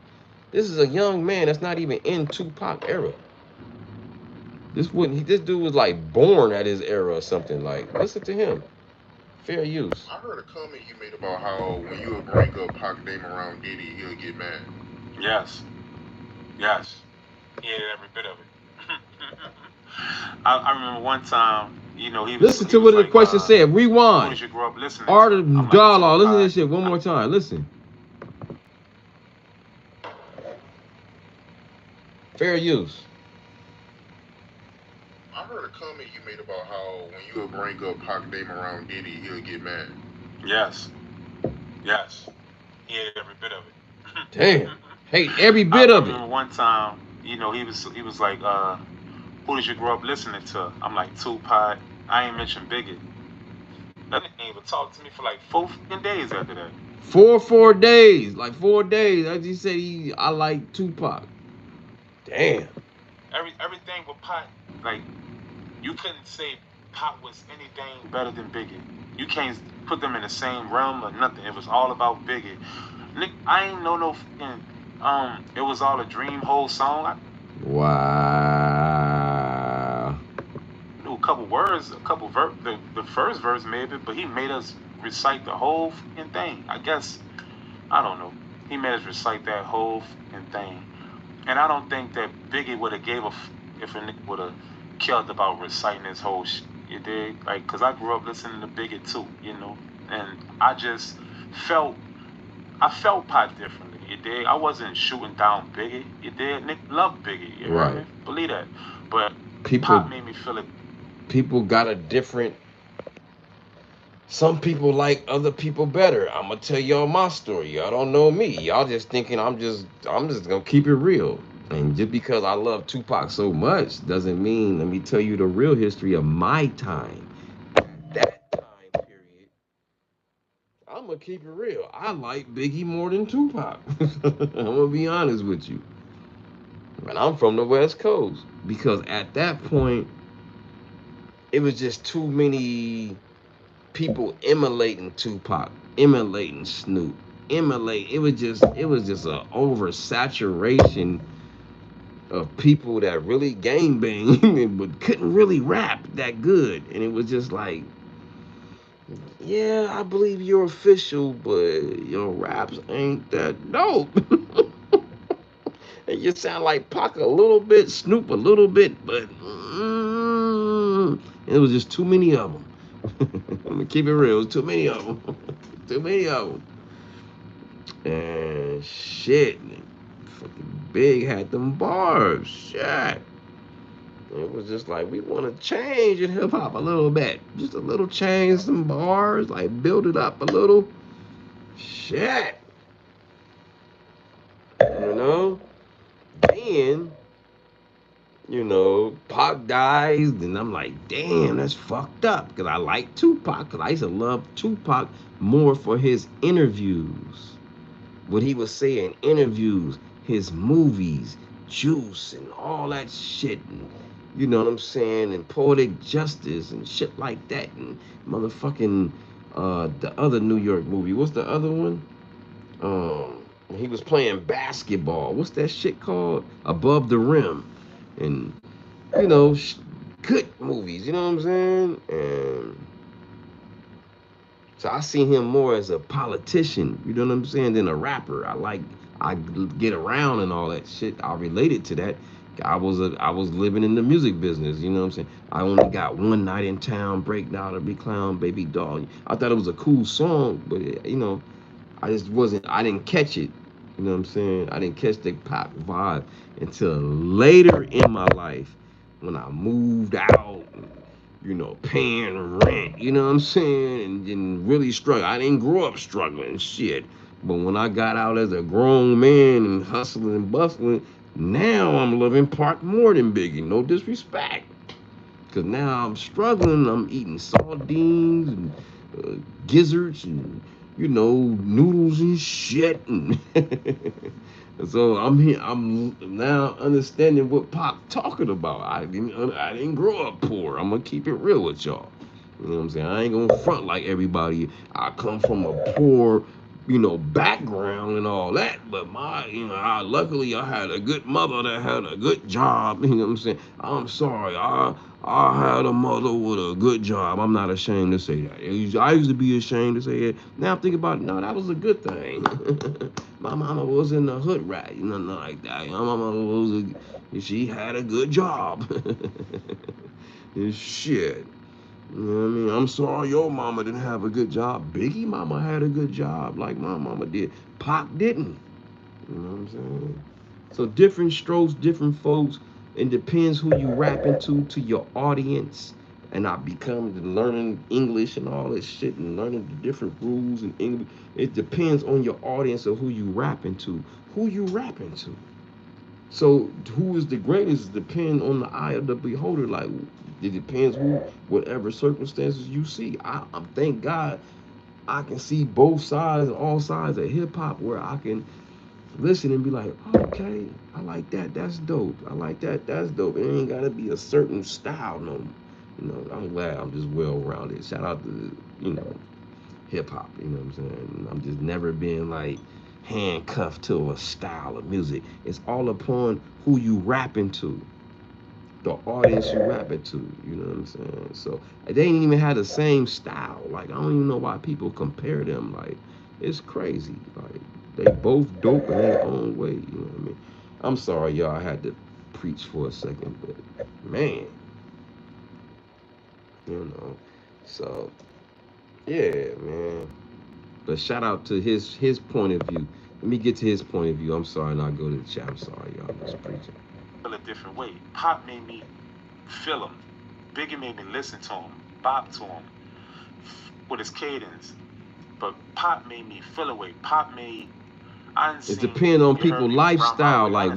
This is a young man that's not even in Tupac era. This dude was like born at his era or something. Like, listen to him. Fair use. I heard a comment you made about how when you would bring up Pac name around Diddy, he'll get mad. Yes. Yes. He hated every bit of it. I remember one time, you know, he was. Listen to what the question said. Rewind. When you grow up listening. Art of dialogue. Listen to this shit one more time. Listen. Fair use. I heard a comment you made about how when you would bring up Pac name around Diddy, he'll get mad. Yes. Yes. He hated every bit of it. Damn. Hate every bit of it. I remember one time, you know, he was like, who did you grow up listening to? I'm like, Tupac. I ain't mentioned Biggie. That nigga ain't even talk to me for like 4 days after that. 4 days. Like 4 days. I just said I like Tupac. Damn. Everything with Pac, like, you couldn't say Pac was anything better than Biggie. You can't put them in the same realm or nothing. It was all about Biggie. Nick, I ain't know no fucking, it was all a dream whole song. Wow. I knew a couple words, the first verse maybe, but he made us recite the whole fucking thing. I guess, I don't know. He made us recite that whole fucking thing. And I don't think that Biggie would have gave a if a nigga would have killed about reciting his whole shit. You dig? Like, cause I grew up listening to Biggie too, you know, and I just felt Pac differently. You dig? I wasn't shooting down Biggie. You dig? Nick loved Biggie. You right? Heard me? Believe that. But people Pac made me feel it. People got a different. Some people like other people better. I'm gonna tell y'all my story. Y'all don't know me. Y'all just thinking I'm just gonna keep it real. And just because I love Tupac so much doesn't mean, let me tell you the real history of my time. That time period, I'm gonna keep it real. I like Biggie more than Tupac. I'm gonna be honest with you. And I'm from the West Coast. Because at that point, it was just too many people emulating Tupac, emulating Snoop, it was just an oversaturation of people that really gang bang but couldn't really rap that good. And it was just like, Yeah, I believe you're official, but your raps ain't that dope. And you sound like Pac a little bit, Snoop a little bit, but it was just too many of them. I'm gonna keep it real. It was too many of them. Too many of them. And shit, fucking Big had them bars. Shit. It was just like we want to change in hip hop a little bit, just a little change, some bars, like build it up a little. Shit, you know. Then Pac dies, and I'm like, damn, that's fucked up. Because I like Tupac, because I used to love Tupac more for his interviews. What he would say in interviews, his movies, Juice, and all that shit. And you know what I'm saying? And Poetic Justice and shit like that. And motherfucking the other New York movie. What's the other one? He was playing basketball. What's that shit called? Above the Rim. And you know, good movies. You know what I'm saying? And so I see him more as a politician. You know what I'm saying? Than a rapper. I get around and all that shit. I related to that. I was living in the music business. You know what I'm saying? I only got one night in town. Break down or be clown, baby doll. I thought it was a cool song, but I just wasn't. I didn't catch it. You know what I'm saying? I didn't catch the pop vibe until later in my life when I moved out. Paying rent. You know what I'm saying? And really struggling. I didn't grow up struggling shit. But when I got out as a grown man and hustling and bustling, now I'm loving Park more than Biggie. No disrespect. Because now I'm struggling. I'm eating sardines and gizzards and, noodles and shit. And so I'm here. I'm now understanding what Pop talking about. I didn't grow up poor. I'm gonna keep it real with y'all. You know what I'm saying? I ain't gonna front like everybody. I come from a poor, background and all that. But luckily I had a good mother that had a good job. You know what I'm saying? I'm sorry. I had a mother with a good job. I'm not ashamed to say that. I used to be ashamed to say it. Now I'm thinking about it. No, that was a good thing. My mama was in the hood rat, nothing like that. My mama she had a good job. And shit. You know what I mean? I'm sorry your mama didn't have a good job. Biggie mama had a good job like my mama did. Pac didn't. You know what I'm saying? So different strokes, different folks. It depends who you rap into to your audience. And I become learning English and all this shit and learning the different rules in English. It depends on your audience of who you rap into. Who you rap into. So who is the greatest depends on the eye of the beholder. Like it depends whatever circumstances you see. I'm thank God I can see both sides, all sides of hip hop, where I can listen and be like, okay, I like that. That's dope. I like that. That's dope. It ain't gotta be a certain style, no. I'm glad I'm just well rounded. Shout out to hip hop. You know what I'm saying? I'm just never being like handcuffed to a style of music. It's all upon who you rapping to, the audience you rapping to. You know what I'm saying? So they ain't even had the same style. Like I don't even know why people compare them. Like it's crazy. Like they both dope in their own way. You know what I mean? I'm sorry, y'all. I had to preach for a second, but man, you know. So yeah, man. But shout out to his point of view. Let me get to his point of view. I'm sorry, not go to the chat. I'm sorry, y'all. I'm just preaching. Feel a different way. Pop made me feel him. Biggie made me listen to him, bop to him with his cadence. But Pop made me feel a way. Pop made It depends on people's lifestyle. Like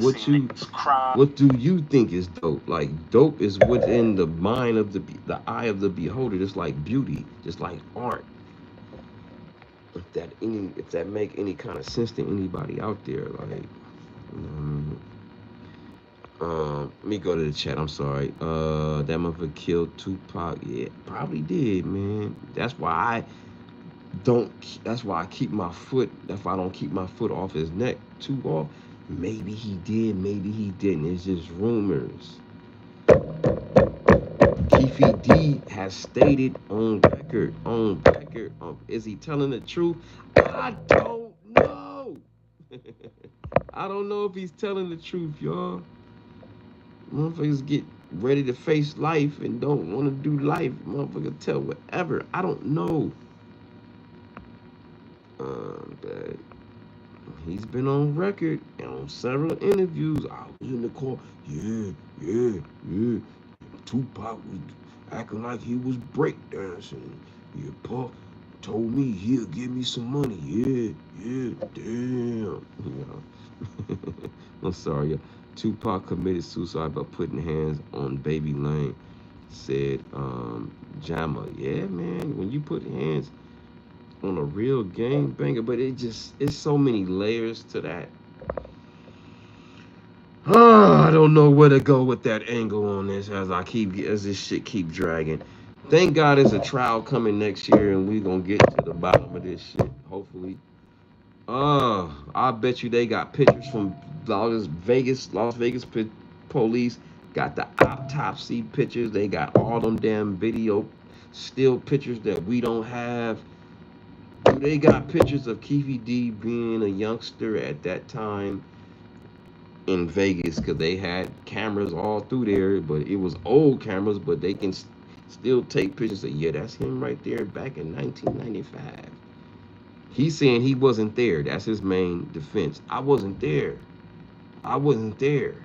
cry. what do you think is dope? Like dope is within the mind of the eye of the beholder. Just like beauty, just like art. If that make any kind of sense to anybody out there, like let me go to the chat. I'm sorry. That motherfucker killed Tupac. Yeah, probably did, man. Don't. That's why I keep my foot. If I don't keep my foot off his neck too off, maybe he did, maybe he didn't. It's just rumors. Keefy D has stated on record, is he telling the truth? I don't know. I don't know if he's telling the truth, y'all. Motherfuckers get ready to face life and don't want to do life. Motherfuckers tell whatever. I don't know. But he's been on record and on several interviews. I was in the car. Yeah. Tupac was acting like he was breakdancing. Yeah, Puff told me he'll give me some money. Yeah, damn. You know. I'm sorry. Tupac committed suicide by putting hands on Baby Lane, said Jama. Yeah, man, when you put hands on a real game banger, but it's so many layers to that. I don't know where to go with that angle on this as this shit keep dragging. Thank God there's a trial coming next year and we gonna get to the bottom of this shit. Hopefully. I bet you they got pictures from Las Vegas police got the autopsy pictures. They got all them damn video still pictures that we don't have. They got pictures of Keefy D being a youngster at that time in Vegas because they had cameras all through there, but it was old cameras, but they can still take pictures of, yeah, that's him right there back in 1995. He's saying he wasn't there. That's his main defense. I wasn't there. I wasn't there.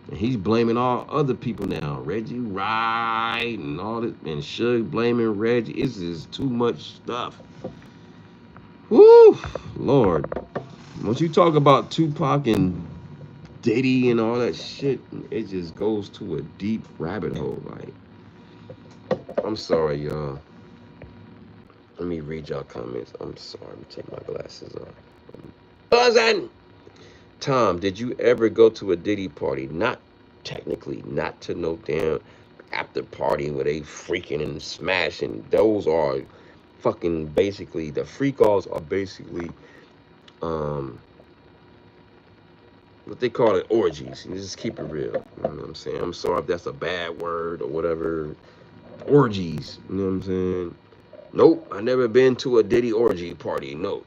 And he's blaming all other people now. Reggie Wright and all this, and Suge blaming Reggie. It's just too much stuff. Woo, Lord. Once you talk about Tupac and Diddy and all that shit, it just goes to a deep rabbit hole. Like, I'm sorry, y'all. Let me read y'all comments. I'm sorry. Let me take my glasses off. Buzzing! Tom, did you ever go to a Diddy party? Not technically, not to no damn after party where they freaking and smashing. Those are fucking basically, the freak offs are basically, um, what they call it, orgies. You just keep it real. You know what I'm saying? I'm sorry if that's a bad word or whatever. Orgies. You know what I'm saying? Nope, I never been to a Diddy orgy party. No.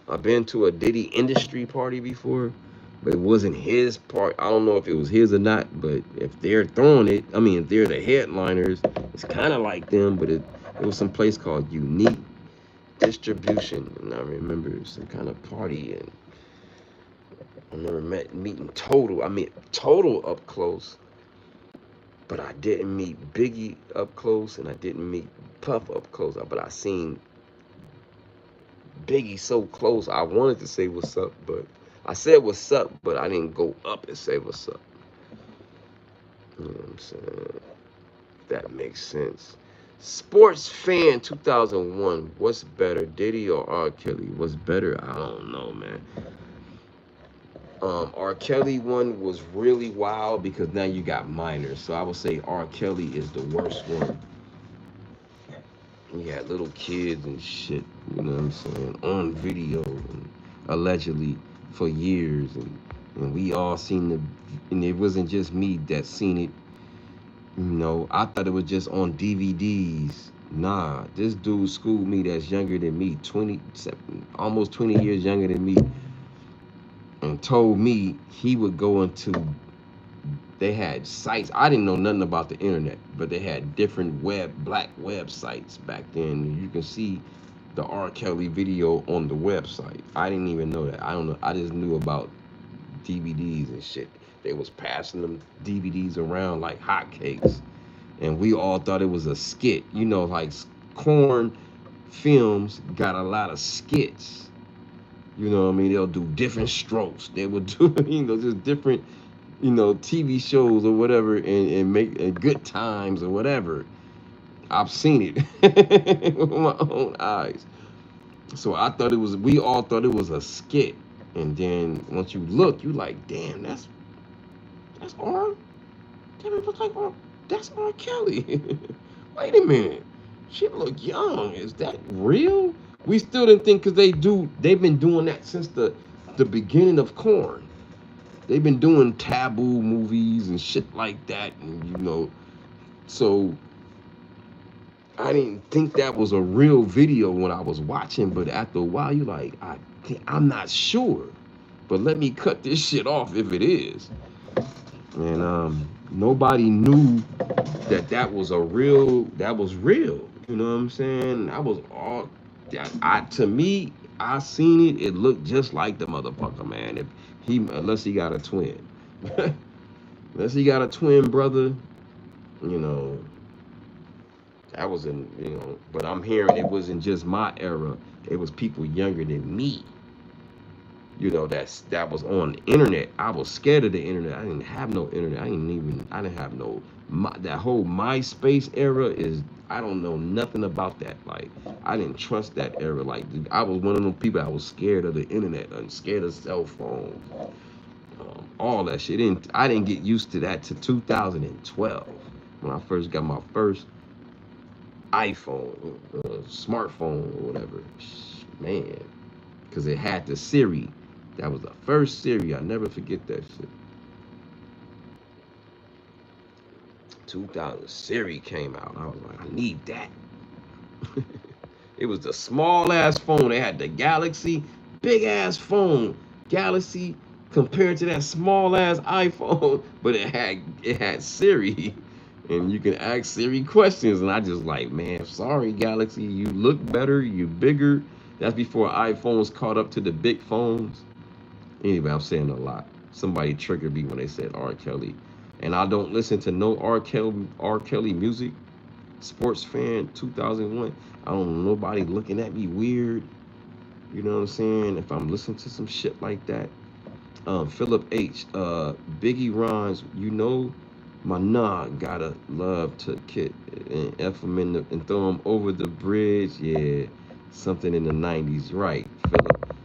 I've been to a Diddy industry party before, but it wasn't his part. I don't know if it was his or not, but if they're throwing it, I mean, if they're the headliners, it's kind of like them, but it was some place called Unique Distribution, and I remember it was some kind of party, and I never meeting Total. I mean, Total up close, but I didn't meet Biggie up close, and I didn't meet Puff up close. But I seen Biggie so close. I wanted to say what's up, but I said what's up, but I didn't go up and say what's up. You know what I'm saying? That makes sense. Sports Fan 2001. What's better, Diddy or R. Kelly? What's better? I don't know, man. R. Kelly one was really wild because now you got minors. So I would say R. Kelly is the worst one. You had little kids and shit, you know what I'm saying, on video and allegedly for years, and we all seen the, and it wasn't just me that seen it. You know, I thought it was just on DVDs. Nah, this dude schooled me that's younger than me, 20, almost 20 years younger than me, and told me he would go into, they had sites. I didn't know nothing about the internet, but they had different black websites back then. You can see the R. Kelly video on the website. I didn't even know that. I don't know. I just knew about DVDs and shit. They was passing them DVDs around like hotcakes, and we all thought it was a skit. You know, like Corn Films got a lot of skits. You know what I mean? They'll do different strokes. They would do, just different, TV shows or whatever, and make good times or whatever. I've seen it with my own eyes. So we all thought it was a skit. And then once you look, you like, damn, that's R. Damn, it looks like R. That's R. Kelly. Wait a minute. She look young. Is that real? We still didn't think because they've been doing that since the beginning of Corn. They've been doing taboo movies and shit like that, and So I didn't think that was a real video when I was watching, but after a while, you're like, I'm not sure, but let me cut this shit off if it is. And nobody knew that was a real, that was real. You know what I'm saying? That was all. To me, I seen it. It looked just like the motherfucker, man. If he, unless he got a twin, unless he got a twin brother, you know. That was in, you know, but I'm hearing it wasn't just my era. It was people younger than me, you know, that was on the internet. I was scared of the internet. I didn't have no internet. I didn't have no, that whole MySpace era is, I don't know nothing about that. Like, I didn't trust that era. Like, I was one of those people that was scared of the internet and scared of cell phones, all that shit. I didn't get used to that to 2012 when I first got my first iPhone, smartphone, or whatever. Man, because it had the Siri. That was the first Siri. I never forget that shit. 2000 Siri came out. I was like, I need that. It was the small ass phone. They had the Galaxy, big ass phone, Galaxy compared to that small ass iPhone, but it had Siri, and you can ask Siri questions. And I just like, man, sorry Galaxy, you look better, you bigger. That's before iPhones caught up to the big phones. Anyway, I'm saying a lot. Somebody triggered me when they said R. Kelly, and I don't listen to no R. Kelly music. Sports fan 2001. I don't know nobody looking at me weird. You know what I'm saying? If I'm listening to some shit like that. Philip H. Biggie rhymes, you know, my nah gotta love to kid and F him and throw him over the bridge. Yeah, something in the 90s, right, Philip?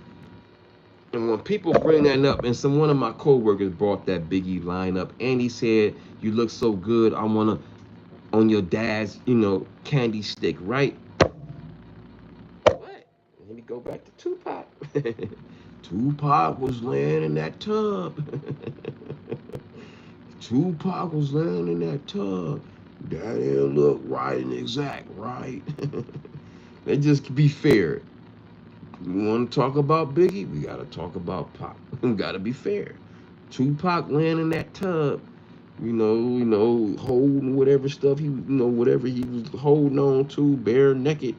And when people bring that up, and one of my coworkers brought that Biggie line up, and he said, "You look so good, I wanna on your dad's, candy stick, right?" What? Let me go back to Tupac. Tupac was laying in that tub. Tupac was laying in that tub. That didn't look right and exact, right? Let's just be fair. We want to talk about Biggie, we gotta talk about Pac. We gotta be fair. Tupac laying in that tub, holding whatever stuff whatever he was holding on to, bare naked,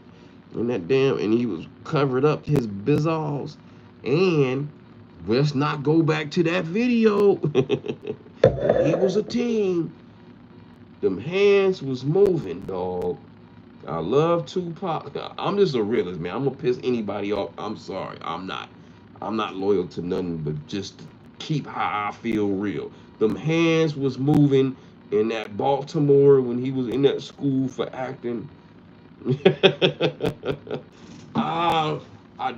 and he was covered up his bizzles. And let's not go back to that video. He was a teen. Them hands was moving, dog. I love Tupac. I'm just a realist, man. I'm gonna piss anybody off. I'm sorry. I'm not. I'm not loyal to nothing but just keep how I feel real. Them hands was moving in that Baltimore when he was in that school for acting. uh,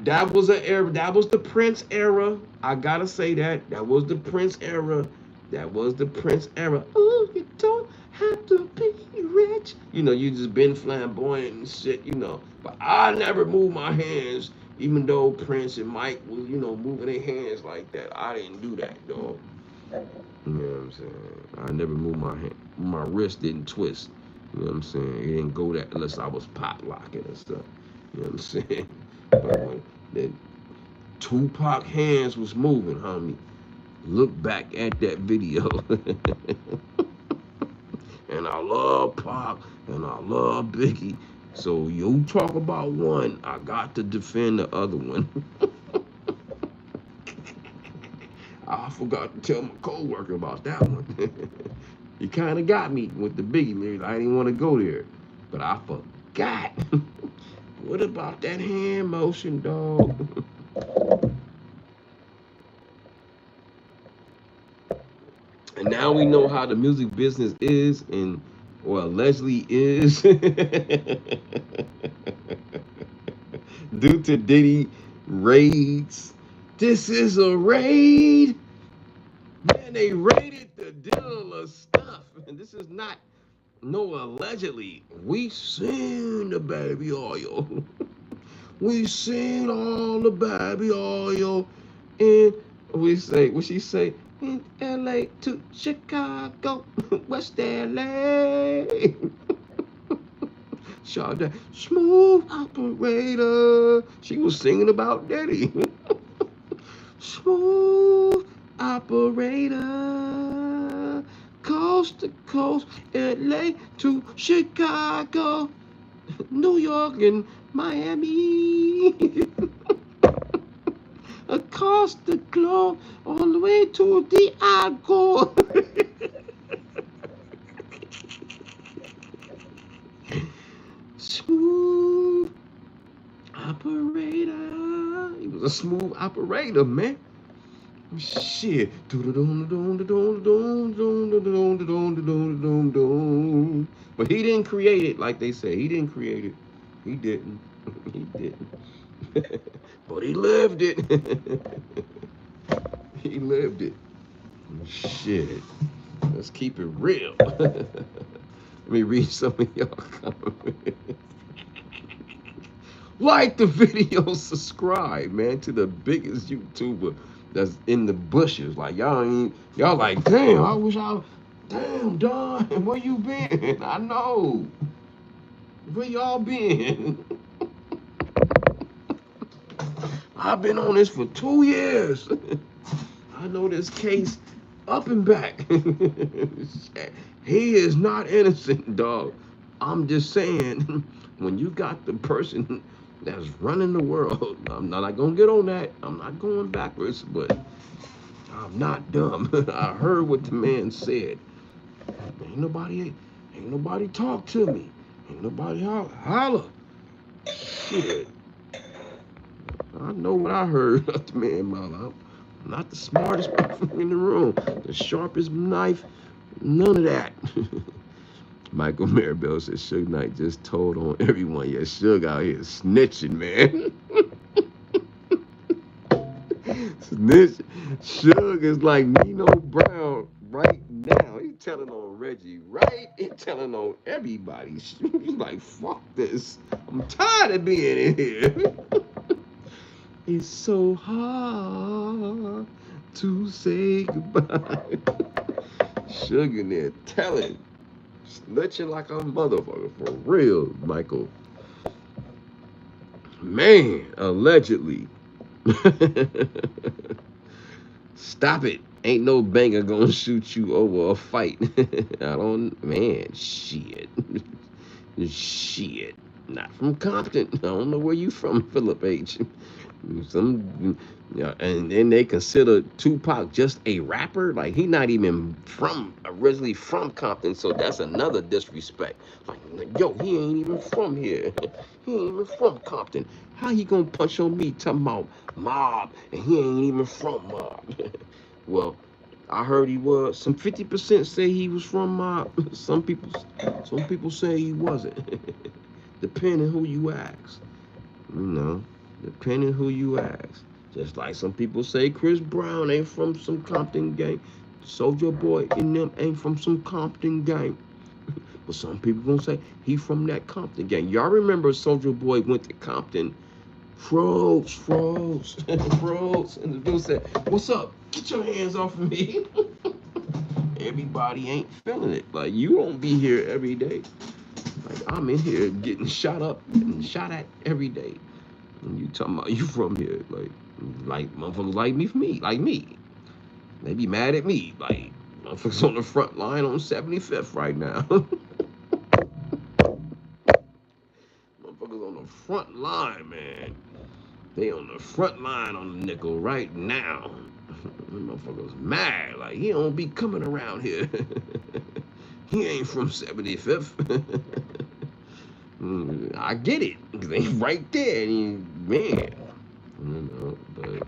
that was an era. That was the Prince era. I gotta say that. That was the Prince era. That was the Prince era. Oh, you don't have to be rich. You just been flamboyant and shit. But I never moved my hands, even though Prince and Mike was, moving their hands like that. I didn't do that, dog. You know what I'm saying? I never moved my hand. My wrist didn't twist. You know what I'm saying? It didn't go that unless I was pop locking and stuff. You know what I'm saying? But when the Tupac hands was moving, homie, look back at that video. And I love Pac and I love Biggie. So you talk about one, I got to defend the other one. I forgot to tell my coworker about that one. You kind of got me with the Biggie lyrics. I didn't want to go there, but I forgot. What about that hand motion, dog? And now we know how the music business is, or allegedly is, due to Diddy raids. This is a raid. Man, they raided the deal of stuff. And this is not no allegedly. We seen the baby oil. We seen all the baby oil. And we say, what she say? in LA to Chicago, West LA. Shout that smooth operator. She was singing about Diddy. Smooth operator. Coast to coast, LA to Chicago, New York and Miami. Across the globe, all the way to the Alco. Smooth operator. He was a smooth operator, man. Shit. But he didn't create it, like they say. He didn't create it. He didn't. He didn't. But he lived it. He lived it. Shit. Let's keep it real. Let me read some of y'all comments. Like the video, subscribe, man, to the biggest YouTuber that's in the bushes. Like y'all like, damn, I wish damn, Don, where you been? I know. Where y'all been? I've been on this for 2 years. I know this case up and back. He is not innocent, dog. I'm just saying, when you got the person that's running the world, I'm not gonna get on that. I'm not going backwards, but I'm not dumb. I heard what the man said. Ain't nobody talk to me. Ain't nobody holler. Shit. I know what I heard of the man mouth. I'm not the smartest person in the room, the sharpest knife, none of that. Michael Maribel said Suge Knight just told on everyone. Yeah, Suge out here snitching, man. Snitch. Suge is like Nino Brown right now. He's telling on Reggie, right? He's telling on everybody. He's like, fuck this. I'm tired of being in here. It's so hard to say goodbye. Sugar in there telling, snitching like a motherfucker for real, Michael. Man, allegedly. Stop it. Ain't no banger gonna shoot you over a fight. I don't, man, shit. Shit. Not from Compton. I don't know where you from, Philip H. Some, yeah, and then they consider Tupac just a rapper. Like he not even originally from Compton, so that's another disrespect. Like, yo, he ain't even from here. He ain't even from Compton. How he gonna punch on me talking about mob and he ain't even from mob? Well, I heard he was. Some 50% say he was from mob. Some people say he wasn't. Depending who you ask, you know. Depending who you ask. Just like some people say Chris Brown ain't from some Compton gang. Soulja Boy and them ain't from some Compton gang. But some people gonna say he from that Compton gang. Y'all remember Soulja Boy went to Compton. Froze. Froze. And the dude said, what's up? Get your hands off of me. Everybody ain't feeling it. Like you don't be here every day. Like I'm in here getting shot up and shot at every day. And you talking about you from here, like motherfuckers like me. They be mad at me, like motherfuckers on the front line on 75th right now. Motherfuckers on the front line, man. They on the front line on the nickel right now. Motherfuckers mad, like he don't be coming around here. He ain't from 75th. I get it, cause they right there, and man, you know, but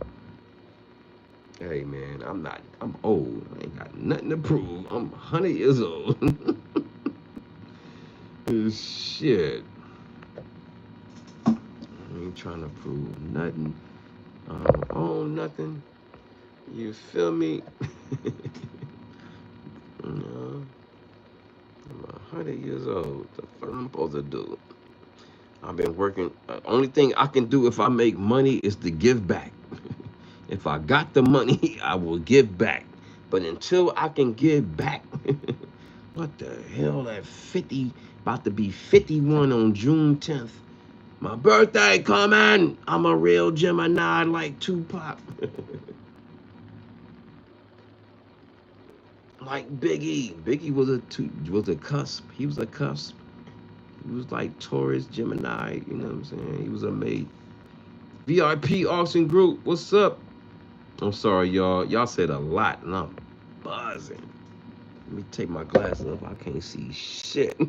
hey, man, I'm old. I ain't got nothing to prove. I'm 100 years old. Shit. I ain't trying to prove nothing. I don't own nothing. You feel me? You know, I'm 100 years old. What the fuck I'm supposed to do? I've been working. Only thing I can do if I make money is to give back. If I got the money, I will give back. But until I can give back, what the hell, that 50, about to be 51 on June 10th. My birthday coming. I'm a real Gemini like Tupac. Like Biggie. Biggie was a cusp. He was a cusp. He was like Taurus, Gemini, you know what I'm saying? He was a mate. VIP Auction Group, what's up? I'm sorry, y'all. Y'all said a lot and I'm buzzing. Let me take my glasses off. I can't see shit.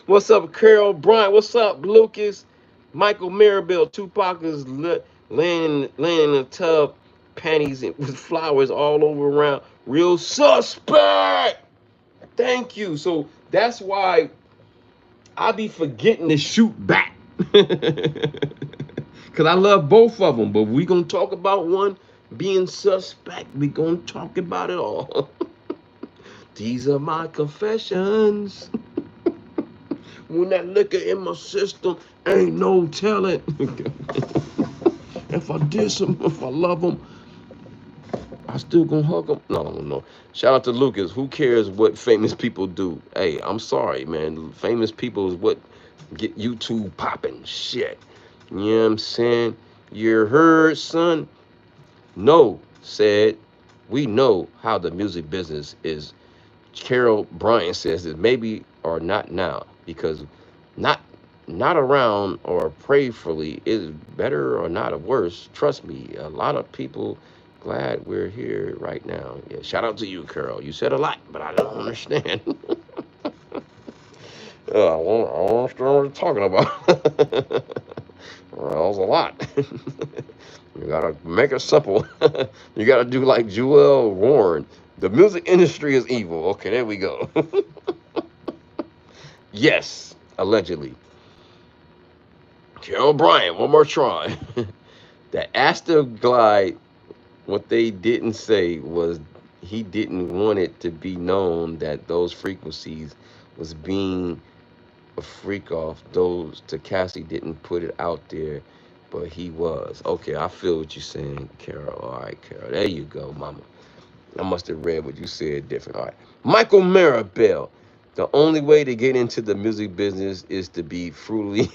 What's up, Carol Bryant? What's up, Lucas? Michael Maribel, Tupac is laying in a tub, panties with flowers all over around. Real suspect. Thank you. So that's why I be forgetting to shoot back. Cause I love both of them, but we gonna talk about one being suspect. We gonna talk about it all. These are my confessions. When that liquor in my system, ain't no telling. If I diss him, if I love him, I still gonna hug him. No, no. Shout out to Lucas. Who cares what famous people do? Hey, I'm sorry, man. Famous people is what get YouTube popping. Shit. You know what I'm saying? You heard, son? No, said. We know how the music business is. Carol Bryant says that maybe or not now because not not around or prayerfully is better or not or worse. Trust me, a lot of people glad we're here right now. Yeah, shout out to you, Carol. You said a lot, but I don't understand. I won't understand what you're talking about. Well, that was a lot. You gotta make it simple. You gotta do like Joel Warren. The music industry is evil. Okay, there we go. Yes, allegedly. Carol Bryant, one more try. The Aster Glide, what they didn't say was he didn't want it to be known that those frequencies was being a freak off. Those to Cassie didn't put it out there, but he was. Okay, I feel what you're saying, Carol. All right, Carol. There you go, mama. I must have read what you said different. All right. Michael Maribel. The only way to get into the music business is to be fruity,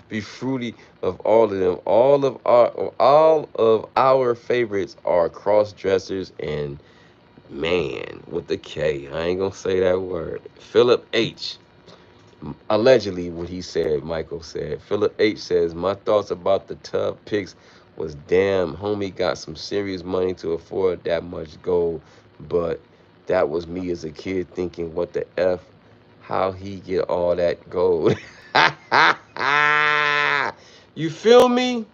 be fruity of all of them. All of our favorites are cross dressers and man with the K. I ain't gonna say that word. Philip H. Allegedly, what he said, Michael said. Philip H says, my thoughts about the tub pics was damn, homie got some serious money to afford that much gold, but that was me as a kid thinking, what the F, how he get all that gold. You feel me?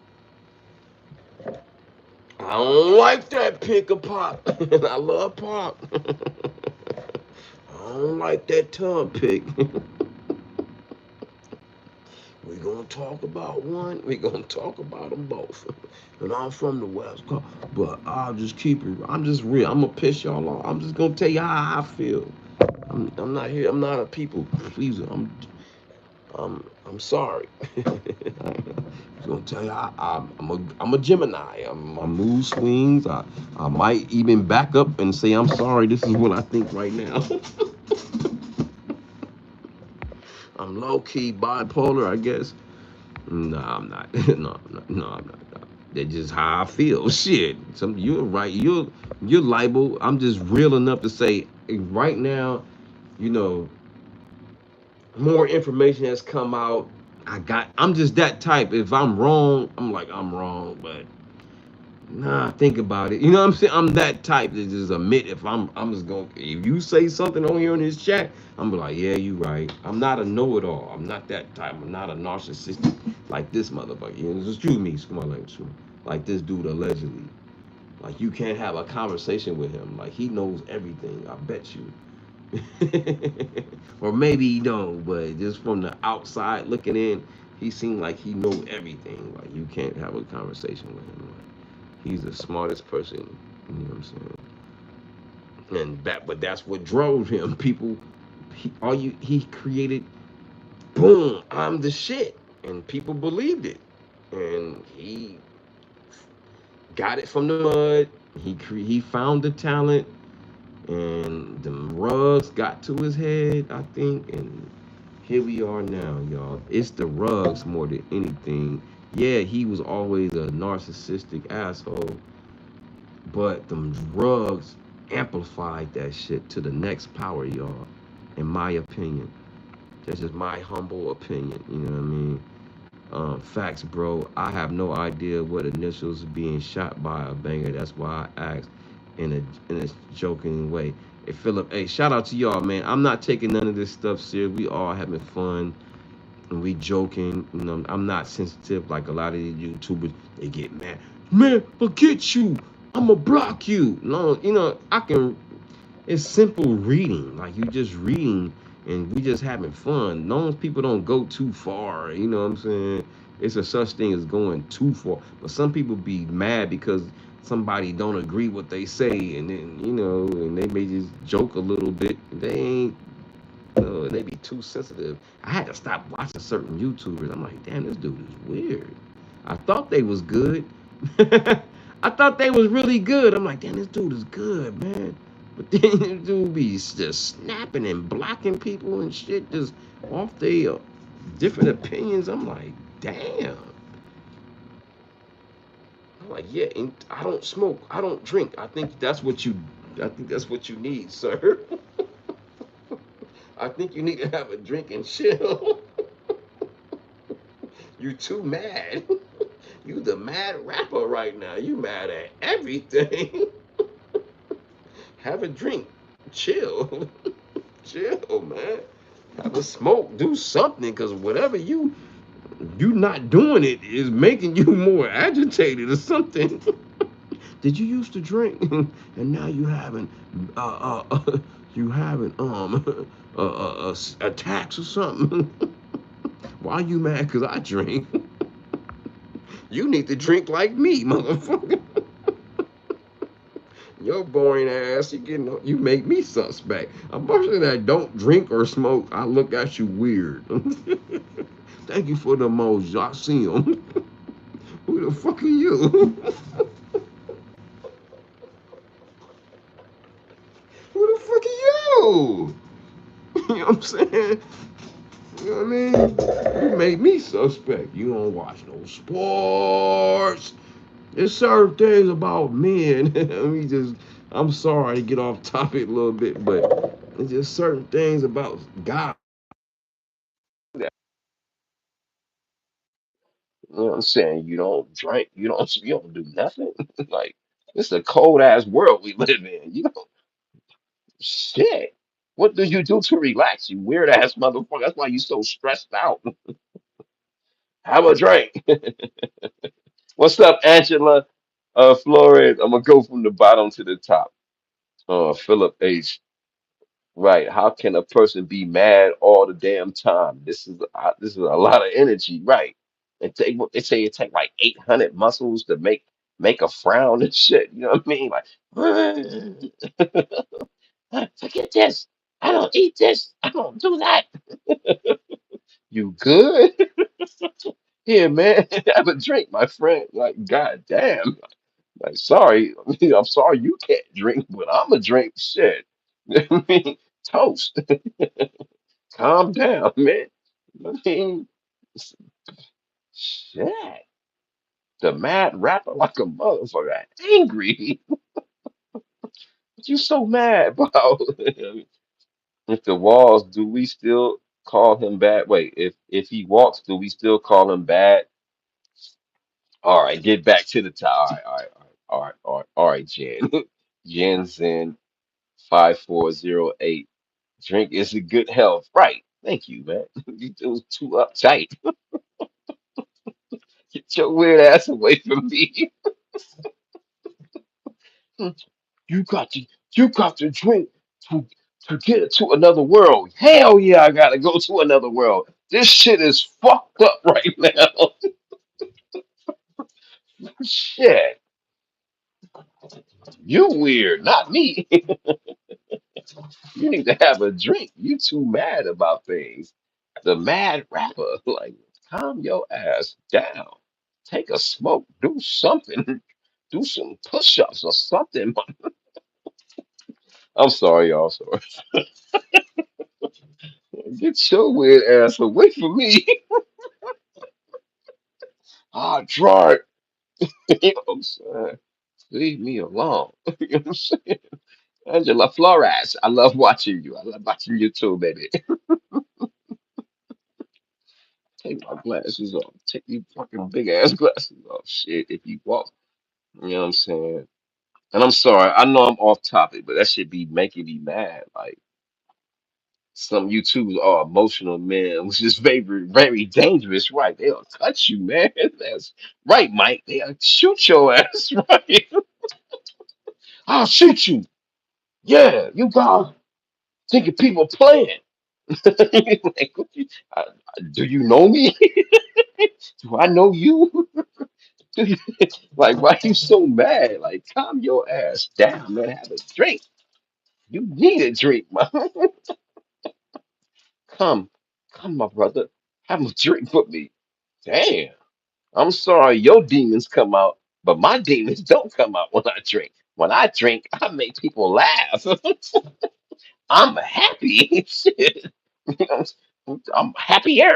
I don't like that pick of pop. I love pop. I don't like that tub pick. We're going to talk about one. We're going to talk about them both. And I'm from the West Coast. But I'll just keep it. I'm just real. I'm going to piss y'all off. I'm just going to tell you how I feel. I'm not here. I'm not a people pleaser. I'm sorry. I'm going to tell you, I'm a Gemini. My mood swings. I might even back up and say, I'm sorry. This is what I think right now. I'm low-key bipolar, I guess. No, I'm not. No, I'm not. That's just how I feel. Shit. You're right. You're liable. I'm just real enough to say right now, you know, more information has come out. I'm just that type. If I'm wrong, I'm like, I'm wrong. But nah, think about it. You know what I'm saying? I'm that type to just admit I'm just going if you say something on here in this chat, I'm be like, yeah, you right. I'm not a know-it-all. I'm not that type. I'm not a narcissistic like this motherfucker. You know, excuse me, excuse my language. Like this dude allegedly. Like you can't have a conversation with him. Like he knows everything. I bet you. Or maybe he don't, but just from the outside looking in, he seemed like he know everything. Like you can't have a conversation with him. Like, he's the smartest person, you know what I'm saying? But that's what drove him. People, he created, boom, I'm the shit, and people believed it, and he got it from the mud. He found the talent, and the rugs got to his head, I think, and here we are now, y'all. It's the rugs more than anything. Yeah, he was always a narcissistic asshole, but them drugs amplified that shit to the next power, y'all. In my opinion, that's just my humble opinion. You know what I mean? Facts, bro. I have no idea what initials being shot by a banger. That's why I asked in a joking way. Hey, Philip. Hey, shout out to y'all, man. I'm not taking none of this stuff serious. We all having fun and we joking. You know, I'm not sensitive like a lot of these YouTubers. They get mad. Man, forget you. I'ma block you. No, you know, I can. It's simple reading. Like you just reading and we just having fun. Long as people don't go too far, you know what I'm saying? It's a such thing as going too far. But some people be mad because somebody don't agree what they say and then, you know, and they may just joke a little bit. They ain't they be too sensitive. I had to stop watching certain YouTubers. I'm like, damn, this dude is weird. I thought they was good. I thought they was really good. I'm like, damn, this dude is good, man. But then this dude be just snapping and blocking people and shit, just off their different opinions. I'm like, damn. I'm like, yeah, and I don't smoke, I don't drink. I think that's what you need, sir. I think you need to have a drink and chill. You too mad. You the mad rapper right now. You mad at everything. Have a drink. Chill. Chill, man. Have a smoke. Do something, cause whatever you not doing it is making you more agitated or something. Did you used to drink and now you having you having attacks or something? Why you mad? Cause I drink. You need to drink like me, motherfucker. Your boring ass, you make me suspect. A person that don't drink or smoke, I look at you weird. Thank you for the emojis. I see them. Who the fuck are you? Who the fuck are you? You know what I'm saying? You know what I mean? You made me suspect. You don't watch no sports. There's certain things about men. I'm sorry to get off topic a little bit, but there's just certain things about God. You know what I'm saying? You don't drink, you don't do nothing. Like it's a cold ass world we live in. You know, shit. What do you do to relax, you weird ass motherfucker? That's why you so stressed out. Have a drink. What's up, Angela? Flores. I'm gonna go from the bottom to the top. Philip H. Right. How can a person be mad all the damn time? This is a lot of energy, right? What they say it take like 800 muscles to make a frown and shit. You know what I mean? Like, forget this. I don't eat this. I don't do that. You good? Here, man. Have a drink, my friend. Like, god damn. Like, sorry. I'm sorry you can't drink, but I'm a drink shit. I mean, toast. Calm down, man. I mean, shit. The mad rapper like a motherfucker. Angry. What you so mad about? If the walls, do we still call him bad? Wait, if he walks, do we still call him bad? All right, get back to the top. All right, Jen. Jen's in 5408. Drink is a good health. Right. Thank you, man. It was too uptight. Get your weird ass away from me. You got to you got to drink to to get to another world. Hell yeah, I gotta go to another world. This shit is fucked up right now. Shit. You weird, not me. You need to have a drink. You too mad about things. The mad rapper, like, calm your ass down. Take a smoke. Do something. do some push-ups or something. I'm sorry, y'all. Sorry. Get your weird ass away from me. I tried. You know what I'm saying? Leave me alone. You know what I'm saying? Angela Flores, I love watching you. I love watching you too, baby. Take my glasses off. Take you fucking big ass glasses off. Shit, if you walk. You know what I'm saying? And I'm sorry, I know I'm off topic, but that should be making me mad. Like some YouTubers are emotional, man, which is very, very dangerous, right? They'll cut you, man. That's right, Mike. They'll shoot your ass, right? I'll shoot you. Yeah, you guys thinking people playing. Like, do you know me? Do I know you? Do you- like, why you so mad? Like, calm your ass down, man. Have a drink. You need a drink, man. Come, come, my brother. Have a drink with me. Damn. I'm sorry your demons come out, but my demons don't come out when I drink. When I drink, I make people laugh. I'm happy. Shit. You know, I'm happier.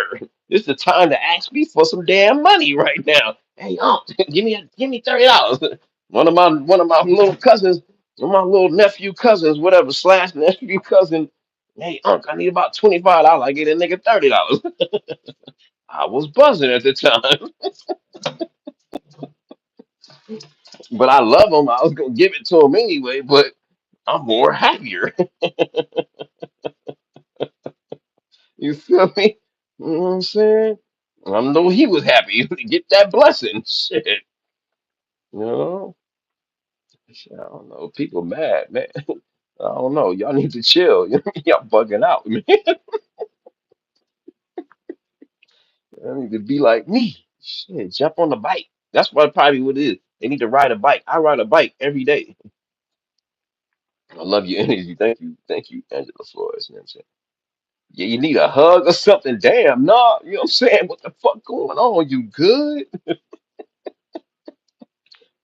This is the time to ask me for some damn money right now. Hey, give me $30. One of my little cousins, one of my little nephew cousins, whatever slash nephew cousin. Hey, I need about $25. I get a nigga $30. I was buzzing at the time, but I love him. I was gonna give it to him anyway, but I'm more happier. You feel me? You know what I'm saying? I know he was happy to get that blessing. Shit, you know? Shit, I don't know. People mad, man. I don't know. Y'all need to chill. Y'all bugging out, man. Y'all need to be like me. Shit, jump on the bike. That's what probably what it is. They need to ride a bike. I ride a bike every day. I love your energy. Thank you, Angela Flores. You know what I'm saying? Yeah, you need a hug or something. Damn, no. You know what I'm saying? What the fuck going on? You good?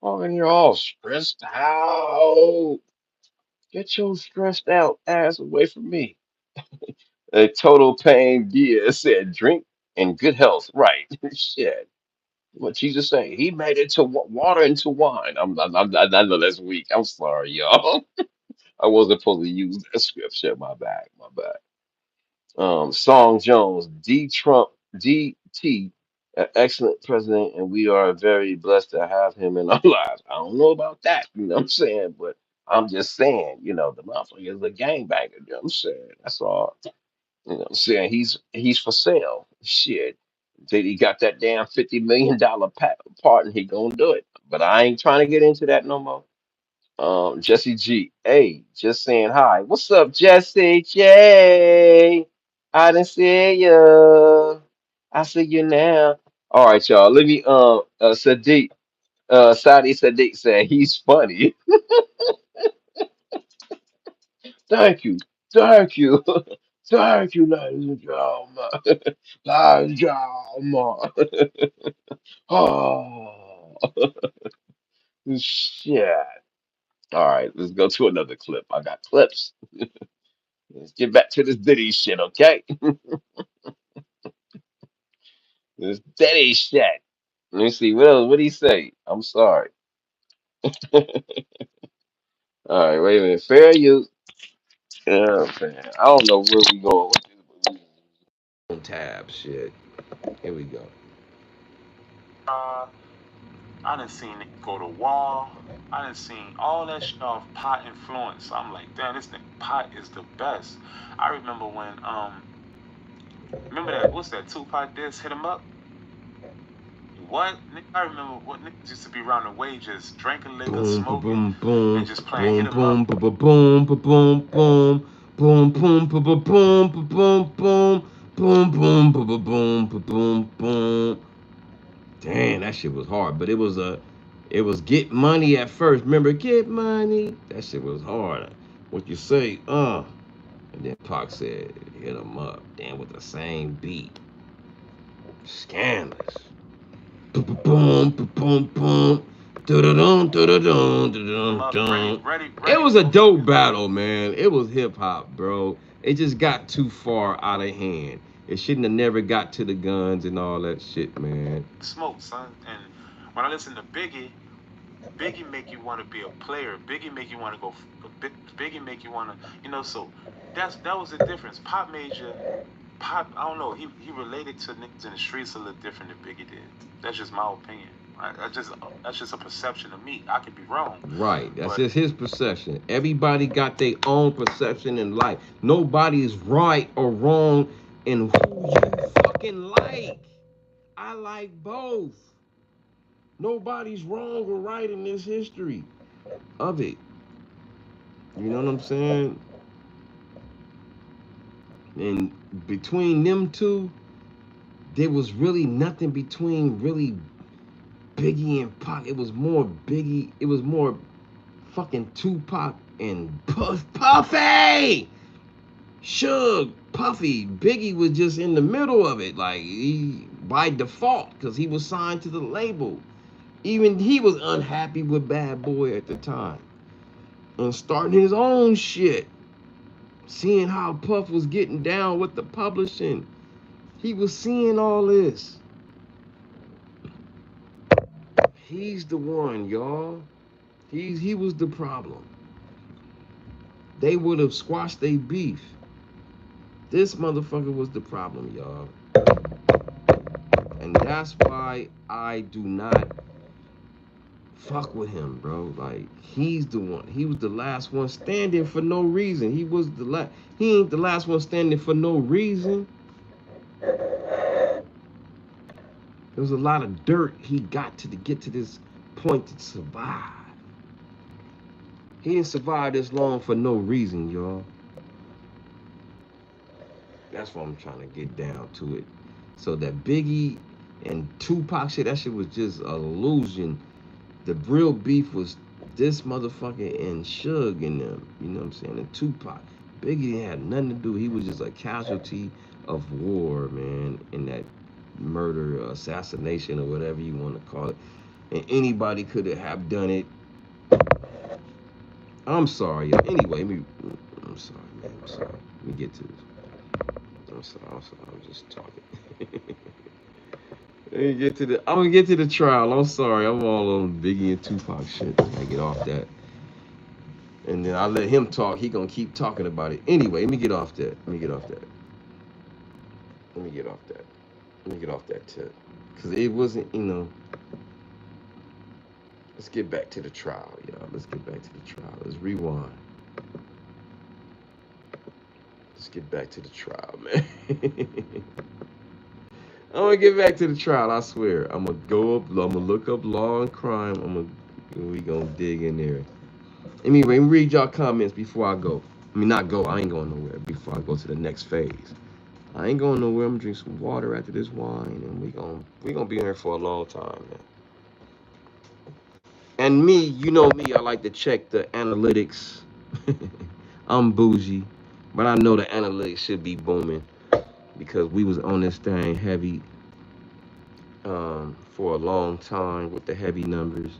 Oh, and you're all stressed out. Get your stressed out ass away from me. A total pain Dia said, drink and good health. Right. Shit. What Jesus saying? He made it to water into wine. I know that's weak. I'm sorry, y'all. I wasn't supposed to use that scripture. My bad. My bad. Song Jones, D. Trump, DT, an excellent president, and we are very blessed to have him in our lives. I don't know about that, you know what I'm saying? But I'm just saying, the motherfucker is a gangbanger, you know what I'm saying? That's all. You know what I'm saying? He's for sale. Shit. Diddy got that damn $50 million pardon, he gonna do it. But I ain't trying to get into that no more. Jesse G. Hey, just saying hi. What's up, Jesse J? I didn't see you. I see you now. All right, y'all. Let me Sadiq Sadi Sadiq said he's funny. Thank you. Thank you. Thank you, ladies and gentlemen. Ladies and gentlemen. Oh shit. All right, let's go to another clip. I got clips. Let's get back to this Diddy shit, okay? This Diddy shit. Let me see. What else? What did he say? I'm sorry. All right, wait a minute. Fair use. Yeah, man. I don't know where we go. Tab shit. Here we go. Uh, I done seen it go to wall. I done seen all that shit off Pot influence. I'm like, damn, this nigga Pot is the best. I remember when remember that what's that Tupac diss hit him up? What? I remember what niggas used to be around the way just drinking liquor, Boom, boom, smoking, boom, boom, and just playing boom, hit 'em up. boom, boom, boom, boom, boom, boom, boom, boom, boom, boom, boom, boom, boom, boom, boom, boom, boom, boom, boom, boom. Damn, that shit was hard, but it was get money at first. Remember, get money. That shit was hard. What you say? And then Pac said, hit him up. Damn, with the same beat. Scandalous. Boom, boom, boom, boom, boom. Dun-dun-dun, dun-dun-dun, dun-dun-dun. It was a dope battle, man. It was hip hop, bro. It just got too far out of hand. It shouldn't have never got to the guns and all that shit, man. Smoke, son. And when I listen to Biggie, Biggie make you want to be a player. Biggie make you want to go. Biggie make you want to, So that was the difference. Pop Major, Pop. I don't know. He related to niggas in the streets a little different than Biggie did. That's just my opinion. That's just a perception of me. I could be wrong. Right. That's just his perception. Everybody got their own perception in life. Nobody is right or wrong in who you fucking like. I like both. Nobody's wrong or right in this history of it. You know what I'm saying? And between them two, there was really nothing between really Biggie and Pac. It was more Biggie. It was more fucking Tupac and Puffy. Suge, Puffy. Biggie was just in the middle of it, like he by default, because he was signed to the label. Even he was unhappy with Bad Boy at the time. And starting his own shit. Seeing how Puff was getting down with the publishing. He was seeing all this. He's the one, y'all. He was the problem. They would have squashed their beef. This motherfucker was the problem, y'all. And that's why I do not fuck with him, bro. Like, he's the one. He was the last one standing for no reason. He ain't the last one standing for no reason. There was a lot of dirt he got to get to this point to survive. He didn't survive this long for no reason, y'all. That's what I'm trying to get down to it. So that Biggie and Tupac shit, that shit was just an illusion. The real beef was this motherfucker and Suge and them, you know what I'm saying, and Tupac. Biggie had nothing to do. He was just a casualty of war, man, in that murder, assassination, or whatever you want to call it. And anybody could have done it. I'm sorry, yo. Anyway, I'm sorry, man. I'm sorry. Let me get to this. I'm sorry. I'm just talking. I'm gonna get to the trial. I'm sorry. I'm all on Biggie and Tupac shit. I get off that. And then I let him talk. He gonna keep talking about it. Anyway, let me get off that. Let me get off that tip. Because it wasn't, let's get back to the trial, y'all. Let's get back to the trial. Let's rewind. Let's get back to the trial, man. I'm gonna get back to the trial, I swear. I'm gonna look up law and crime. We gonna dig in there. Anyway, let me read y'all comments before I go. I mean, not go, I ain't going nowhere before I go to the next phase. I ain't going nowhere. I'm gonna drink some water after this wine, and we gonna be in here for a long time, man. And me, you know me, I like to check the analytics. I'm bougie, but I know the analytics should be booming because we was on this thing heavy for a long time with the heavy numbers.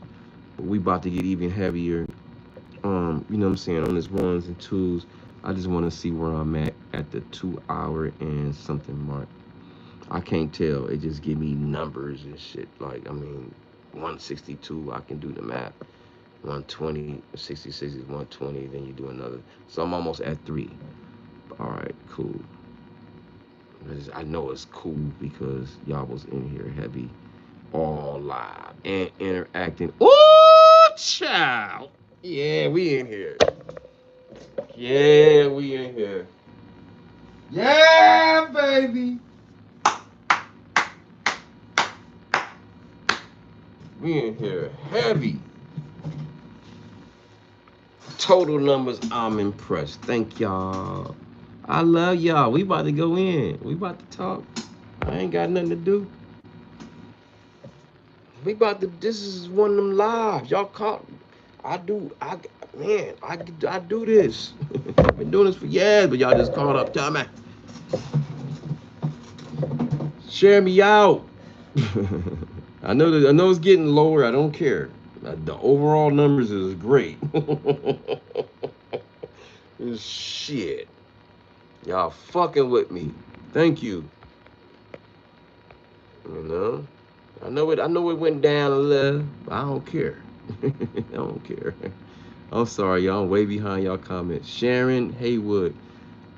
But we about to get even heavier. You know what I'm saying, on this ones and twos. I just want to see where I'm at the 2 hour and something mark. I can't tell. It just give me numbers and shit. Like, I mean, 162, I can do the math. 120, 66 is 120, then you do another. So I'm almost at 3. All right, cool. I know it's cool because y'all was in here heavy, all live and interacting. Ooh, child. Yeah, we in here. Yeah, we in here. Yeah, baby. We in here heavy. Total numbers, I'm impressed. Thank y'all. I love y'all. We about to go in. We about to talk. I ain't got nothing to do. This is one of them lives. Y'all caught. I do this. I've been doing this for years, but y'all just caught up. Tell me. Share me out. I know it's getting lower. I don't care. The overall numbers is great. Shit. Y'all fucking with me. Thank you. You know? I know it went down a little, but I don't care. I don't care. I'm sorry, y'all. I'm way behind y'all comments. Sharon Haywood,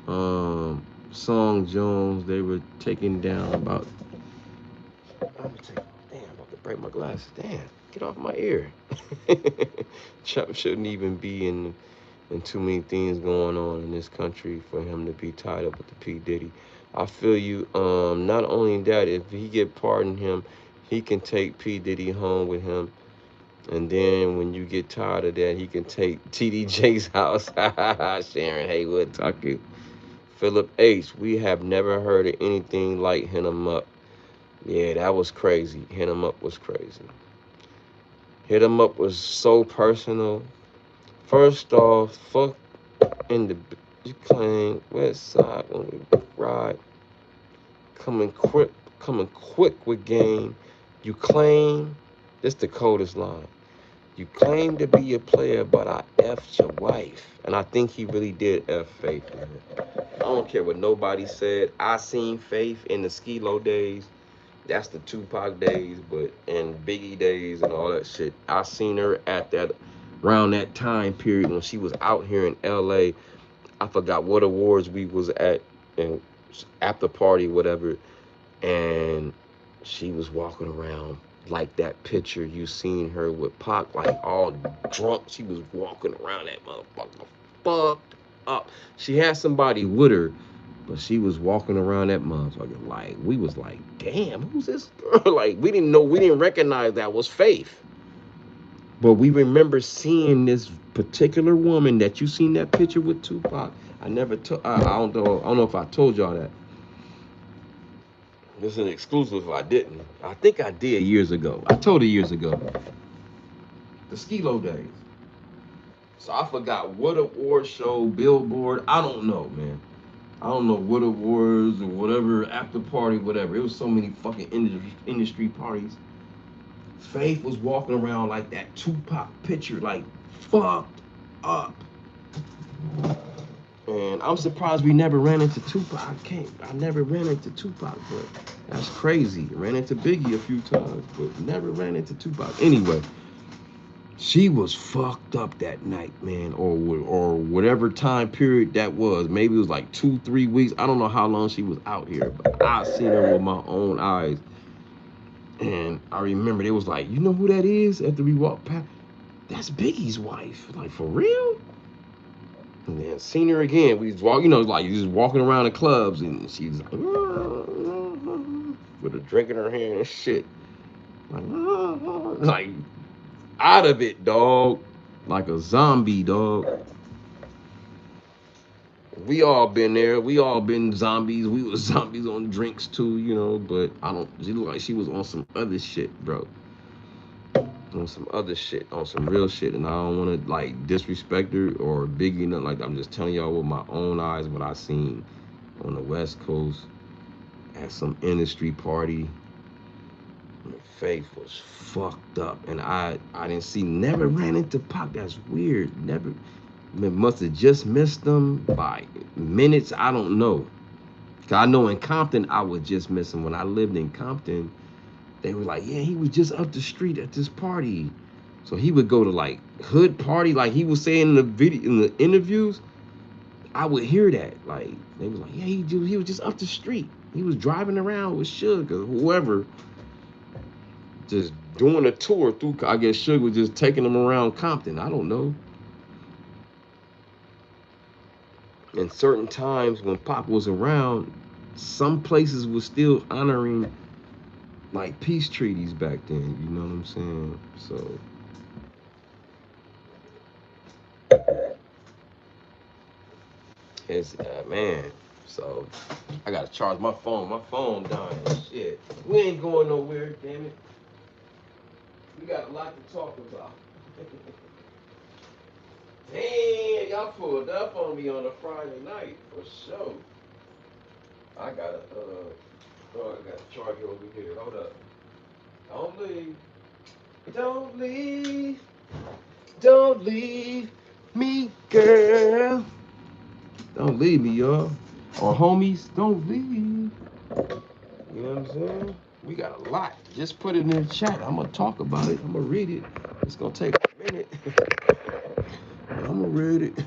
Song Jones, they were taken down about. Damn, I'm about to break my glasses. Damn, get off my ear. Trump shouldn't even be in too many things going on in this country for him to be tied up with the P. Diddy. I feel you. Not only that, if he get pardoned him, he can take P. Diddy home with him. And then when you get tired of that, he can take TDJ's house. Sharon Haywood talking. Philip H. We have never heard of anything like Hit 'em Up. Yeah, that was crazy. Hit 'em Up was crazy. Hit 'em Up was so personal. First off, fuck in the you claim West Side when we ride. Coming quick with game. You claim this the coldest line. You claim to be a player, but I effed your wife. And I think he really did F Faith, man. I don't care what nobody said. I seen Faith in the Skilo days. That's the Tupac days, but and Biggie days and all that shit. I seen her at that around that time period when she was out here in LA. I forgot what awards we was at and after party, whatever. And she was walking around like that picture you seen her with Pac, like all drunk. She was walking around that motherfucker fucked up. She had somebody with her, but she was walking around that motherfucker like we was like, damn, who's this girl? Like we didn't recognize that was Faith. But we remember seeing this particular woman that you seen that picture with Tupac. I never told. I don't know if I told y'all that. This is an exclusive if I didn't. I think I did years ago. I told her years ago. The Skilo days. So I forgot what award show, Billboard. I don't know, man. I don't know what awards or whatever, after party, whatever. It was so many fucking industry parties. Faith was walking around like that Tupac picture, like fucked up. And I'm surprised we never ran into Tupac. I never ran into Tupac, but that's crazy. Ran into Biggie a few times, but never ran into Tupac. Anyway, she was fucked up that night, man, or whatever time period that was. Maybe it was like 2-3 weeks. I don't know how long she was out here, but I seen her with my own eyes. And I remember they was like, you know who that is? After we walked past, that's Biggie's wife. Like, for real? And then seen her again. We was like just walking around the clubs, and she's like, with a drink in her hand and shit, like out of it, dog, like a zombie, dog. We all been there. We all been zombies. We was zombies on drinks too, But I don't. She looked like she was on some other shit, bro. On some other shit, on some real shit, and I don't want to like disrespect her or Biggie, nothing like that. I'm just telling y'all with my own eyes what I seen on the West Coast at some industry party. Faith was fucked up, and I didn't see, never ran into Pac. That's weird. Never, must have just missed them by minutes. I don't know. Cause I know in Compton I would just miss him. When I lived in Compton, they were like, yeah, he was just up the street at this party. So he would go to like hood party, like he was saying in the video, in the interviews. I would hear that, like they was like, yeah, he was just up the street. He was driving around with Suge or whoever, just doing a tour through. I guess Suge was just taking them around Compton. I don't know. And certain times when Pop was around, some places were still honoring like peace treaties back then. You know what I'm saying? So it's man. So I gotta charge my phone. My phone dying. Shit. We ain't going nowhere. Damn it. We got a lot to talk about. Damn, y'all pulled up on me on a Friday night for sure. I gotta I got a charger over here. Hold up. Don't leave. Don't leave. Don't leave me, girl. Don't leave me, y'all. Or homies, don't leave. You know what I'm saying? We got a lot. Just put it in the chat. I'm gonna talk about it. I'm gonna read it. It's gonna take a minute. I'm gonna read it.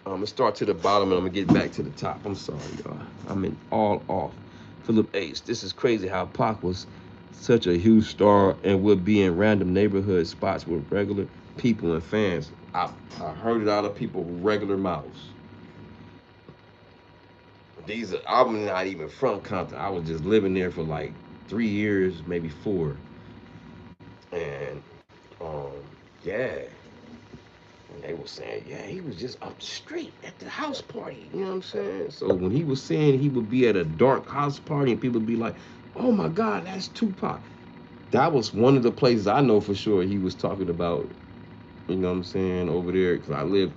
I'm gonna start to the bottom and I'm gonna get back to the top. I'm sorry, y'all. I'm in all off. Philip Ace. This is crazy how Pac was such a huge star and would be in random neighborhood spots with regular people and fans. I heard it out of people regular mouths. These are I'm not even from Compton. I was just living there for like 3 years, maybe 4. And um, yeah. And they were saying, yeah, he was just up the street at the house party. You know what I'm saying? So when he was saying he would be at a dark house party and people would be like, oh my God, that's Tupac. That was one of the places I know for sure he was talking about, you know what I'm saying, over there. Because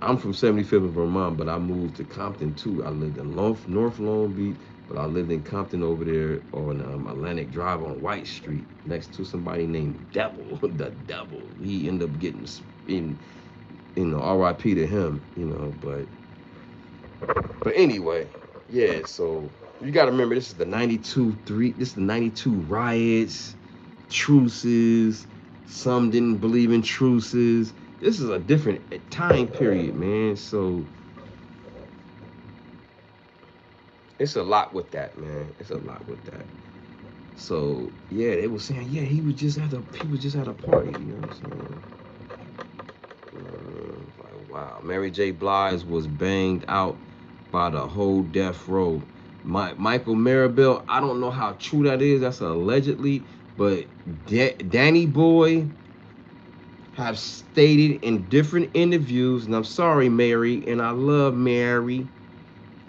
I'm from 75th of Vermont, but I moved to Compton too. I lived in North Long Beach, but I lived in Compton over there on Atlantic Drive on White Street next to somebody named Devil, the Devil. He ended up getting in, R.I.P. to him, but anyway, yeah. So you got to remember, this is the '92 This is the '92 riots, truces. Some didn't believe in truces. This is a different time period, man. So it's a lot with that, man. It's a lot with that. So yeah, they were saying, yeah, he was just at a party. You know what I'm saying? Like, wow. Mary J. Blige was banged out by the whole death row. Michael Maribel, I don't know how true that is. That's allegedly, but Danny Boy have stated in different interviews, and I'm sorry, Mary, and I love Mary.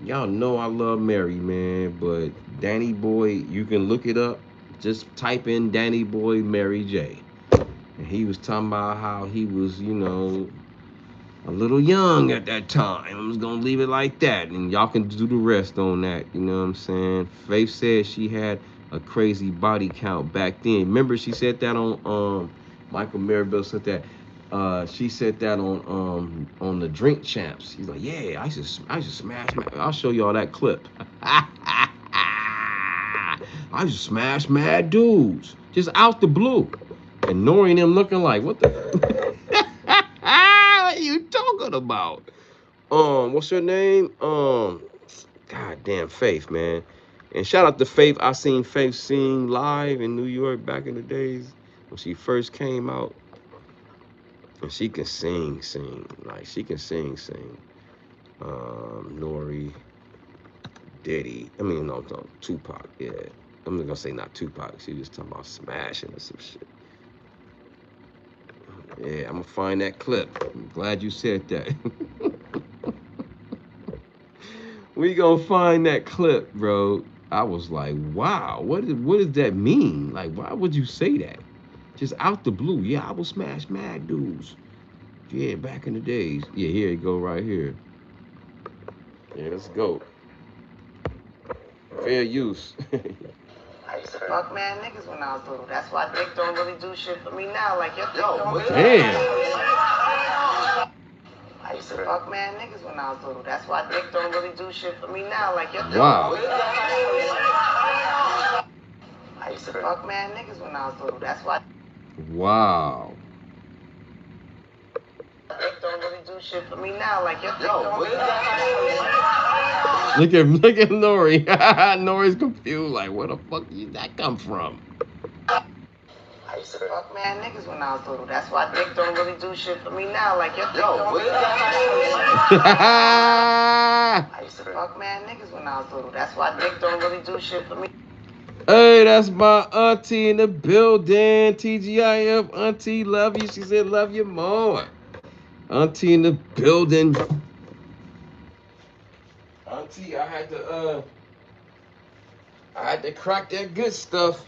Y'all know I love Mary, man, but Danny Boy, you can look it up. Just type in Danny Boy Mary J. And he was talking about how he was, a little young at that time. I'm just gonna leave it like that, and y'all can do the rest on that. You know what I'm saying? Faith said she had a crazy body count back then. Remember, she said that on Michael Maribel said that. She said that on the Drink Champs. He's like, yeah, I should smash. I'll show y'all that clip. I used to smash mad dudes just out the blue, and Nori and them looking like, what the? What are you talking about? What's your name? Goddamn Faith, man. And shout out to Faith. I seen Faith sing live in New York back in the days when she first came out. And she can sing. Like, she can sing. Nori, Diddy. I mean, no, Tupac, yeah. I'm not gonna say not Tupac. She was talking about smashing or some shit. Yeah, I'm gonna find that clip. I'm glad you said that. We gonna find that clip, bro. I was like, wow, what does that mean? Like, why would you say that? Just out the blue. Yeah, I will smash mad dudes. Yeah, back in the days. Yeah, here you go right here. Yeah, let's go. Fair use. I used to fuck mad niggas when I was little. That's why dick don't really do shit for me now. Like your dick don't really. Damn. I used to fuck mad niggas when I was little. That's why dick don't really do shit for me now. Like your dick. Wow. I used to fuck mad niggas when I was little. That's why. Wow. Dick don't really do shit for me now. Like your dick don't really. Look at Nori. Nori's confused. Like, where the fuck did that come from? I used to fuck mad niggas when I was little. That's why dick don't really do shit for me now. Like your dick don't really. I used to fuck mad niggas when I was little. That's why dick don't really do shit for me. Hey, that's my auntie in the building. TGIF, auntie, love you. She said, love you more. Auntie in the building. Auntie, I had to crack that good stuff.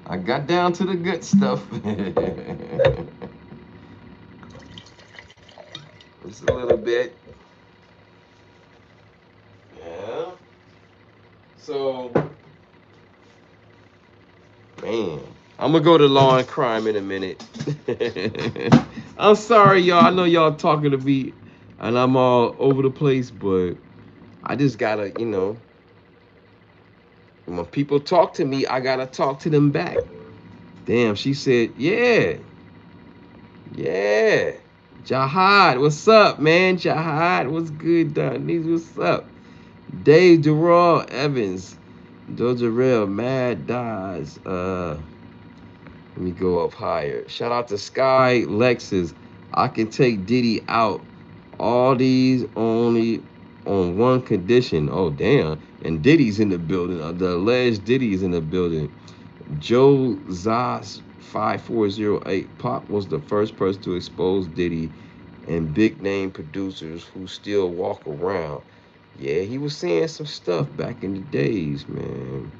I got down to the good stuff. Just a little bit. Yeah. So Man, I'm gonna go to law and crime in a minute. I'm sorry, y'all. I know y'all talking to me, and I'm all over the place, but I just gotta, when people talk to me, I gotta talk to them back. Damn, she said, yeah, yeah. Jahad, what's up, man? Jahad, what's good, Donnie? What's up? Dave Durrell Evans, Doja Real, Mad Dies. Let me go up higher. Shout out to Sky Lexus. I can take Diddy out. All these only on one condition. Oh damn. And Diddy's in the building. The alleged Diddy's in the building. Joe Zas 5408. Pop was the first person to expose Diddy and big name producers who still walk around. Yeah, he was saying some stuff back in the days, man.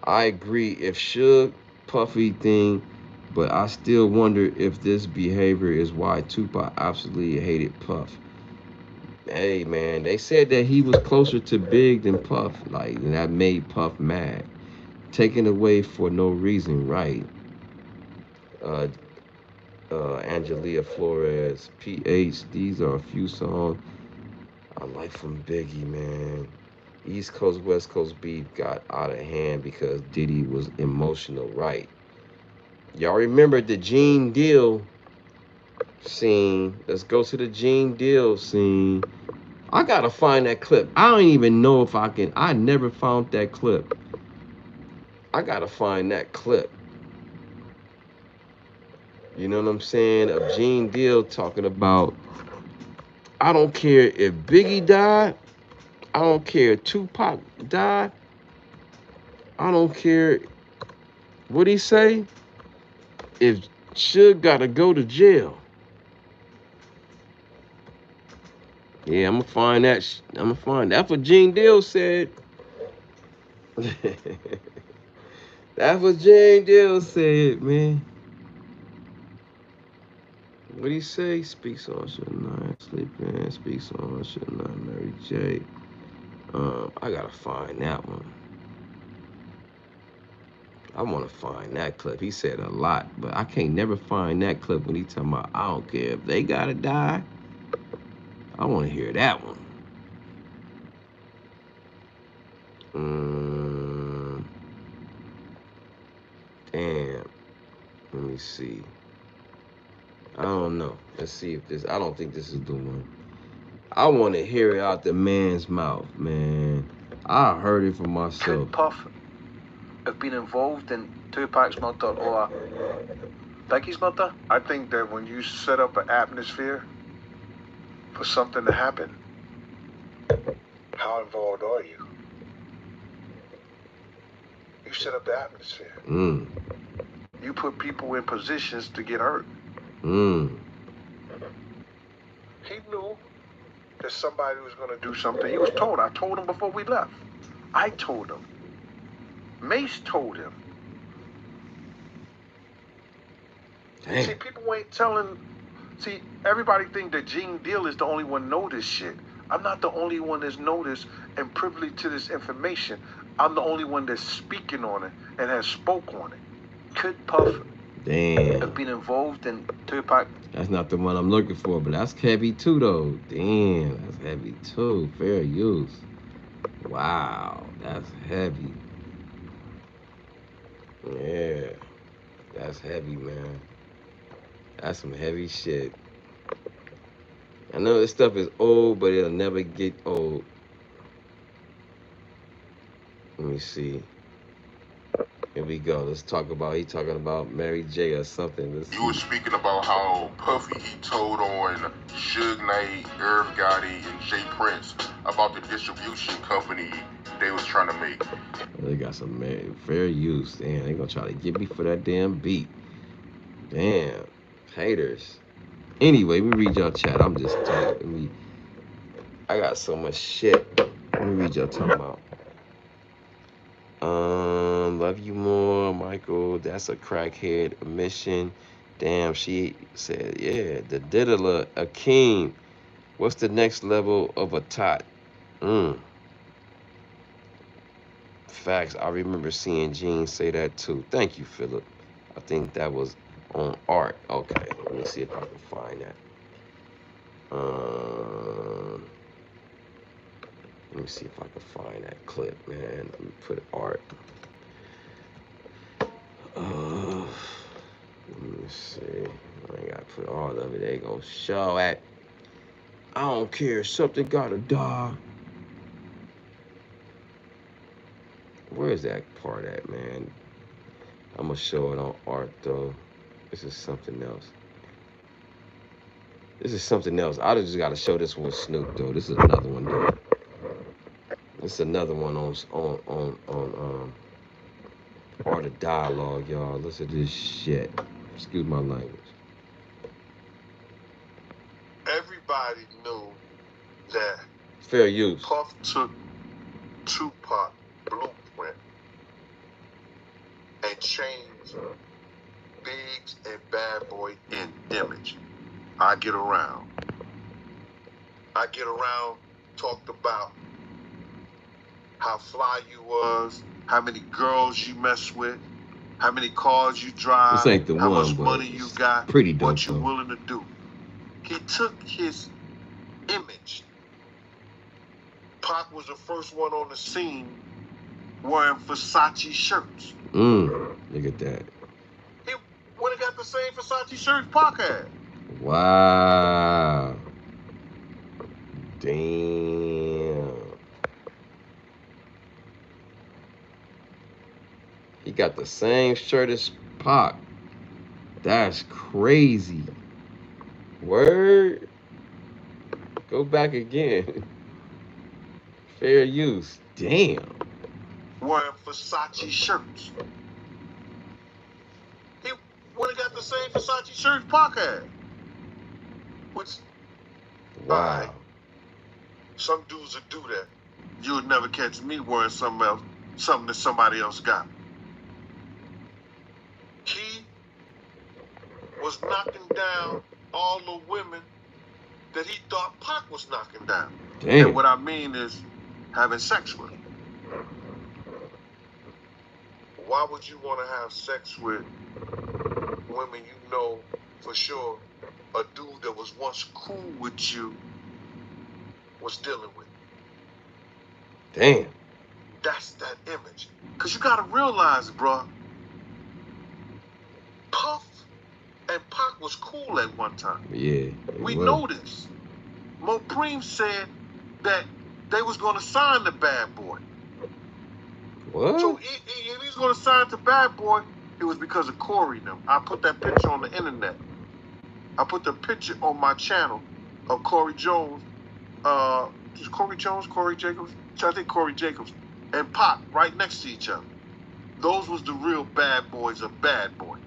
I agree if Suge Puffy thing, but I still wonder if this behavior is why Tupac absolutely hated Puff. Hey man, they said that he was closer to Big than Puff, like, and that made Puff mad. Taken away for no reason, right? Uh, Angelia Flores, PH. These are a few songs I like from Biggie, man. East Coast West Coast beef got out of hand because Diddy was emotional, right? Y'all remember the Gene Deal scene? Let's go to the Gene Deal scene. I gotta find that clip. I don't even know if I can. I never found that clip. I gotta find that clip. You know what I'm saying? Of Gene Deal talking about, I don't care if Biggie died. I don't care if Tupac died. I don't care what he say. If Suge gotta go to jail. Yeah, I'm gonna find that. I'm gonna find that's what Gene Deal said. That's what Jane Dill said, man. What he say? Speaks on should not sleep in. Speaks on should not Mary J. I gotta find that one. I wanna find that clip. He said a lot, but I can't never find that clip when he talking about I don't care if they gotta die. I wanna hear that one. Mm, damn. Let me see. I don't know. Let's see if this. I don't think this is the one. I want to hear it out the man's mouth, man. I heard it for myself. Could Puff have been involved in Tupac's murder or Biggie's murder? I think that when you set up an atmosphere for something to happen, how involved are you? You set up the atmosphere. You put people in positions to get hurt. He knew that somebody was going to do something. He was told. I told him before we left. I told him. Mace told him. Damn. See, people ain't telling. See, everybody think that Gene Deal is the only one know this shit. I'm not the only one that's noticed and privileged to this information. I'm the only one that's speaking on it and has spoke on it. Could Puff Damn. have been involved in Tupac? That's not the one I'm looking for, but that's heavy too, though. Damn, that's heavy too. Fair use. Wow, that's heavy. Yeah, that's heavy, man. That's some heavy shit. I know this stuff is old, but it'll never get old. Let me see. Here we go. Let's talk about. He talking about Mary J or something. Let's see. You were speaking about how Puffy he told on Suge Knight, Irv Gotti, and Jay Prince about the distribution company they was trying to make. They got some fair use. Damn, they gonna try to get me for that damn beat. Damn, haters. Anyway, let me read y'all chat. I'm just talking. I got so much shit. Let me read y'all talking about. Love you more, Michael. That's a crackhead admission. Damn, she said, yeah, the diddler, a king. What's the next level of a tot? facts. I remember seeing Gene say that too. Thank you, Philip. I think that was on art. Okay, let me see if I can find that. Let me see if I can find that clip, man. Let me put art. Let me see. I ain't gotta put all of it. They gonna show at. I don't care. Something gotta die. Where's that part at, man? I'm gonna show it on art though. This is something else. This is something else. I just gotta show this one with Snoop though. This is another one though. This is another one on art of dialogue, y'all. Listen to this shit. Excuse my language. Everybody knew that Fair use. Puff took Tupac blueprint and changed Biggs and Bad Boy in image. I Get Around. I Get Around talked about how fly you was, how many girls you mess with, how many cars you drive, this ain't the how one, much money you got, pretty dope, what you though. willing to do. He took his image. Pac was the first one on the scene wearing Versace shirts. Look at that. He would have got the same Versace shirts Pac had. Wow. Damn. He got the same shirt as Pac. That's crazy. Word. Go back again. Fair use. Damn. Wearing Versace shirts. He would have got the same Versace shirts Pac had. Which, wow. Some dudes would do that. You would never catch me wearing something else, something that somebody else got. He was knocking down all the women that he thought Pac was knocking down. Damn. And what I mean is having sex with. Why would you want to have sex with women you know for sure a dude that was once cool with you was dealing with? Damn. That's that image. Because you got to realize, bro, Puff and Pac was cool at one time. Yeah. We know this. Mopreem said that they was going to sign the Bad Boy. What? So if he was going to sign to Bad Boy, it was because of Corey and them. I put that picture on the internet. I put the picture on my channel of Corey Jones. Is Corey Jones, Corey Jacobs? I think Corey Jacobs and Pac right next to each other. Those was the real bad boys of Bad Boy.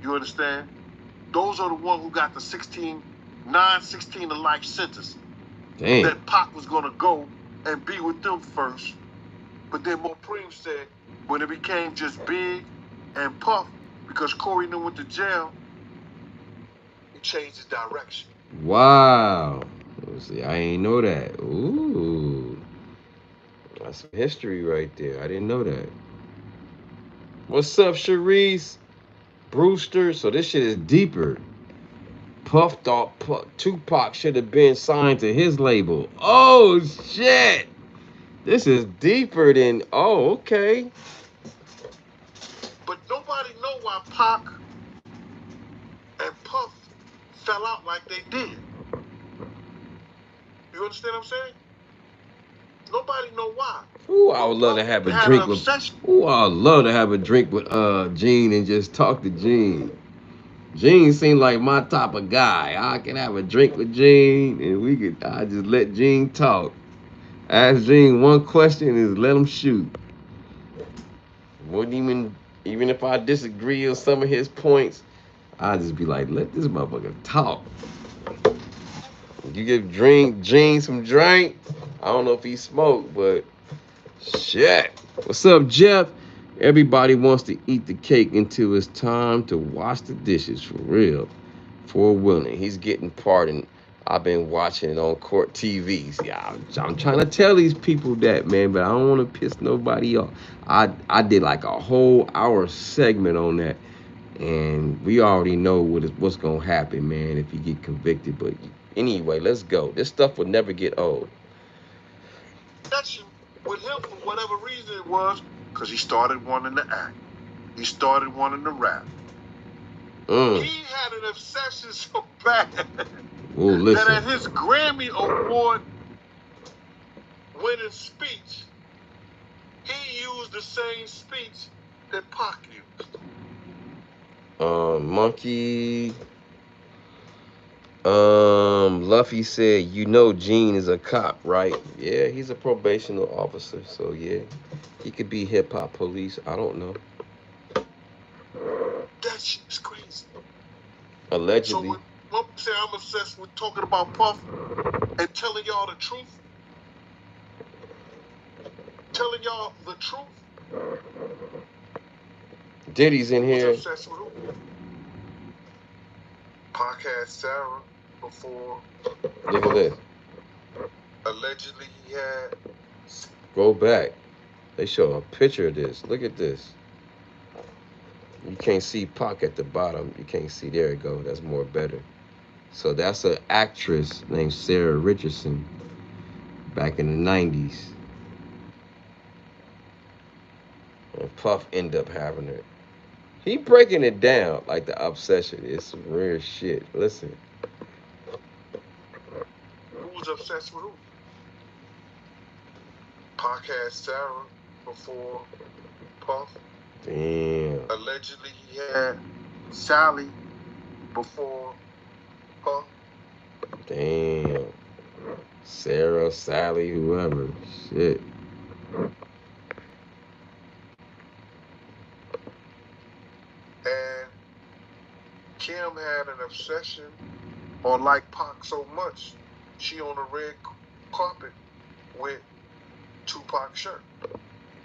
You understand? Those are the ones who got the 16 to life sentence. Damn. That Pac was going to go and be with them first. But then Mopreem said when it became just Big and Puff, because Corey knew went to jail, he changed his direction. Wow. Let's see, I ain't know that. Ooh. That's some history right there. I didn't know that. What's up, Sharice? Brewster? So this shit is deeper. Puff thought Tupac should have been signed to his label. Oh, shit. This is deeper than... Oh, okay. But nobody know why Pac and Puff fell out like they did. You understand what I'm saying? Nobody know why. Ooh, I would love to have a drink with... Ooh, I would love to have a drink with Gene and just talk to Gene. Gene seemed like my type of guy. I can have a drink with Gene and I just let Gene talk. Ask Gene one question and let him shoot. Wouldn't even if I disagree on some of his points, I'd just be like, let this motherfucker talk. You give Gene some drink. I don't know if he smoked, but shit. What's up, Jeff? Everybody wants to eat the cake until it's time to wash the dishes for real. For willing. He's getting pardoned. I've been watching it on court TVs. Yeah, I'm trying to tell these people that, man, but I don't want to piss nobody off. I did like a whole hour segment on that, and we already know what's gonna happen, man, if you get convicted. But anyway, let's go. This stuff will never get old. With him, for whatever reason it was, because he started wanting to act. He started wanting to rap. He had an obsession so bad that at his Grammy Award winning speech, he used the same speech that Pac used. Monkey. Luffy said, "You know, Gene is a cop, right? Yeah, he's a probational officer, so yeah, he could be hip hop police. I don't know. That shit is crazy. Allegedly." So when say I'm obsessed with talking about Puff and telling y'all the truth, Diddy's in here. Who's obsessed with who? Pac had Sarah before. Look at this. Allegedly, he had. Go back. They show a picture of this. Look at this. You can't see Pac at the bottom. You can't see. There it go. That's more better. So that's an actress named Sarah Richardson back in the 90s. And Puff ended up having her. He breaking it down like the obsession is some real shit. Listen. Who's obsessed with who? Pac had Sarah before Puff. Damn. Allegedly, he had Sally before Puff. Damn. Sarah, Sally, whoever. Shit. And Kim had an obsession or like Pac so much, she on the red carpet with Tupac shirt.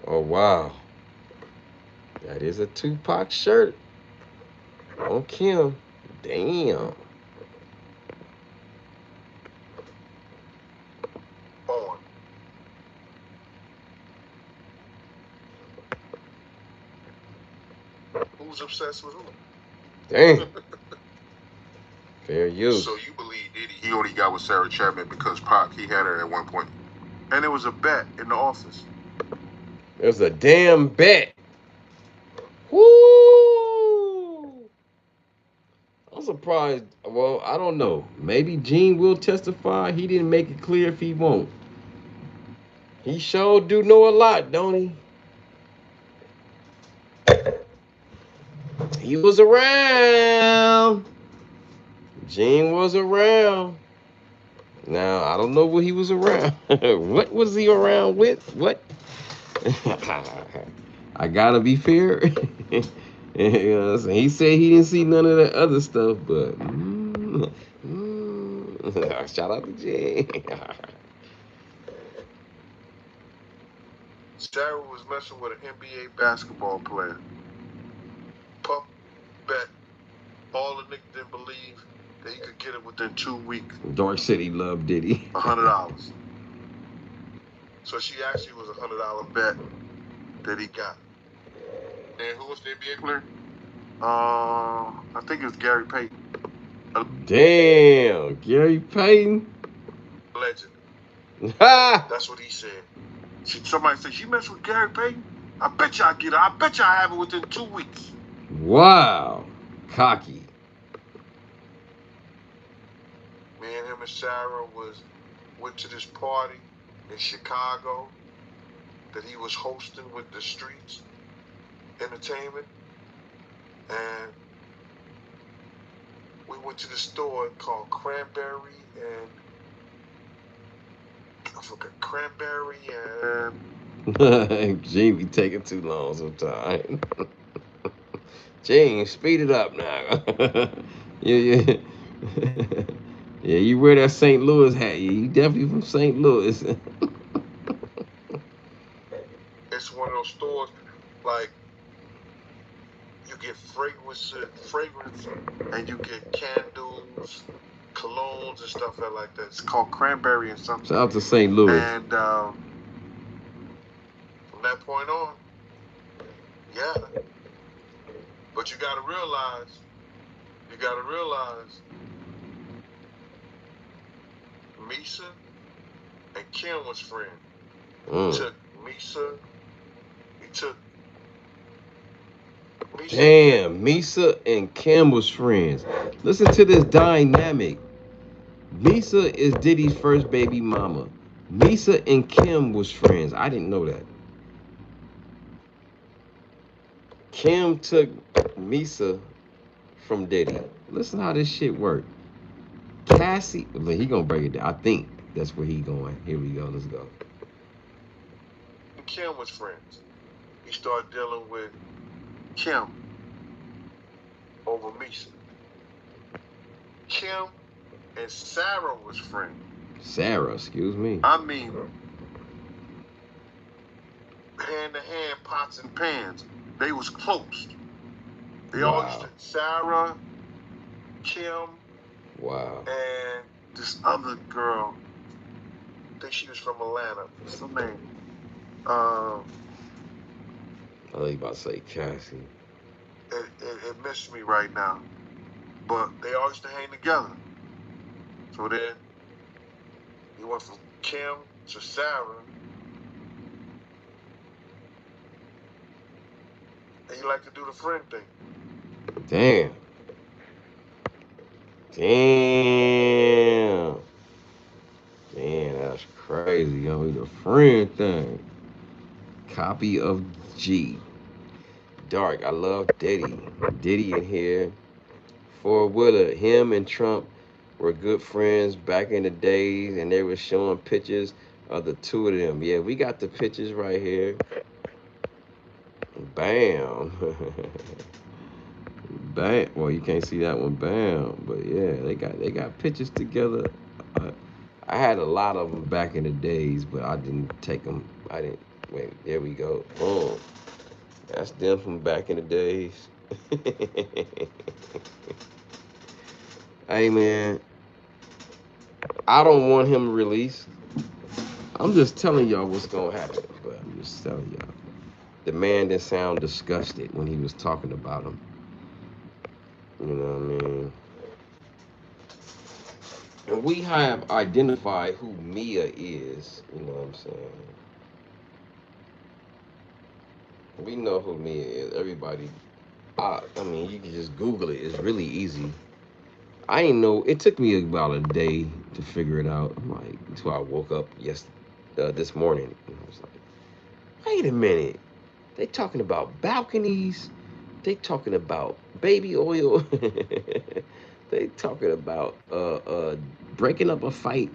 Oh, wow. That is a Tupac shirt on Kim. Damn. On. Who's obsessed with who? Damn. Fair use. So you believe Diddy, he only got with Sarah Chapman because Pac, he had her at one point. And it was a bet in the office. There's a damn bet. Woo! I'm surprised. Well, I don't know. Maybe Gene will testify. He didn't make it clear if he won't. He sure do know a lot, don't he? He was around. Gene was around. Now, I don't know what he was around. What was he around with? What? I gotta be fair. You know what I'm saying? He said he didn't see none of the other stuff, but shout out to Gene. Sarah was messing with an NBA basketball player. Puff bet all the niggas didn't believe that he could get it within 2 weeks. Dark City loved Diddy. $100. So she actually was $100 bet that he got. And who was the NBA player? I think it was Gary Payton. Damn, Gary Payton. Legend. Ha! That's what he said. Somebody said, she messed with Gary Payton? I bet you I get it. I bet you I have it within 2 weeks. Wow. Cocky. Me and him and Sarah went to this party in Chicago that he was hosting with the Streets Entertainment. And we went to the store called Cranberry and I forgot Cranberry and Gene be taking too long sometimes. Gene, speed it up now. Yeah. Yeah, you wear that St. Louis hat. Yeah, you definitely from St. Louis. it's one of those stores like you get fragrance and you get candles colognes and stuff like that. It's called Cranberry and something. Shout out to St. Louis. And from that point on, yeah. But you gotta realize, Misa and Kim was friends. He took Misa. Damn, Misa and Kim was friends. Listen to this dynamic. Misa is Diddy's first baby mama. Misa and Kim was friends. I didn't know that. Kim took Misa from Diddy. Listen how this shit worked. Cassie, he gonna break it down. I think that's where he going. Here we go. Let's go. Kim was friends. He started dealing with Kim over Misa. Kim and Sarah was friends. Sarah, excuse me. I mean, hand to hand, pots and pans. They was close. They all used to, Sarah, Kim, and this other girl. I think she was from Atlanta. What's her name? I was about to say Cassie. It missed me right now. But they all used to hang together. So then he went from Kim to Sarah. And he liked to do the friend thing. Damn. Damn, that's crazy, yo. The friend thing. Copy of G. Dark, I love Diddy. Diddy in here. Four-wheeler, him and Trump were good friends back in the days, and they were showing pictures of the two of them. Yeah, we got the pictures right here. Bam. Bam. Well, you can't see that one. Bam. But yeah, they got pictures together. I had a lot of them back in the days, but I didn't take them. I didn't. Wait, there we go. Boom. That's them from back in the days. Hey, man. I don't want him released. I'm just telling y'all what's going to happen. But I'm just telling y'all. The man didn't sound disgusted when he was talking about him. You know what I mean? And we have identified who Mia is. You know what I'm saying? We know who Mia is. Everybody. I mean, you can just Google it. It's really easy. I ain't know. It took me about a day to figure it out. I'm like, until I woke up this morning. And I was like, wait a minute. They talking about balconies. They talking about baby oil. They talking about breaking up a fight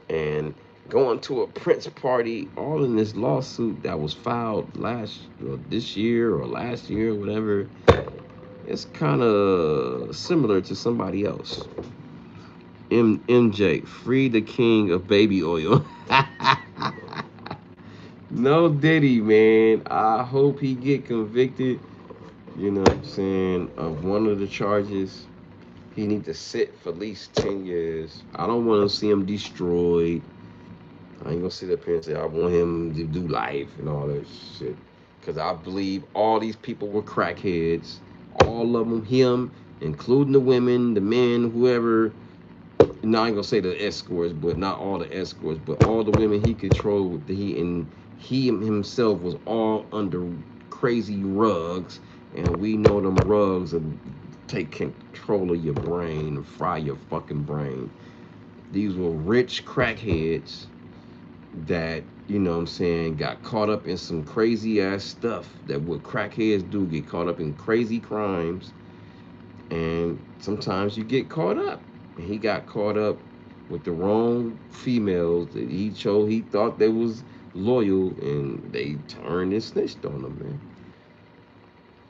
and going to a Prince party, all in this lawsuit that was filed this year or last year, whatever. It's kind of similar to somebody else. MJ, free the king of baby oil. No Diddy, man. I hope he get convicted, you know what I'm saying, of one of the charges. He need to sit for at least 10 years. I don't want to see him destroyed. I ain't gonna sit up here and say I want him to do life and all that shit. Because I believe all these people were crackheads. All of them, him, including the women, the men, whoever. No, I ain't gonna say the escorts, but not all the escorts, but all the women he controlled. He himself was all under crazy rugs, and we know them rugs will take control of your brain and fry your fucking brain. These were rich crackheads that, you know what I'm saying, got caught up in some crazy ass stuff that what crackheads do, get caught up in crazy crimes, and sometimes you get caught up. He got caught up with the wrong females that he chose. He thought they was loyal, and they turned and snitched on him, man.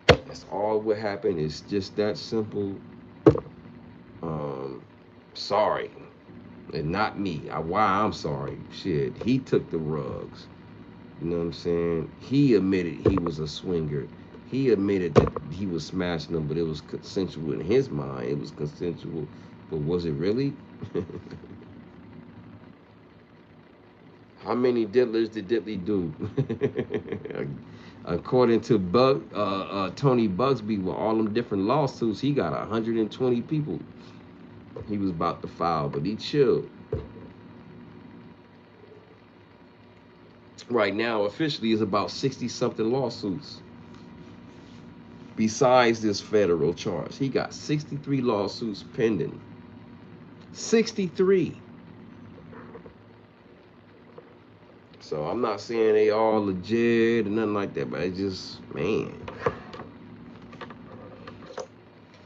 That's all what happened. It's just that simple. Sorry, and not me. Why I'm sorry. Shit, he took the rugs. You know what I'm saying? He admitted he was a swinger. He admitted that he was smashing them, but it was consensual in his mind. It was consensual But was it really? How many diddlers did Diddley do? According to Tony Bugsby, with all them different lawsuits, he got 120 people he was about to file, but he chilled. Right now, officially, is about 60-something lawsuits. Besides this federal charge, he got 63 lawsuits pending. 63. So I'm not saying they all legit and nothing like that, but it's just, man,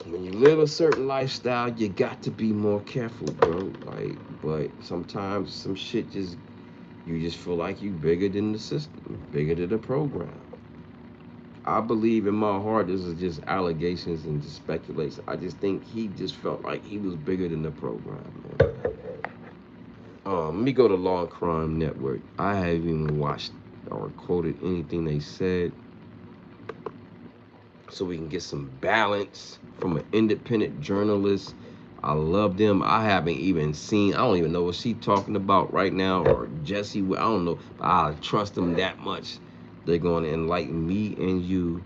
when you live a certain lifestyle, you got to be more careful, bro. Like, but sometimes some shit just, you just feel like you bigger than the system, bigger than the program. I believe in my heart this is just allegations and just speculation. I just think he just felt like he was bigger than the program, man. Let me go to Law and Crime Network. I haven't even watched or quoted anything they said, so we can get some balance from an independent journalist. I love them. I haven't even seen, I don't even know what she's talking about right now, or Jesse, I don't know. But I trust them that much. They're going to enlighten me and you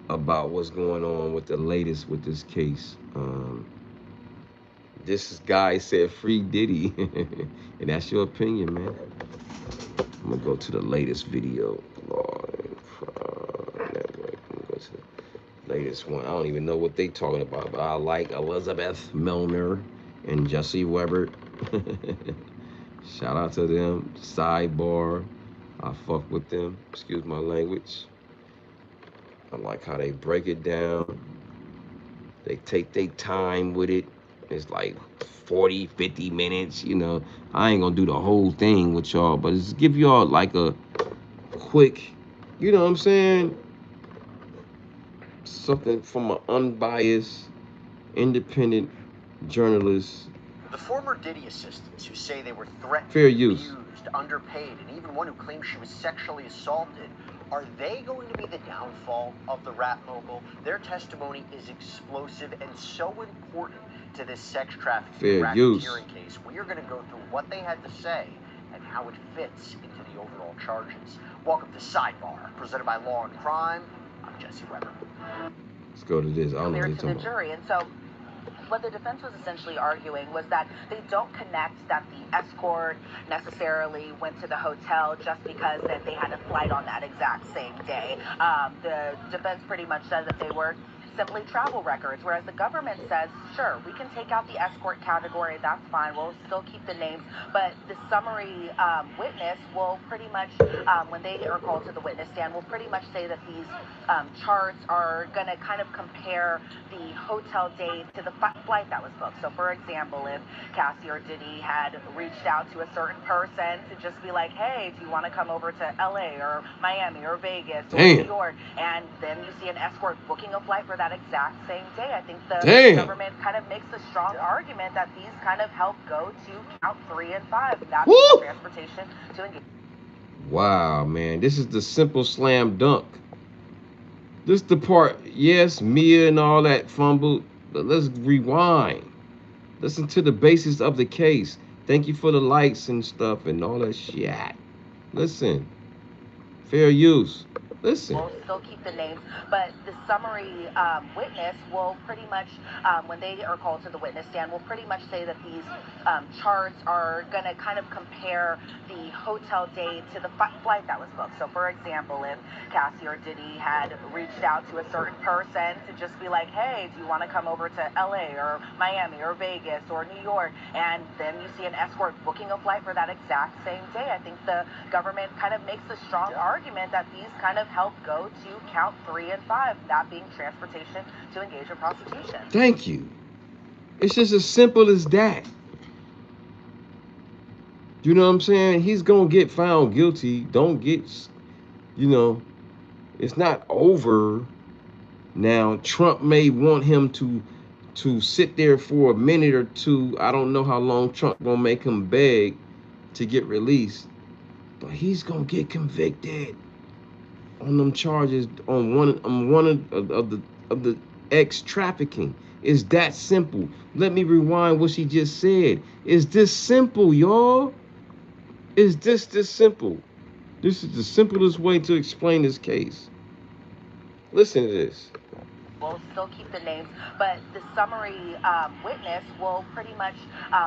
about what's going on with the latest with this case. This guy said free Diddy, and that's your opinion, man. I'm gonna go to the latest video. Lord, network. I'm gonna go to the latest one. I don't even know what they talking about, but I like Elizabeth Milner and Jesse Weber. Shout out to them. Sidebar. I fuck with them. Excuse my language. I like how they break it down. They take their time with it. It's like 40, 50 minutes, you know. I ain't gonna do the whole thing with y'all, but just give y'all like a quick, you know what I'm saying? Something from an unbiased, independent journalist. The former Diddy assistants who say they were threatened, fair use, abused, underpaid, and even one who claims she was sexually assaulted, are they going to be the downfall of the rap mogul? Their testimony is explosive and so important to this sex trafficking racketeering case. We are going to go through what they had to say and how it fits into the overall charges. Welcome to Sidebar, presented by Law and Crime. I'm Jesse Weber. Let's go to this. I don't know what Clear you're to talking the about. jury, and so what the defense was essentially arguing was that they don't connect that the escort necessarily went to the hotel just because that they had a flight on that exact same day. The defense pretty much said that they were simply travel records, whereas the government says, sure, we can take out the escort category, that's fine, we'll still keep the names, but the summary witness will pretty much, when they are called to the witness stand, will pretty much say that these charts are going to kind of compare the hotel days to the flight that was booked. So, for example, if Cassie or Diddy had reached out to a certain person to just be like, hey, do you want to come over to LA or Miami or Vegas or New York? And then you see an escort booking a flight for that exact same day. I think the government kind of makes a strong argument that these kind of help go to count 3 and 5, that being transportation to engage. Wow, man, this is the simple slam dunk. This the part, yes, Mia and all that fumbled, but let's rewind. Listen to the basis of the case. Thank you for the likes and stuff and all that shit. Listen, fair use. Listen. We'll still keep the names, but the summary witness will pretty much, when they are called to the witness stand, will pretty much say that these charts are going to kind of compare the hotel day to the flight that was booked. So, for example, if Cassie or Diddy had reached out to a certain person to just be like, hey, do you want to come over to LA or Miami or Vegas or New York? And then you see an escort booking a flight for that exact same day. I think the government kind of makes a strong argument that these kind of help go to count 3 and 5, that being transportation to engage in prostitution. Thank you. It's just as simple as that. You know what I'm saying? He's gonna get found guilty. Don't get, you know, it's not over. Now Trump may want him to sit there for a minute or two. I don't know how long Trump gonna make him beg to get released, but he's gonna get convicted on them charges on one of the ex trafficking. It's that simple. Let me rewind what she just said. It's this simple, y'all. It's this simple. This is the simplest way to explain this case. Listen to this. We'll still keep the names, but the summary witness will pretty much,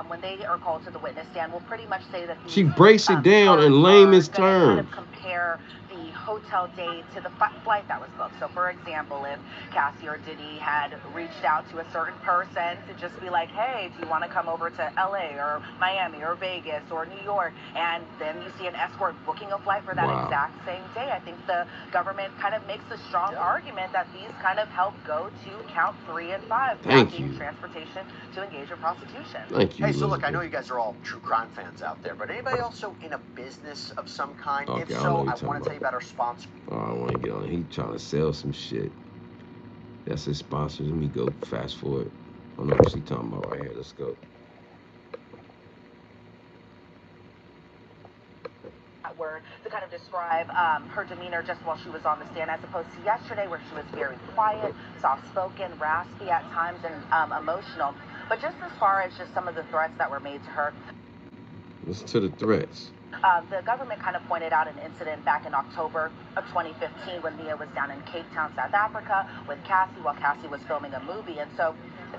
when they are called to the witness stand, will pretty much say that She these breaks it down in layman's going to kind terms. of compare the hotel day to the flight that was booked. So, for example, if Cassie or Diddy had reached out to a certain person to just be like, hey, do you want to come over to LA or Miami or Vegas or New York? And then you see an escort booking a flight for that exact same day. I think the government kind of makes a strong argument that these kind of help go to count 3 and 5. Thank you. Transportation to engage in prostitution. Thank you. Hey, so look, I know you guys are all true crime fans out there, but anybody also in a business of some kind? Okay, If so, I want to tell you about our sponsor. Oh, I want to get on. He trying to sell some shit. That's his sponsor. Let me go fast forward. I don't know what she's talking about right here. Let's go. Word to kind of describe her demeanor just while she was on the stand, as opposed to yesterday where she was very quiet, soft-spoken, raspy at times, and emotional. But just as far as just some of the threats that were made to her. Listen to the threats. The government kind of pointed out an incident back in October of 2015 when Mia was down in Cape Town, South Africa with Cassie while Cassie was filming a movie. And so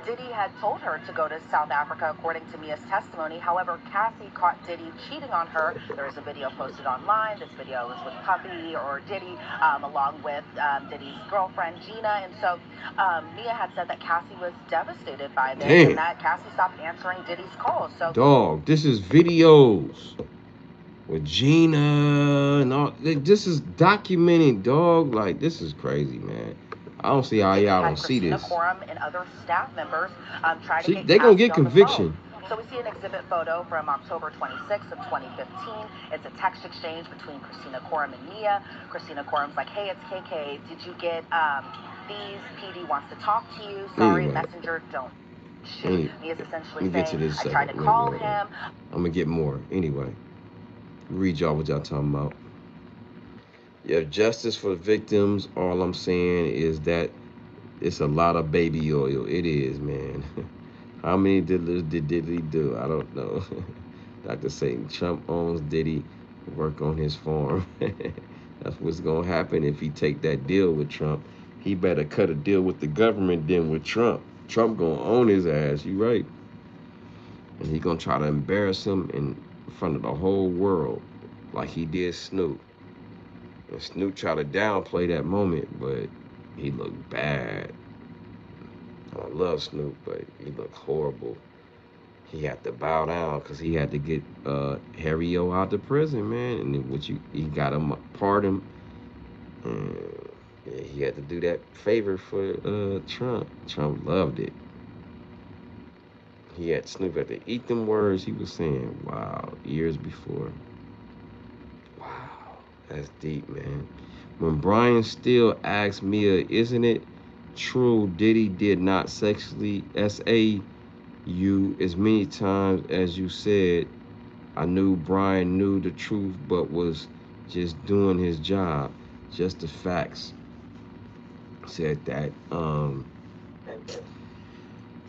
Diddy had told her to go to South Africa, according to Mia's testimony. However, Cassie caught Diddy cheating on her. There is a video posted online. This video was with Puffy or Diddy, along with Diddy's girlfriend, Gina. And so Mia had said that Cassie was devastated by this and that Cassie stopped answering Diddy's calls. So, dog, this is videos with Gina and all. This is documenting, dog. Like, this is crazy, man. I don't see how y'all don't see this. And other staff members try to get they gonna get conviction. So we see an exhibit photo from October 26th of 2015. It's a text exchange between Christina Coram and Mia. Christina Coram's like, hey, it's KK. Did you get these? PD wants to talk to you. Sorry, anyway. Messenger, don't shoot. Mia's essentially saying, I tried to call him. I'm gonna get more. Anyway, read y'all what y'all talking about. Yeah, justice for the victims. All I'm saying is that it's a lot of baby oil. It is, man. How many diddlers did Diddy do? I don't know. Dr. Satan, Trump owns Diddy. Work on his farm. That's what's gonna happen if he take that deal with Trump. He better cut a deal with the government than with Trump. Trump gonna own his ass. You right. And he gonna try to embarrass him in front of the whole world, like he did Snoop. And Snoop tried to downplay that moment, but he looked bad. I love Snoop, but he looked horrible. He had to bow down because he had to get Harry O out of prison, man. And he got him pardoned. And yeah, he had to do that favor for Trump. Trump loved it. He had Snoop had to eat them words he was saying. Wow, years before. Wow, that's deep, man. When Brian Steele asked Mia, isn't it true Diddy did not sexually SA you as many times as you said? I knew Brian knew the truth but was just doing his job. Just the facts. Said that.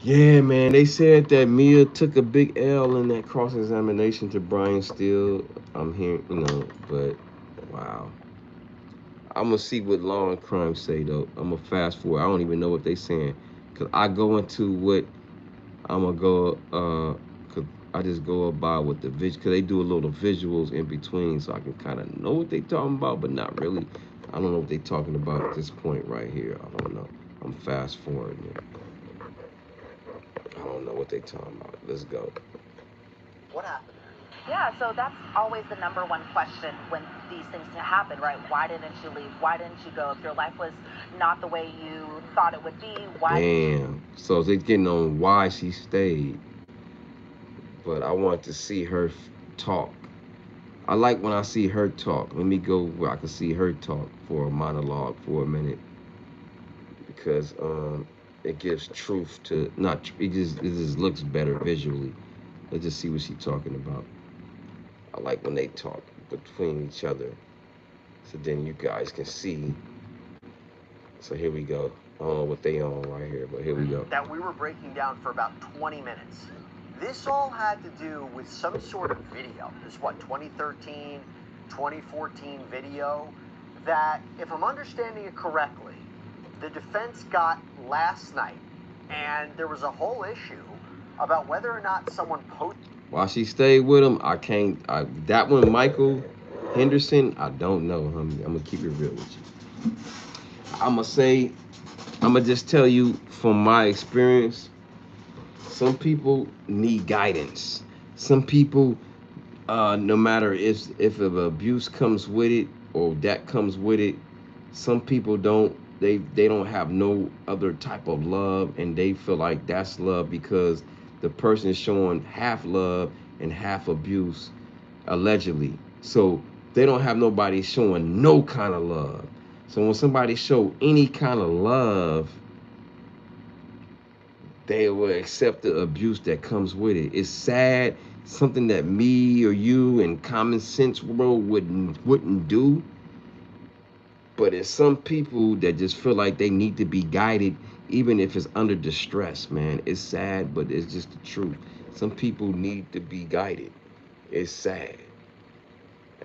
Yeah, man, they said that Mia took a big L in that cross-examination to Brian Steele. I'm hearing, but wow. I'm gonna see what Law and Crime say though. I'm gonna fast forward. I don't even know what they saying, cause I go into what I'm gonna go. Cause I just go about with the cause they do a little visuals in between, so I can kind of know what they talking about, but not really. I don't know what they talking about at this point right here. I don't know. I'm fast forwarding it. I don't know what they talking about. Let's go. What happened? Yeah, so that's always the number one question when these things happen, right? Why didn't you leave? Why didn't you go? If your life was not the way you thought it would be, why? Damn. So they're getting on why she stayed. But I want to see her talk. I like when I see her talk. Let me go where I can see her talk for a monologue for a minute. Because it gives truth to, not, it just looks better visually. Let's just see what she's talking about. I like when they talk between each other. So then you guys can see. So here we go. what they on right here, but here we go. That we were breaking down for about 20 minutes. This all had to do with some sort of video. This, what, 2013, 2014 video that, if I'm understanding it correctly, the defense got last night, and there was a whole issue about whether or not someone posted. While she stayed with him, that one, Michael Henderson, I don't know. I'm gonna keep it real with you. I'm gonna just tell you from my experience. Some people need guidance. Some people, no matter if abuse comes with it or that comes with it, some people they don't have no other type of love, and they feel like that's love because the person is showing half love and half abuse, allegedly. So they don't have nobody showing no kind of love. So when somebody show any kind of love, they will accept the abuse that comes with it. It's sad, something that me or you in common sense world wouldn't do. But it's some people that just feel like they need to be guided, even if it's under distress, man. It's sad, but it's just the truth. Some people need to be guided. It's sad.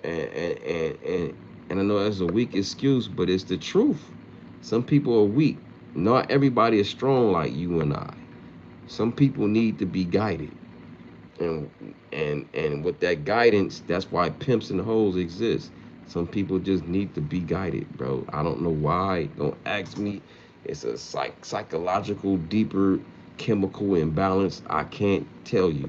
And I know that's a weak excuse, but it's the truth. Some people are weak. Not everybody is strong like you and I. Some people need to be guided. And and with that guidance, that's why pimps and hoes exist. Some people just need to be guided, bro. I don't know why. Don't ask me. It's a psychological, deeper chemical imbalance. I can't tell you.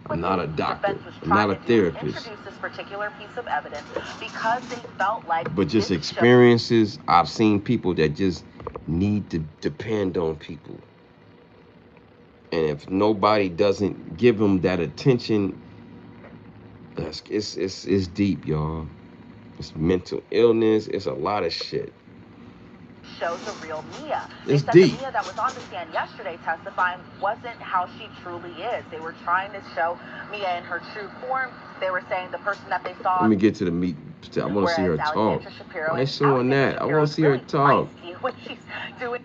I'm not a doctor. I'm not a therapist. Introduce this particular piece of evidence because they felt like. But just experiences. I've seen people that just need to depend on people. And if nobody doesn't give them that attention, it's deep, y'all. It's mental illness. It's a lot of shit. Shows a real Mia. It's said deep. The Mia that was on the stand yesterday testifying wasn't how she truly is. They were trying to show Mia in her true form. They were saying the person that they saw. Let me get to the meat. I want to see her talk. Why is showing that? I want to see her talk. What she's doing.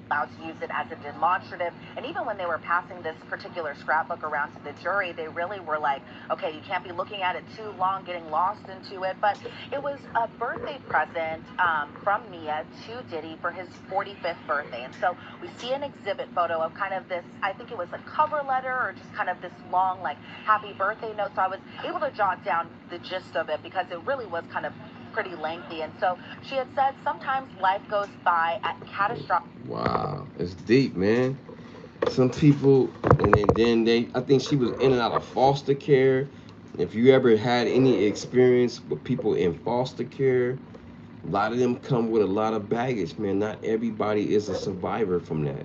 Allowed to use it as a demonstrative, and even when they were passing this particular scrapbook around to the jury, they really were like, okay, you can't be looking at it too long, getting lost into it. But it was a birthday present from Mia to Diddy for his 45th birthday, and so we see an exhibit photo of kind of this, I think it was a cover letter or just kind of this long like happy birthday note. So I was able to jot down the gist of it because it really was kind of pretty lengthy. And so she had said sometimes life goes by at catastrophic. Wow, it's deep, man. Some people, and then I think she was in and out of foster care. If you ever had any experience with people in foster care, a lot of them come with a lot of baggage, man. Not everybody is a survivor from that.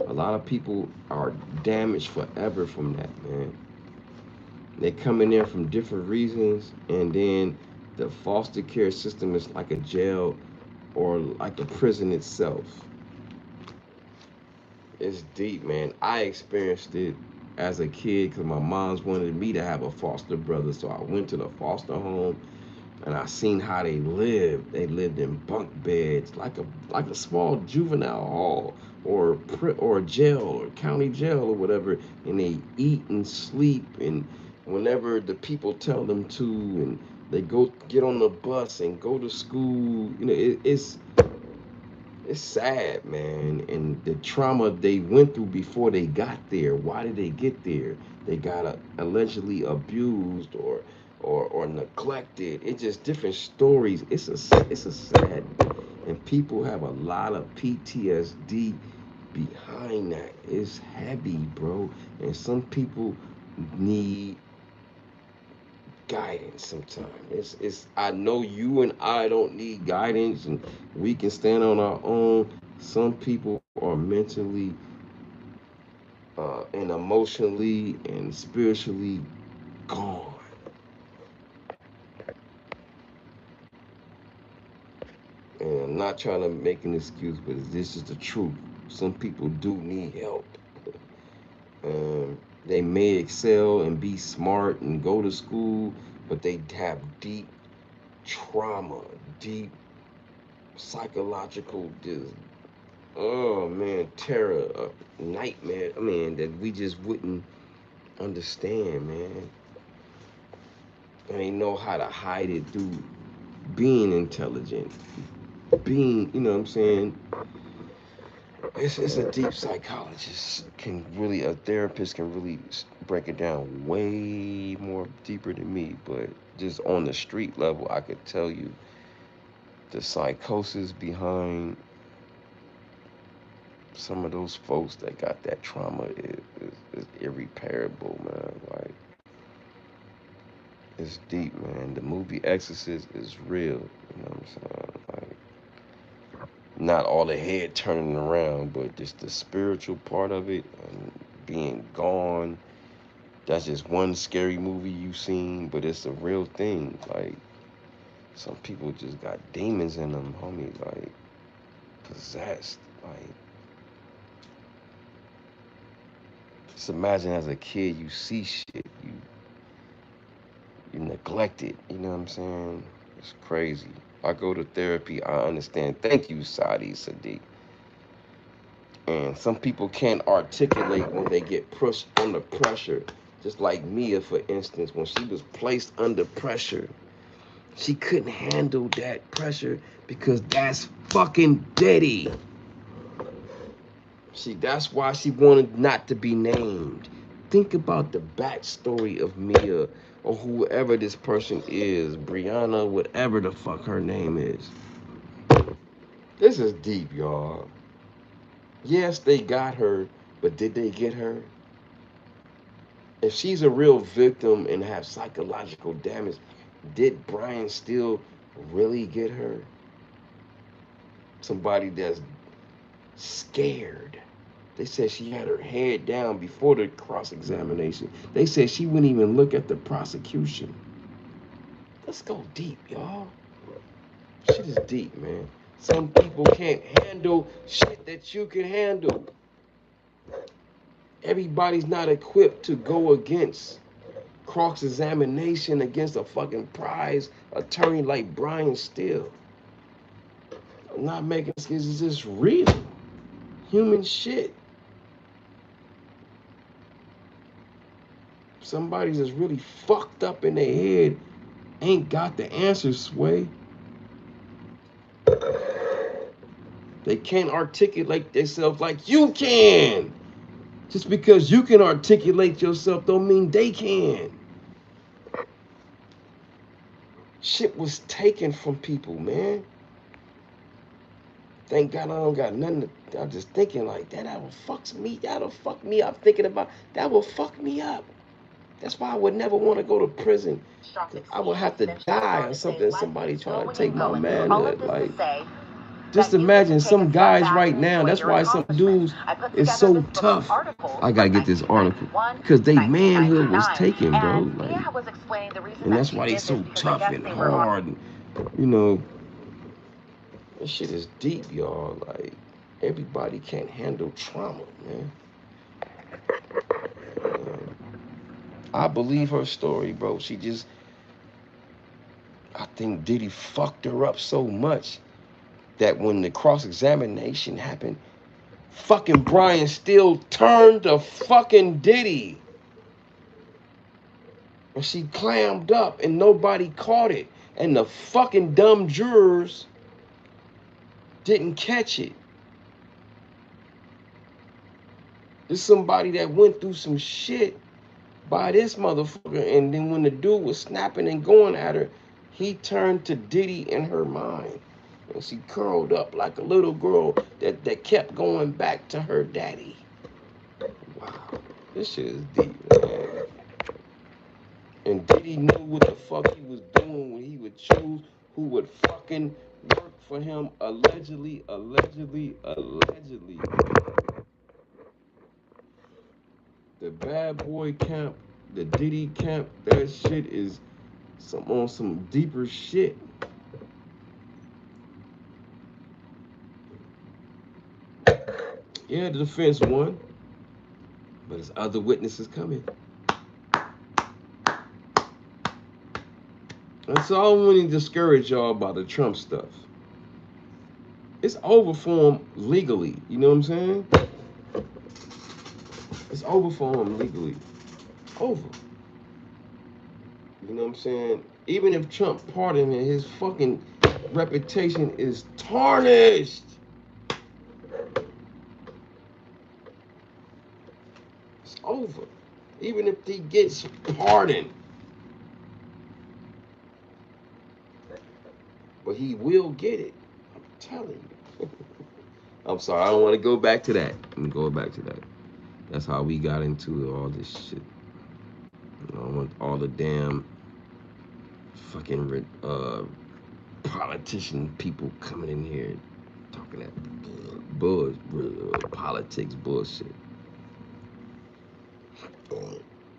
A lot of people are damaged forever from that, man. They come in there from different reasons, and then the foster care system is like a jail or like a prison itself. It's deep, man. I experienced it as a kid because my mom's wanted me to have a foster brother, so I went to the foster home and I seen how they lived. They lived in bunk beds, like a small juvenile hall or a jail or county jail or whatever, and they eat and sleep and whenever the people tell them to, and they go get on the bus and go to school. You know, it's sad, man, and the trauma they went through before they got there. Why did they get there? They got allegedly abused or neglected. It's just different stories. It's a sad, and people have a lot of PTSD behind that. It's heavy, bro, and some people need guidance sometimes. It's I know you and I don't need guidance and we can stand on our own. Some people are mentally and emotionally and spiritually gone. And I'm not trying to make an excuse, but this is the truth. Some people do need help. They may excel and be smart and go to school, but they have deep trauma, deep psychological Oh man, terror, nightmare. I mean, that we just wouldn't understand, man. And they know how to hide it through being intelligent, being, you know what I'm saying? It's a deep psychologist can really, a therapist can really break it down way more deeper than me. But just on the street level, I could tell you the psychosis behind some of those folks that got that trauma is irreparable, man. Like, it's deep, man. The movie Exorcist is real. You know what I'm saying? Like, not all the head turning around, but just the spiritual part of it and being gone. That's just one scary movie you've seen, but it's a real thing. Like, some people just got demons in them, homie. Like, possessed. Like, just imagine as a kid you see shit, you neglect it. You know what I'm saying? It's crazy. I go to therapy. I understand. Thank you, Sadi Sadiq. And some people can't articulate when they get pushed under pressure. Just like Mia, for instance, when she was placed under pressure, she couldn't handle that pressure because that's fucking Diddy. See, that's why she wanted not to be named. Think about the backstory of Mia or whoever this person is, Brianna, whatever the fuck her name is. This is deep, y'all. Yes, they got her, but did they get her? If she's a real victim and have psychological damage, did Brian still really get her? Somebody that's scared. They said she had her head down before the cross-examination. They said she wouldn't even look at the prosecution. Let's go deep, y'all. Shit is deep, man. Some people can't handle shit that you can handle. Everybody's not equipped to go against cross-examination against a fucking prize attorney like Brian Steele. I'm not making excuses. It's just real. Human shit. Somebody that's really fucked up in their head ain't got the answers, Sway. They can't articulate themselves like you can. Just because you can articulate yourself don't mean they can. Shit was taken from people, man. Thank God I don't got nothing to, I'm just thinking like that will fuck me. That'll fuck me up thinking about that will fuck me up. That's why I would never want to go to prison. I would have to die or something. Somebody trying to take my manhood. Like, just imagine some guys right now. That's why some dudes is so tough. I gotta get this article because they manhood was taken, bro. Like, and that's why they so tough and hard. And, you know, this shit is deep, y'all. Like, everybody can't handle trauma, man. I believe her story, bro. She just, I think Diddy fucked her up so much that when the cross-examination happened, fucking Brian still turned to fucking Diddy. And she clammed up and nobody caught it. And the fucking dumb jurors didn't catch it. This is somebody that went through some shit by this motherfucker. And then when the dude was snapping and going at her, he turned to Diddy in her mind. And she curled up like a little girl that kept going back to her daddy. Wow. This shit is deep, man. And Diddy knew what the fuck he was doing when he would choose who would fucking work for him. Allegedly. The bad boy camp, the Diddy camp, that shit is on some deeper shit. Yeah, the defense won, but there's other witnesses coming. And so I don't really discourage y'all about the Trump stuff. It's over for him legally. You know what I'm saying? It's over for him legally. Over. You know what I'm saying? Even if Trump pardoned him, his fucking reputation is tarnished. It's over. Even if he gets pardoned. But he will get it. I'm telling you. I'm sorry, I don't want to go back to that. I'm going back to that. That's how we got into all this shit. You know, all the damn fucking politician people coming in here talking that politics bullshit.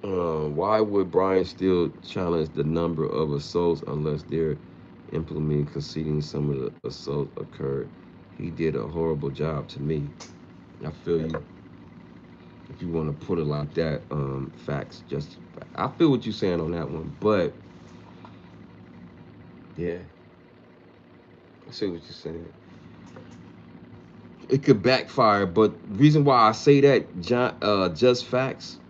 Why would Brian still challenge the number of assaults unless they're implementing conceding some of the assaults occurred? He did a horrible job to me. I feel you. If you want to put it like that, facts. Just I feel what you're saying on that one, but yeah, I see what you're saying. It could backfire, but reason why I say that, John, just facts.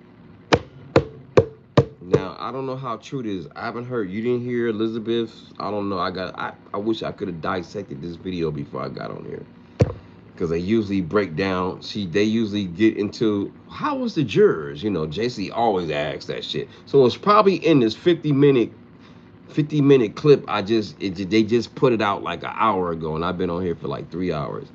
Now I don't know how true it is. I haven't heard. You didn't hear Elizabeth. I don't know. I wish I could have dissected this video before I got on here, because they usually break down. They usually get into how was the jurors. You know, JC always asks that shit. So it's probably in this 50-minute clip. They just put it out like an hour ago, and I've been on here for like 3 hours.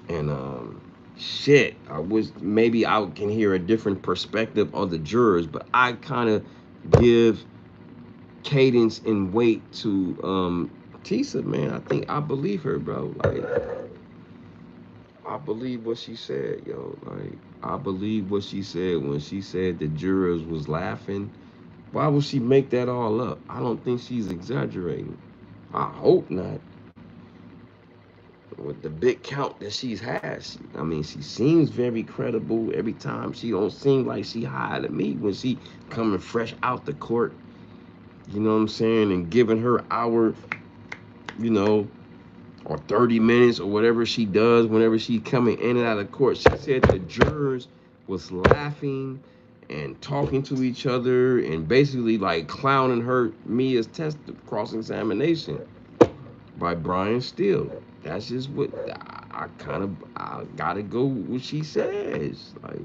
And shit, I wish maybe I can hear a different perspective of the jurors, but I kind of give cadence and weight to Tisa, man. I believe her, bro. Like, I believe what she said, yo. Like, I believe what she said when she said the jurors was laughing. Why would she make that all up? I don't think she's exaggerating. I hope not. With the big count that she's has, I mean, she seems very credible every time. She don't seem like she high to me when she coming fresh out the court. You know what I'm saying? And giving her hour, you know, or 30 minutes or whatever she does whenever she coming in and out of court. She said the jurors was laughing and talking to each other and basically like clowning her Mia's test cross-examination by Brian Steele. That's just what I gotta go with what she says. Like,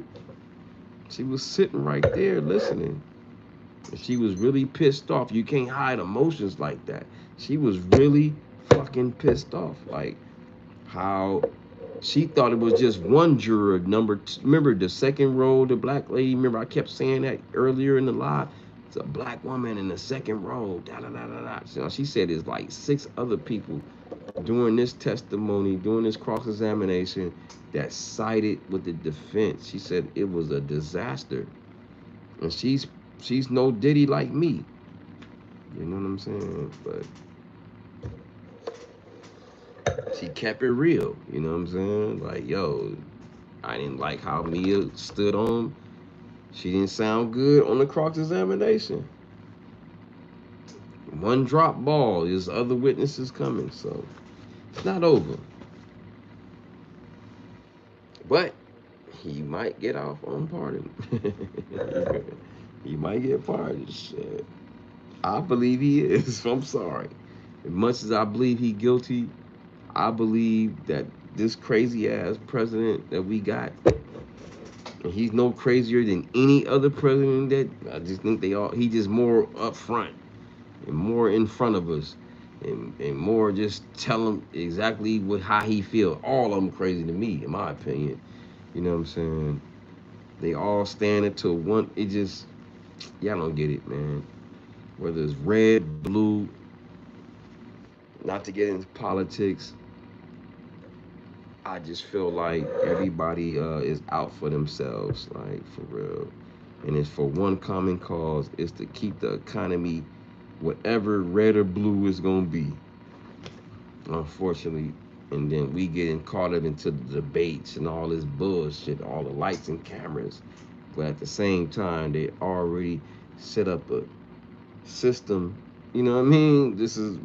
she was sitting right there listening. She was really pissed off. You can't hide emotions like that. She was really fucking pissed off. Like, how she thought it was just one juror. Number two, remember the second row, the black lady. Remember I kept saying that earlier in the live. It's a black woman in the second row. Da da da da da. So she said it's like 6 other people during this testimony, during this cross-examination, that sided with the defense. She said it was a disaster, and she's no Diddy like me. You know what I'm saying? But she kept it real. You know what I'm saying? Like, yo, I didn't like how Mia stood on. She didn't sound good on the cross-examination. One drop ball. There's other witnesses coming, so it's not over. But he might get off on pardon. He might get pardoned. Shit. I believe he is. I'm sorry. As much as I believe he guilty, I believe that this crazy ass president that we got, and he's no crazier than any other president that I just think he just more upfront and more in front of us and more just tell him exactly how he feel. All of them crazy to me, in my opinion. You know what I'm saying? They all stand into one. It just, y'all don't get it, man. Whether it's red, blue, not to get into politics, I just feel like everybody is out for themselves, like for real. And it's for one common cause, is to keep the economy whatever red or blue is gonna be. Unfortunately, and then we getting caught up into the debates and all this bullshit, all the lights and cameras. But at the same time, they already set up a system You know what I mean?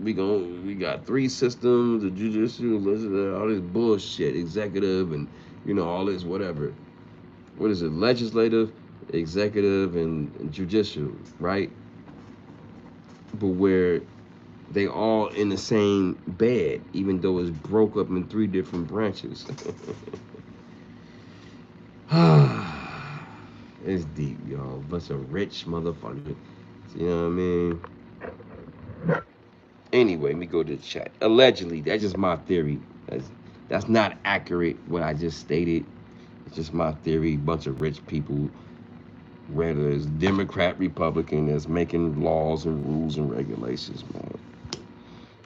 We got three systems, the judicial, all this bullshit, executive, and all this whatever. What is it? Legislative, executive, and judicial, right? But where they all in the same bed, even though it's broke up in three different branches. It's deep, y'all. Bunch of rich motherfuckers. You know what I mean? Anyway, let me go to the chat. Allegedly, that's just my theory. That's not accurate what I just stated. It's just my theory. Bunch of rich people, whether it's Democrat, Republican, that's making laws and rules and regulations, man.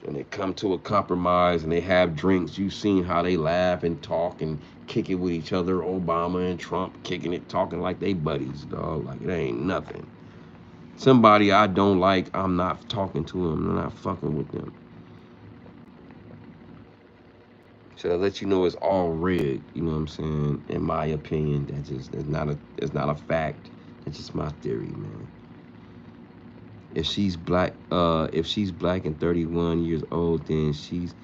And they come to a compromise and they have drinks. You've seen how they laugh and talk and kick it with each other. Obama and Trump kicking it, talking like they buddies, dog. Like it ain't nothing. Somebody I don't like, I'm not talking to them. I'm not fucking with them. So I let you know it's all rigged. You know what I'm saying? In my opinion, it's not a fact. It's just my theory, man. If she's black and 31 years old, then she's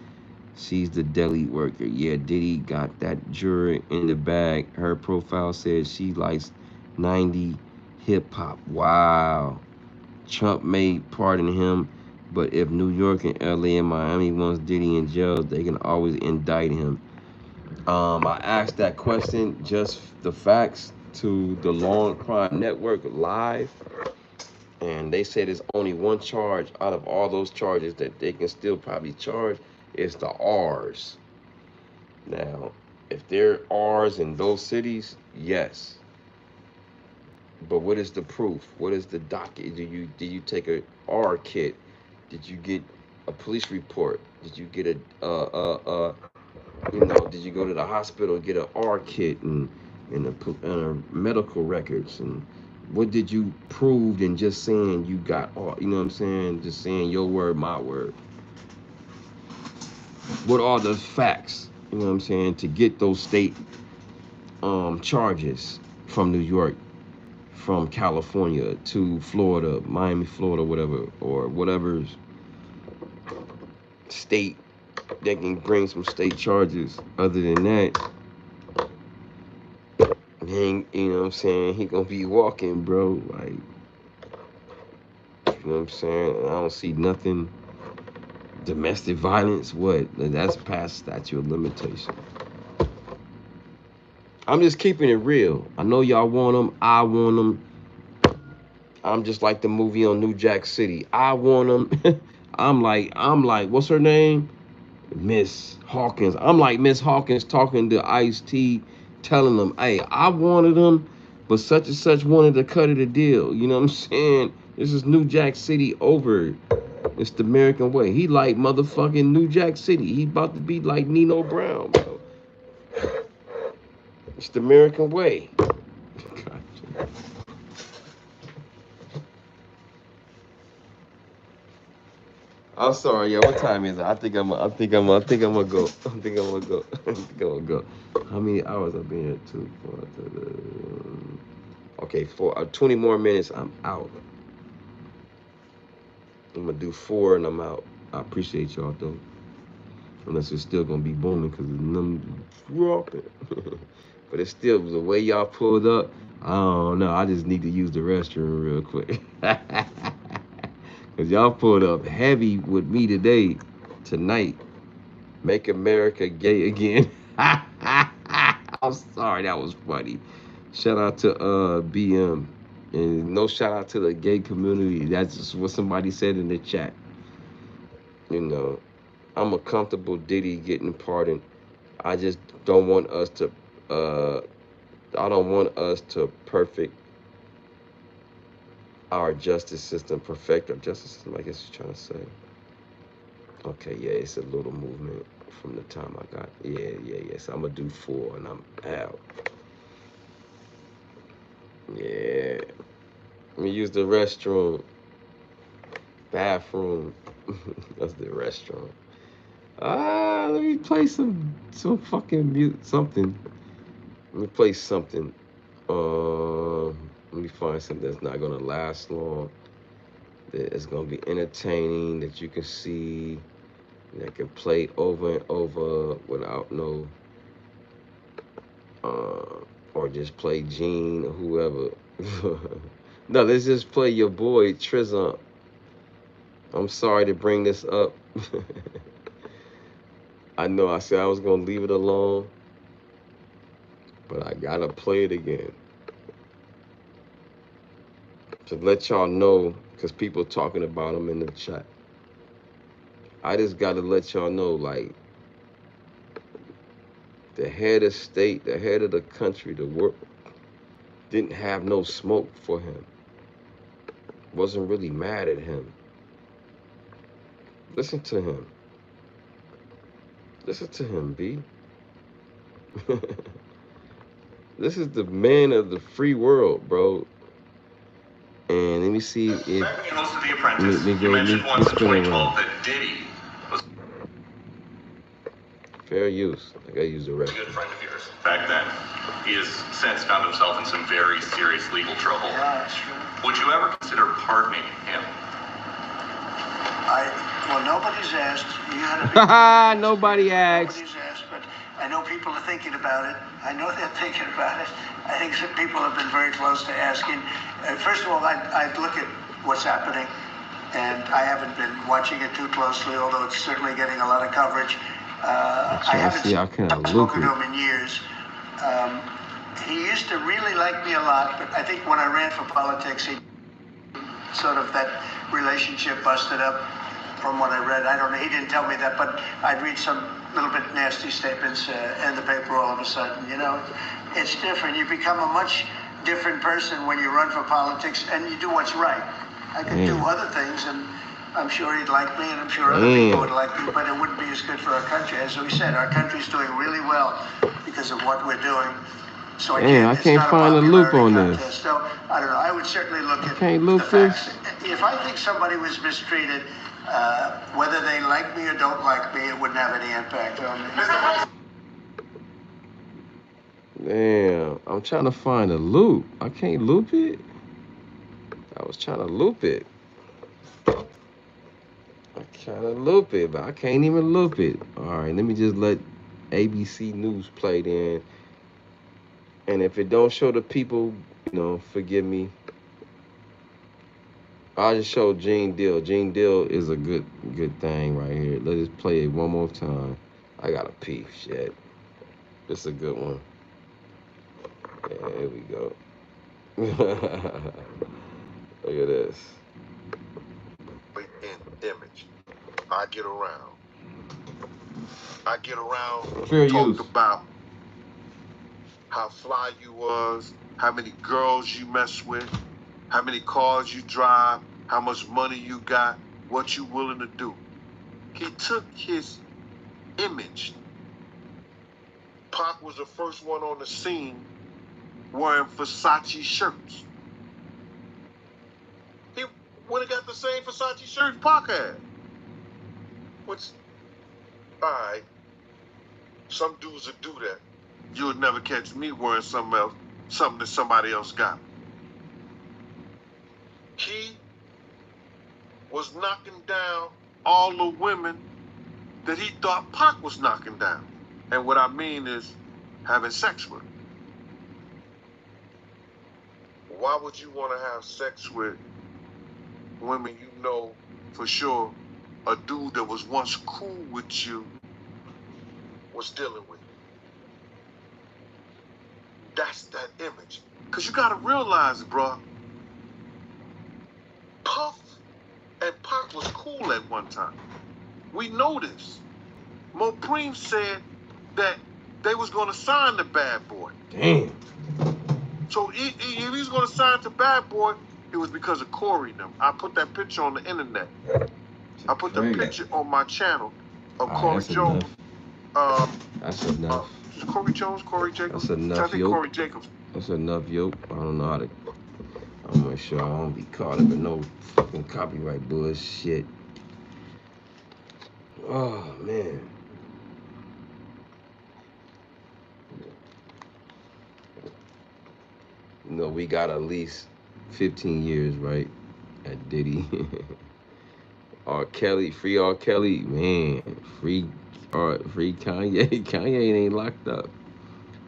the deli worker. Yeah, Diddy got that juror in the bag. Her profile says she likes 90 hip hop. Wow. Trump may pardon him, but if New York and LA and Miami wants Diddy in jail, they can always indict him. I asked that question, just the facts, to the Law and Crime Network live, and they said there's only one charge out of all those charges that they can still probably charge. It's the R's. Now, if there are R's in those cities, yes. But what is the proof? What is the docket? Do you take a R kit? Did you get a police report? Did you get did you go to the hospital and get an R kit and medical records? And what did you prove than just saying you got R? You know what I'm saying? Just saying your word, my word. What are the facts? You know what I'm saying? To get those state charges from New York, from California to Florida, Miami, Florida, whatever, or whatever state that can bring some state charges. Other than that, he ain't, you know what I'm saying, he gonna be walking, bro. Like, you know what I'm saying? I don't see nothing. Domestic violence, what? That's past statute of limitation. I'm just keeping it real. I know y'all want them. I want them. I'm just like the movie on New Jack City. I want them. I'm like, what's her name? Miss Hawkins. I'm like Miss Hawkins talking to Ice-T, telling them, hey, I wanted them, but such and such wanted to cut it a deal. You know what I'm saying? This is New Jack City over. It's the American way. He like motherfucking New Jack City. He about to be like Nino Brown, bro. It's the American way. I'm sorry, yeah. What time is it? I think I'm gonna go. I think I'm gonna go. I think I'm gonna go. How many hours I've been here? 2, 4, okay, 20 more minutes. I'm out. I'm gonna do 4 and I'm out. I appreciate y'all though. Unless it's still gonna be booming because them dropping. But it's still the way y'all pulled up. I don't know. I just need to use the restroom real quick. Cause y'all pulled up heavy with me today, tonight. Make America gay again. I'm sorry, that was funny. Shout out to BM. And no shout out to the gay community. That's just what somebody said in the chat. You know, I'm a comfortable Diddy getting pardoned. I just don't want us to uh I don't want us to perfect our justice system, perfect our justice system, I guess you're trying to say. Okay, yeah, it's a little movement from the time I got. Yeah. So I'm gonna do 4 and I'm out. Yeah. Let me use the restroom. Bathroom. That's the restaurant. Let me play some fucking mute something. Let me play something. Let me find something that's not gonna last long. that it's gonna be entertaining, that you can see, that can play over and over without no, or just play Gene or whoever. No, let's just play your boy Trizump. I'm sorry to bring this up. I know I said I was gonna leave it alone, but I gotta play it again to let y'all know, because people talking about him in the chat. I just gotta let y'all know, like, the head of state, the head of the country, the world, didn't have no smoke for him. Wasn't really mad at him. Listen to him. Listen to him, B. This is the man of the free world, bro. And let me see if Most of The Apprentice, you mentioned once in 2012 that Diddy was fair use. I gotta use the rest. a good friend of yours back then. He has since found himself in some very serious legal trouble. Yeah, that's true. Would you ever consider pardoning him? Well, nobody's asked. You had a big Nobody asked. Nobody's asked, but I know people are thinking about it. I know they're thinking about it. I think some people have been very close to asking. First of all, I'd look at what's happening, and I haven't been watching it too closely, although it's certainly getting a lot of coverage. I haven't spoken to him in years. He used to really like me a lot, but I think when I ran for politics, he sort of that relationship busted up from what I read. I don't know, he didn't tell me that, but I'd read some little bit nasty statements in the paper all of a sudden. You know, it's different. You become a much different person when you run for politics and you do what's right. I could do other things, and I'm sure he'd like me, and I'm sure other people would like me, but it wouldn't be as good for our country. As we said, our country's doing really well because of what we're doing. So I can't find a loop on this. So I don't know. I would certainly look at the facts. If I think somebody was mistreated, whether they like me or don't like me, it wouldn't have any impact on me. Damn, I'm trying to find a loop. I can't loop it. I was trying to loop it. I'm trying to loop it, but I can't even loop it. All right, let me just let ABC News play then. And if it don't show the people, you know, forgive me. I'll just show Gene Deal. Gene Deal is a good thing right here. Let's just play it one more time. I gotta pee. Shit. This is a good one. Yeah, here we go. Look at this. In image. I get around. Fair Talked use. about how fly you was, how many girls you mess with, how many cars you drive, how much money you got, what you willing to do. He took his image. Pac was the first one on the scene wearing Versace shirts. He went and got the same Versace shirts Pac had. Which, alright, some dudes would do that. You would never catch me wearing something else, something that somebody else got. He was knocking down all the women that he thought Pac was knocking down. And what I mean is having sex with. Why would you want to have sex with women you know for sure a dude that was once cool with you was dealing with? That's that image. Because you got to realize, bro, Puff and Pac was cool at one time. We know this. Mopreme said that they was going to sign the Bad Boy. Damn. So if he was going to sign to Bad Boy, it was because of Corey and them. I put that picture on the internet. I put the picture on my channel of Corey Jones. That's enough. Corey Jones, Corey Jacobs. That's enough, I think yo. Corey Jacobs. That's enough, yo. I don't know how to. I'm make sure I don't be caught up in no fucking copyright bullshit. Oh man. You know, we got at least 15 years, right? At Diddy. R. Kelly, free R. Kelly, man, free Kanye. Kanye ain't locked up.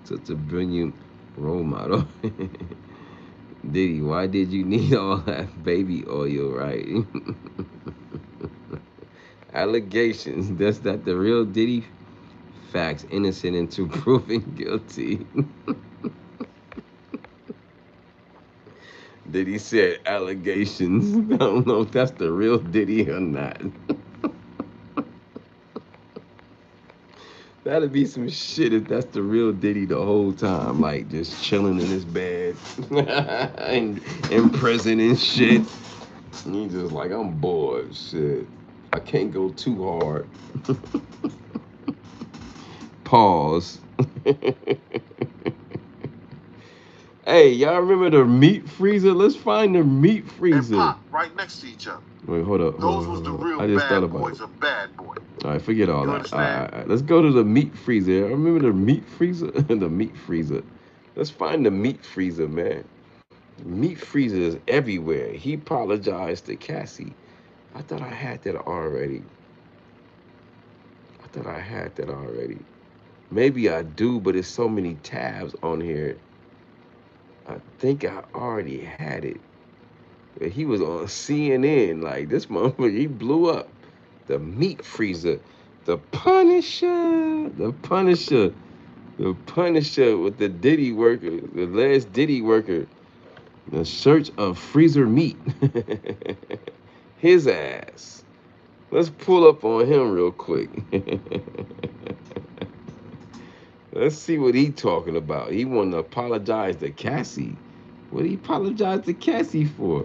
Such a brilliant role model. Diddy, why did you need all that baby oil, right? Allegations. That's not the real Diddy. Facts, innocent until proven guilty. Diddy said allegations. I don't know if that's the real Diddy or not. That'd be some shit if that's the real Diddy the whole time, like just chilling in his bed in prison and shit. And he's just like, I'm bored, shit. I can't go too hard. Pause. Hey, y'all remember the meat freezer? Let's find the meat freezer. And Pop right next to each other. Wait, hold up. Those was the real I just thought bad about boys it. of bad boy. All right, forget all You that. understand? All right. Let's go to the meat freezer. I remember the meat freezer? The meat freezer. Let's find the meat freezer, man. The meat freezer is everywhere. He apologized to Cassie. I thought I had that already. Maybe I do, but there's so many tabs on here. I think I already had it. But he was on CNN. Like, this motherfucker, he blew up. The meat freezer. The Punisher. The Punisher with the Diddy worker. The last Diddy worker. The search of freezer meat. His ass. Let's pull up on him real quick. Let's see what he talking about. He want to apologize to Cassie. What did he apologize to Cassie for?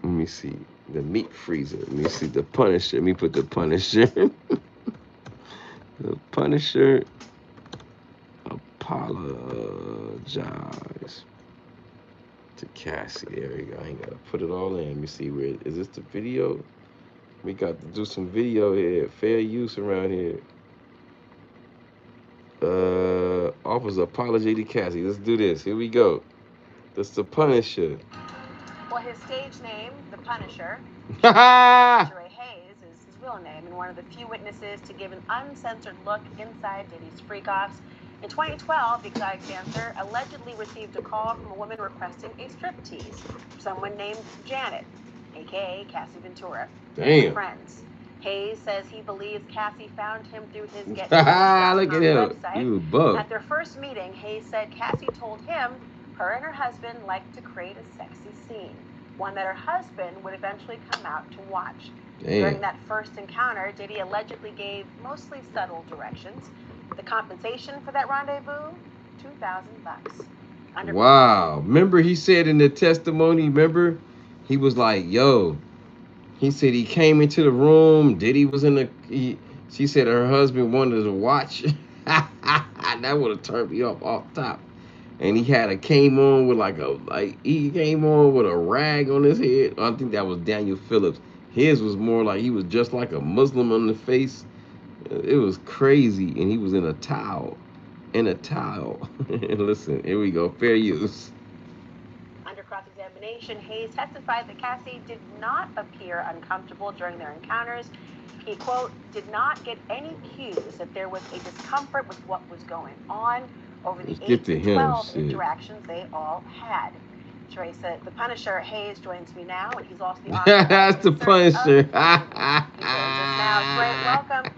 Let me see. The meat freezer. Let me see the Punisher. Let me put the Punisher. The Punisher apologize to Cassie. There we go. I ain't gotta put it all in. Let me see where is this the video? We got to do some video here. Fair use around here. Offers apology to Cassie. Let's do this. Here we go. That's the Punisher. Well, his stage name, the Punisher, Ha Juror Hayes, is his real name, and one of the few witnesses to give an uncensored look inside Diddy's freak-offs. In 2012, the exotic dancer allegedly received a call from a woman requesting a striptease from someone named Janet, aka Cassie Ventura. Damn. Friends. Hayes says he believes Cassie found him through his Get Look at him. website. He was bugged. At their first meeting, Hayes said Cassie told him her and her husband liked to create a sexy scene, one that her husband would eventually come out to watch. Damn. During that first encounter, Diddy allegedly gave mostly subtle directions. The compensation for that rendezvous, $2,000. Wow. Remember he said in the testimony, remember? He was like, yo, he said he came into the room, Diddy was in the, she said her husband wanted to watch. That would have turned me off top. And he came on with he came on with a rag on his head. I think that was Daniel Phillips. His was more like he was just like a Muslim on the face. It was crazy, and he was in a towel. Listen, here we go. Fair use. Under cross-examination, Hayes testified that Cassie did not appear uncomfortable during their encounters. He, quote, did not get any cues that there was a discomfort with what was going on over the 8 to 12 interactions they all had. Teresa, the Punisher, Hayes, joins me now, and he's also the author. That's the Punisher. Just now, Trey, welcome.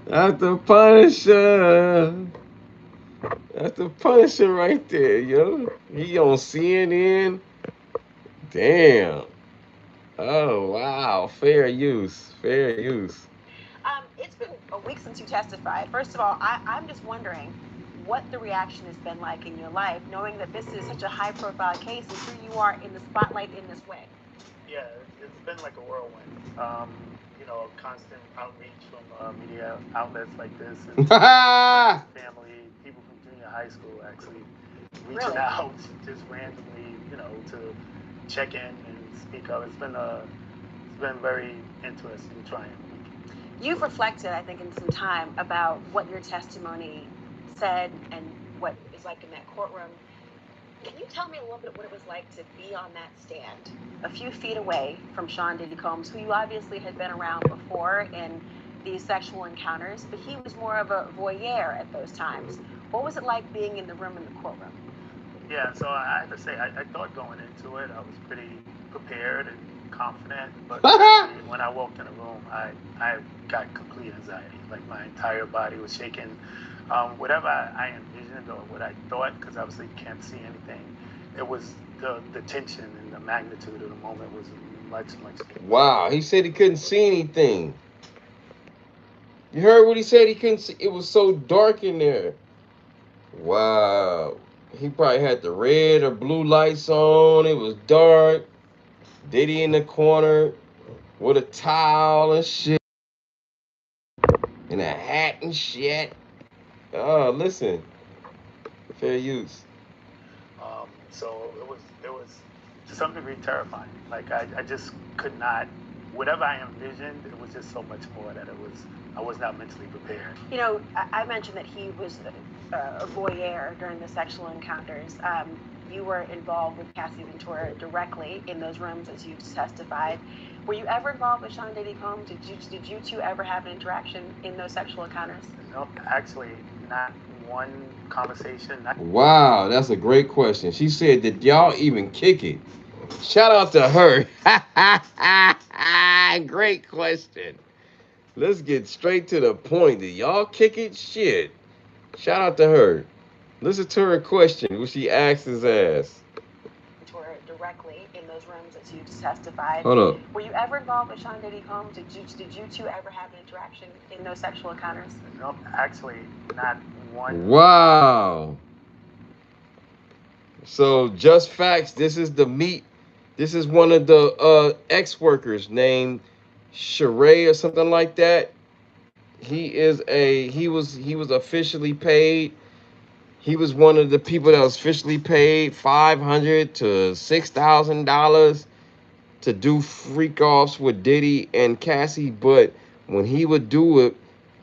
That's the Punisher. That's the Punisher right there, yo. He on CNN. Damn. Oh, wow. Fair use. It's been a week since you testified. First of all, I'm just wondering what the reaction has been like in your life, knowing that this is such a high-profile case, and here you are in the spotlight in this way. Yeah, it's been like a whirlwind. Constant outreach from media outlets like this, and family, people from junior high school actually reaching out just randomly, to check in and speak up. It's been very interesting, trying. You've reflected, I think, in some time about what your testimony said and what is like in that courtroom. Can you tell me a little bit what it was like to be on that stand, a few feet away from Sean Diddy Combs, who you obviously had been around before in these sexual encounters, but he was more of a voyeur at those times. What was it like being in the room in the courtroom? Yeah, so I have to say, I thought going into it, I was pretty prepared and confident, but certainly when I walked in the room, I got complete anxiety. Like my entire body was shaking. Whatever I envisioned or what I thought, because obviously you can't see anything, it was the tension and the magnitude of the moment was much, much. Wow, he said he couldn't see anything. You heard what he said? He couldn't see. It was so dark in there. Wow. He probably had the red or blue lights on. It was dark. Diddy in the corner with a towel and shit. And a hat and shit. Oh, listen. Fair use. So it was to some degree terrifying. Like I just could not, whatever I envisioned, it was just so much more that I was not mentally prepared. You know, I mentioned that he was a voyeur during the sexual encounters. You were involved with Cassie Ventura directly in those rooms, as you testified. Were you ever involved with Sean Diddy Combs? Did you two ever have an interaction in those sexual encounters? No, actually, not one conversation. Wow, that's a great question. She said, did y'all even kick it? Shout out to her. Great question. Let's get straight to the point. Did y'all kick it? Shit. Shout out to her. Listen to her question, what she asked his ass. Directly in those rooms, as you testified. Hold up. Were you ever involved with Sean Diddy Combs? Did you two ever have an interaction in those sexual encounters? No, actually, not one. Wow. So, just facts. This is the meat. This is one of the ex-workers named Sheree or something like that. He was officially paid. He was one of the people that was officially paid $500 to $6,000 to do freak offs with Diddy and Cassie. But when he would do it,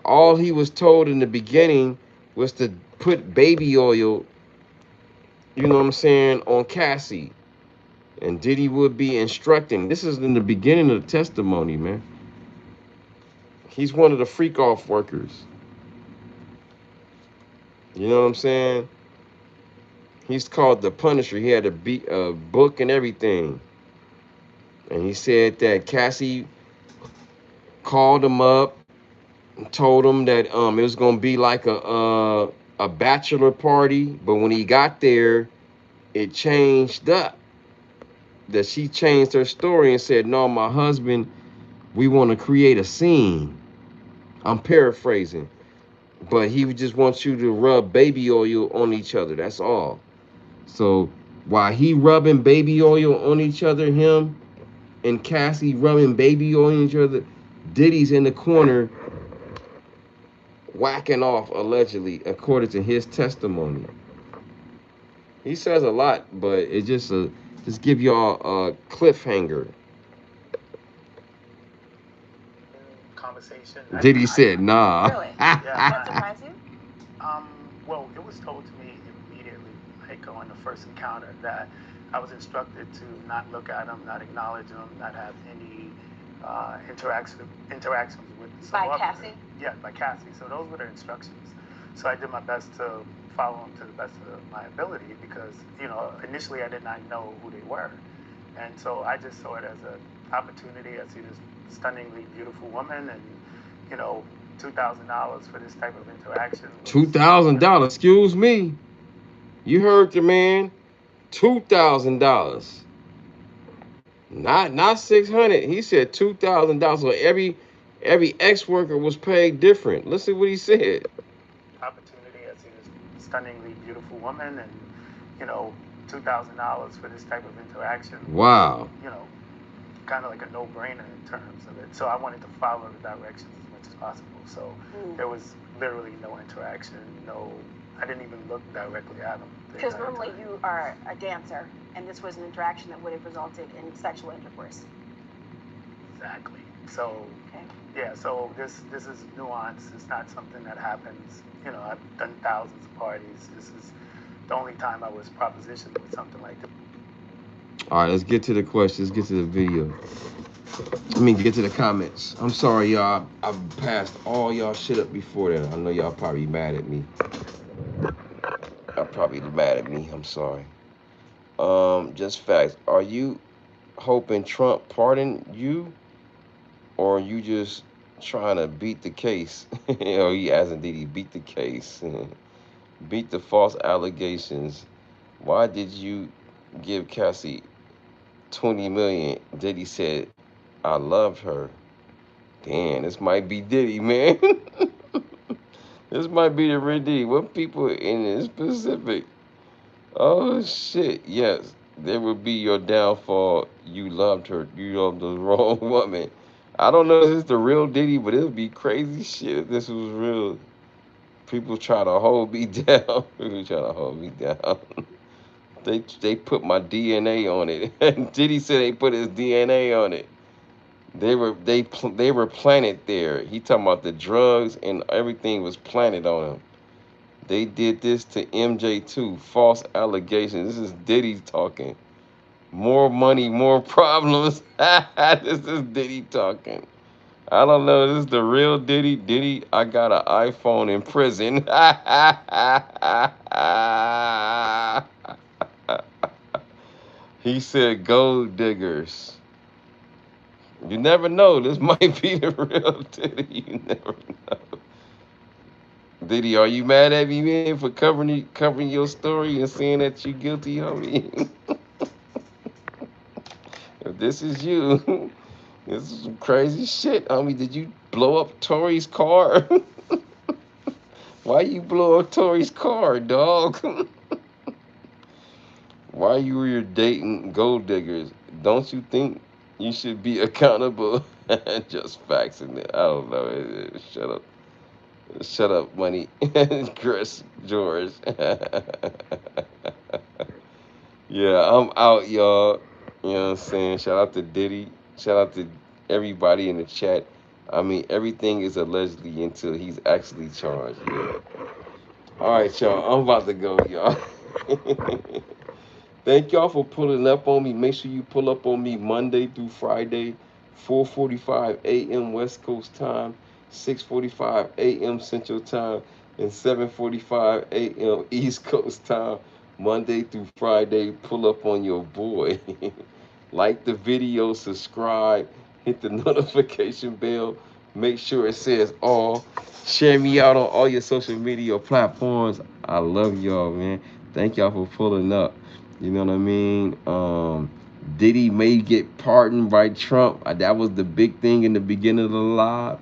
all he was told in the beginning was to put baby oil, you know what I'm saying, on Cassie. And Diddy would be instructing. This is in the beginning of the testimony, man. He's one of the freak off workers. You know what I'm saying? He's called the Punisher. He had a book and everything. And he said that Cassie called him up and told him that it was gonna be like a bachelor party, but when he got there, it changed up. That she changed her story and said, "No, my husband, we want to create a scene." I'm paraphrasing, but he just wants you to rub baby oil on each other. That's all. So while he rubbing baby oil on each other, him and Cassie rubbing baby oil on each other, Diddy's in the corner whacking off, allegedly, according to his testimony. He says a lot, but it just give y'all a cliffhanger. Conversation. Diddy said, "Nah." Really? That surprised you? Well, it was told to me immediately, like on the first encounter, that I was instructed to not look at him, not acknowledge him, not have any interactions with By Cassie? Yeah, by Cassie. So those were the instructions. So I did my best to follow them to the best of my ability because, initially I did not know who they were. And so I just saw it as an opportunity. I see this stunningly beautiful woman and, $2,000 for this type of interaction. $2,000. Excuse me. You heard the man. $2,000. Not 600. He said $2,000. So every ex-worker was paid different. Listen what he said. Opportunity. I see this stunningly beautiful woman and, $2,000 for this type of interaction. Wow. Kind of like a no-brainer in terms of it. So I wanted to follow the directions as much as possible. So there was literally no interaction, I didn't even look directly at him. Because normally you are a dancer, and this was an interaction that would have resulted in sexual intercourse. Exactly. So, yeah, so this is nuance. It's not something that happens, I've done thousands of parties. This is the only time I was propositioned with something like that. All right, let's get to the questions. Let's get to the video. I mean, get to the comments. I'm sorry, y'all. I've passed all y'all shit up before that. I know y'all probably mad at me. Y'all probably mad at me. I'm sorry. Just facts. Are you hoping Trump pardon you, or are you just trying to beat the case? Or he asking, did he beat the case? Beat the false allegations. Why did you give Cassie 20 million? Diddy said, I loved her. Damn, this might be Diddy, man. This might be the real Diddy. What people in this specific? Oh shit, yes. There would be your downfall. You loved her. You loved the wrong woman. I don't know if this is the real Diddy, but it would be crazy shit if this was real. People try to hold me down. People try to hold me down. They put my DNA on it. Diddy said they put his DNA on it. They were planted there. He talking about the drugs and everything was planted on him. They did this to MJ too. False allegations. This is Diddy talking. More money, more problems. This is Diddy talking. I don't know. This is the real Diddy. Diddy, I got an iPhone in prison. He said gold diggers. You never know. This might be the real Diddy. You never know. Diddy, are you mad at me, man, for covering your story and saying that you guilty, homie? If this is you, this is some crazy shit, homie. Did you blow up Tori's car? Why you blow up Tori's car, dog? Why you were dating gold diggers? Don't you think you should be accountable? Just faxing it. I don't know. Shut up. Shut up, money. Chris George. Yeah, I'm out, y'all. You know what I'm saying? Shout out to Diddy. Shout out to everybody in the chat. I mean, everything is allegedly until he's actually charged. Yeah. All right, y'all. I'm about to go, y'all. Thank y'all for pulling up on me. Make sure you pull up on me Monday through Friday, 4:45 a.m. West Coast time, 6:45 a.m. Central time, and 7:45 a.m. East Coast time. Monday through Friday, pull up on your boy. Like the video, subscribe, hit the notification bell. Make sure it says all. Share me out on all your social media platforms. I love y'all, man. Thank y'all for pulling up. You know what I mean? Diddy may get pardoned by Trump. That was the big thing in the beginning of the live.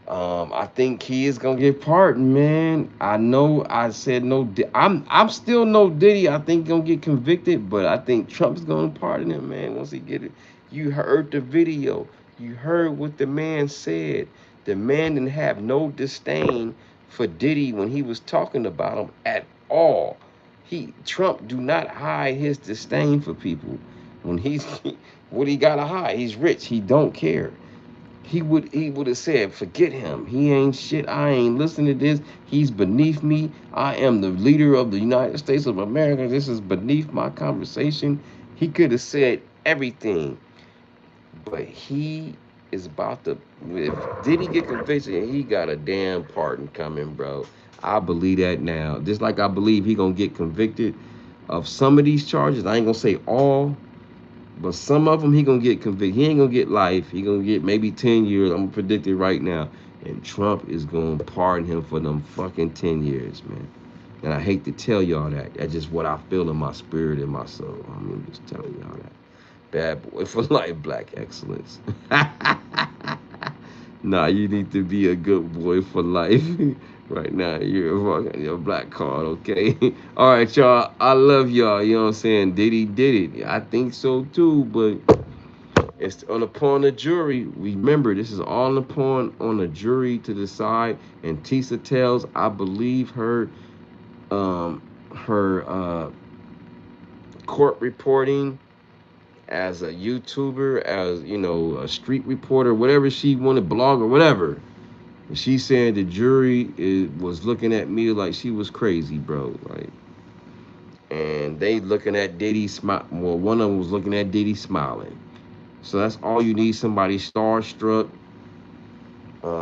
I think he is gonna get pardoned, man. I know I said no. I'm still no Diddy. I think gonna get convicted, but I think Trump's gonna pardon him, man. Once he get it, you heard the video. You heard what the man said. The man didn't have no disdain for Diddy when he was talking about him at all. Trump do not hide his disdain for people. When he's what he gotta hide? He's rich. He don't care. He would have said, forget him. He ain't shit. I ain't listening to this. He's beneath me. I am the leader of the United States of America. This is beneath my conversation. He could have said everything. But he is about to, if Diddy get convicted, he got a damn pardon coming, bro. I believe that now. Just like I believe he gonna get convicted of some of these charges. I ain't gonna say all, but some of them he gonna get convicted. He ain't gonna get life. He gonna get maybe 10 years. I'm gonna predict it right now. And Trump is gonna pardon him for them fucking 10 years, man. And I hate to tell y'all that. That's just what I feel in my spirit and my soul. I'm just telling y'all that. Bad boy for life, black excellence. Nah, you need to be a good boy for life. Right now, you're a black card, okay? All right, y'all. I love y'all. You know what I'm saying? Diddy did it. I think so too, but it's upon the jury. Remember, this is all on the jury to decide. And Tisa tells, I believe her court reporting as a YouTuber, as a street reporter, whatever she wanted, blog or whatever. She said the jury was looking at me like she was crazy, bro. Like, And they looking at Diddy smile. Well, one of them was looking at Diddy smiling. So that's all you need. Somebody starstruck.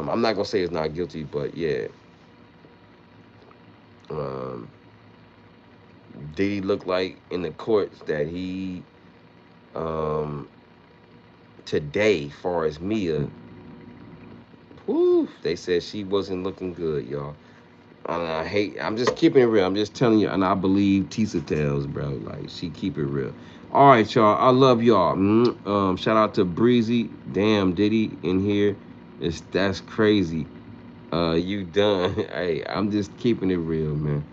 I'm not gonna say it's not guilty, but yeah. Um, Diddy looked like in the courts that he um, today, far as Mia, whew, they said she wasn't looking good, y'all. And I'm just keeping it real. I'm just telling you, and I believe Tisa tells, bro. Like, she keep it real. All right, y'all. I love y'all. Shout out to Breezy. Damn, Diddy in here. That's crazy. You done. Hey, I'm just keeping it real, man.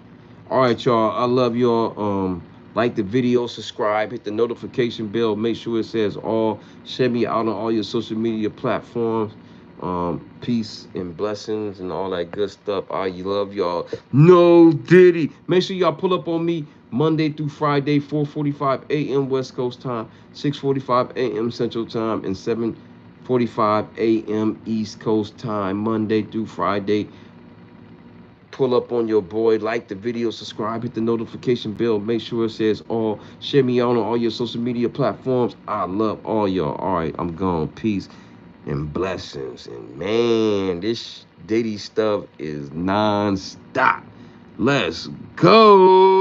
All right, y'all. I love y'all. Like the video, subscribe, hit the notification bell. Make sure it says all. Share me out on all your social media platforms. Peace and blessings and all that good stuff. I love y'all. No Diddy. Make sure y'all pull up on me Monday through Friday, 4:45 a.m. West Coast time, 6:45 a.m. Central time, and 7:45 a.m. East Coast time. Monday through Friday. Pull up on your boy, like the video, subscribe, hit the notification bell, make sure it says all. Share me out on all your social media platforms. I love all y'all. All right, I'm gone. Peace and blessings. And man, this Diddy stuff is non-stop. Let's go.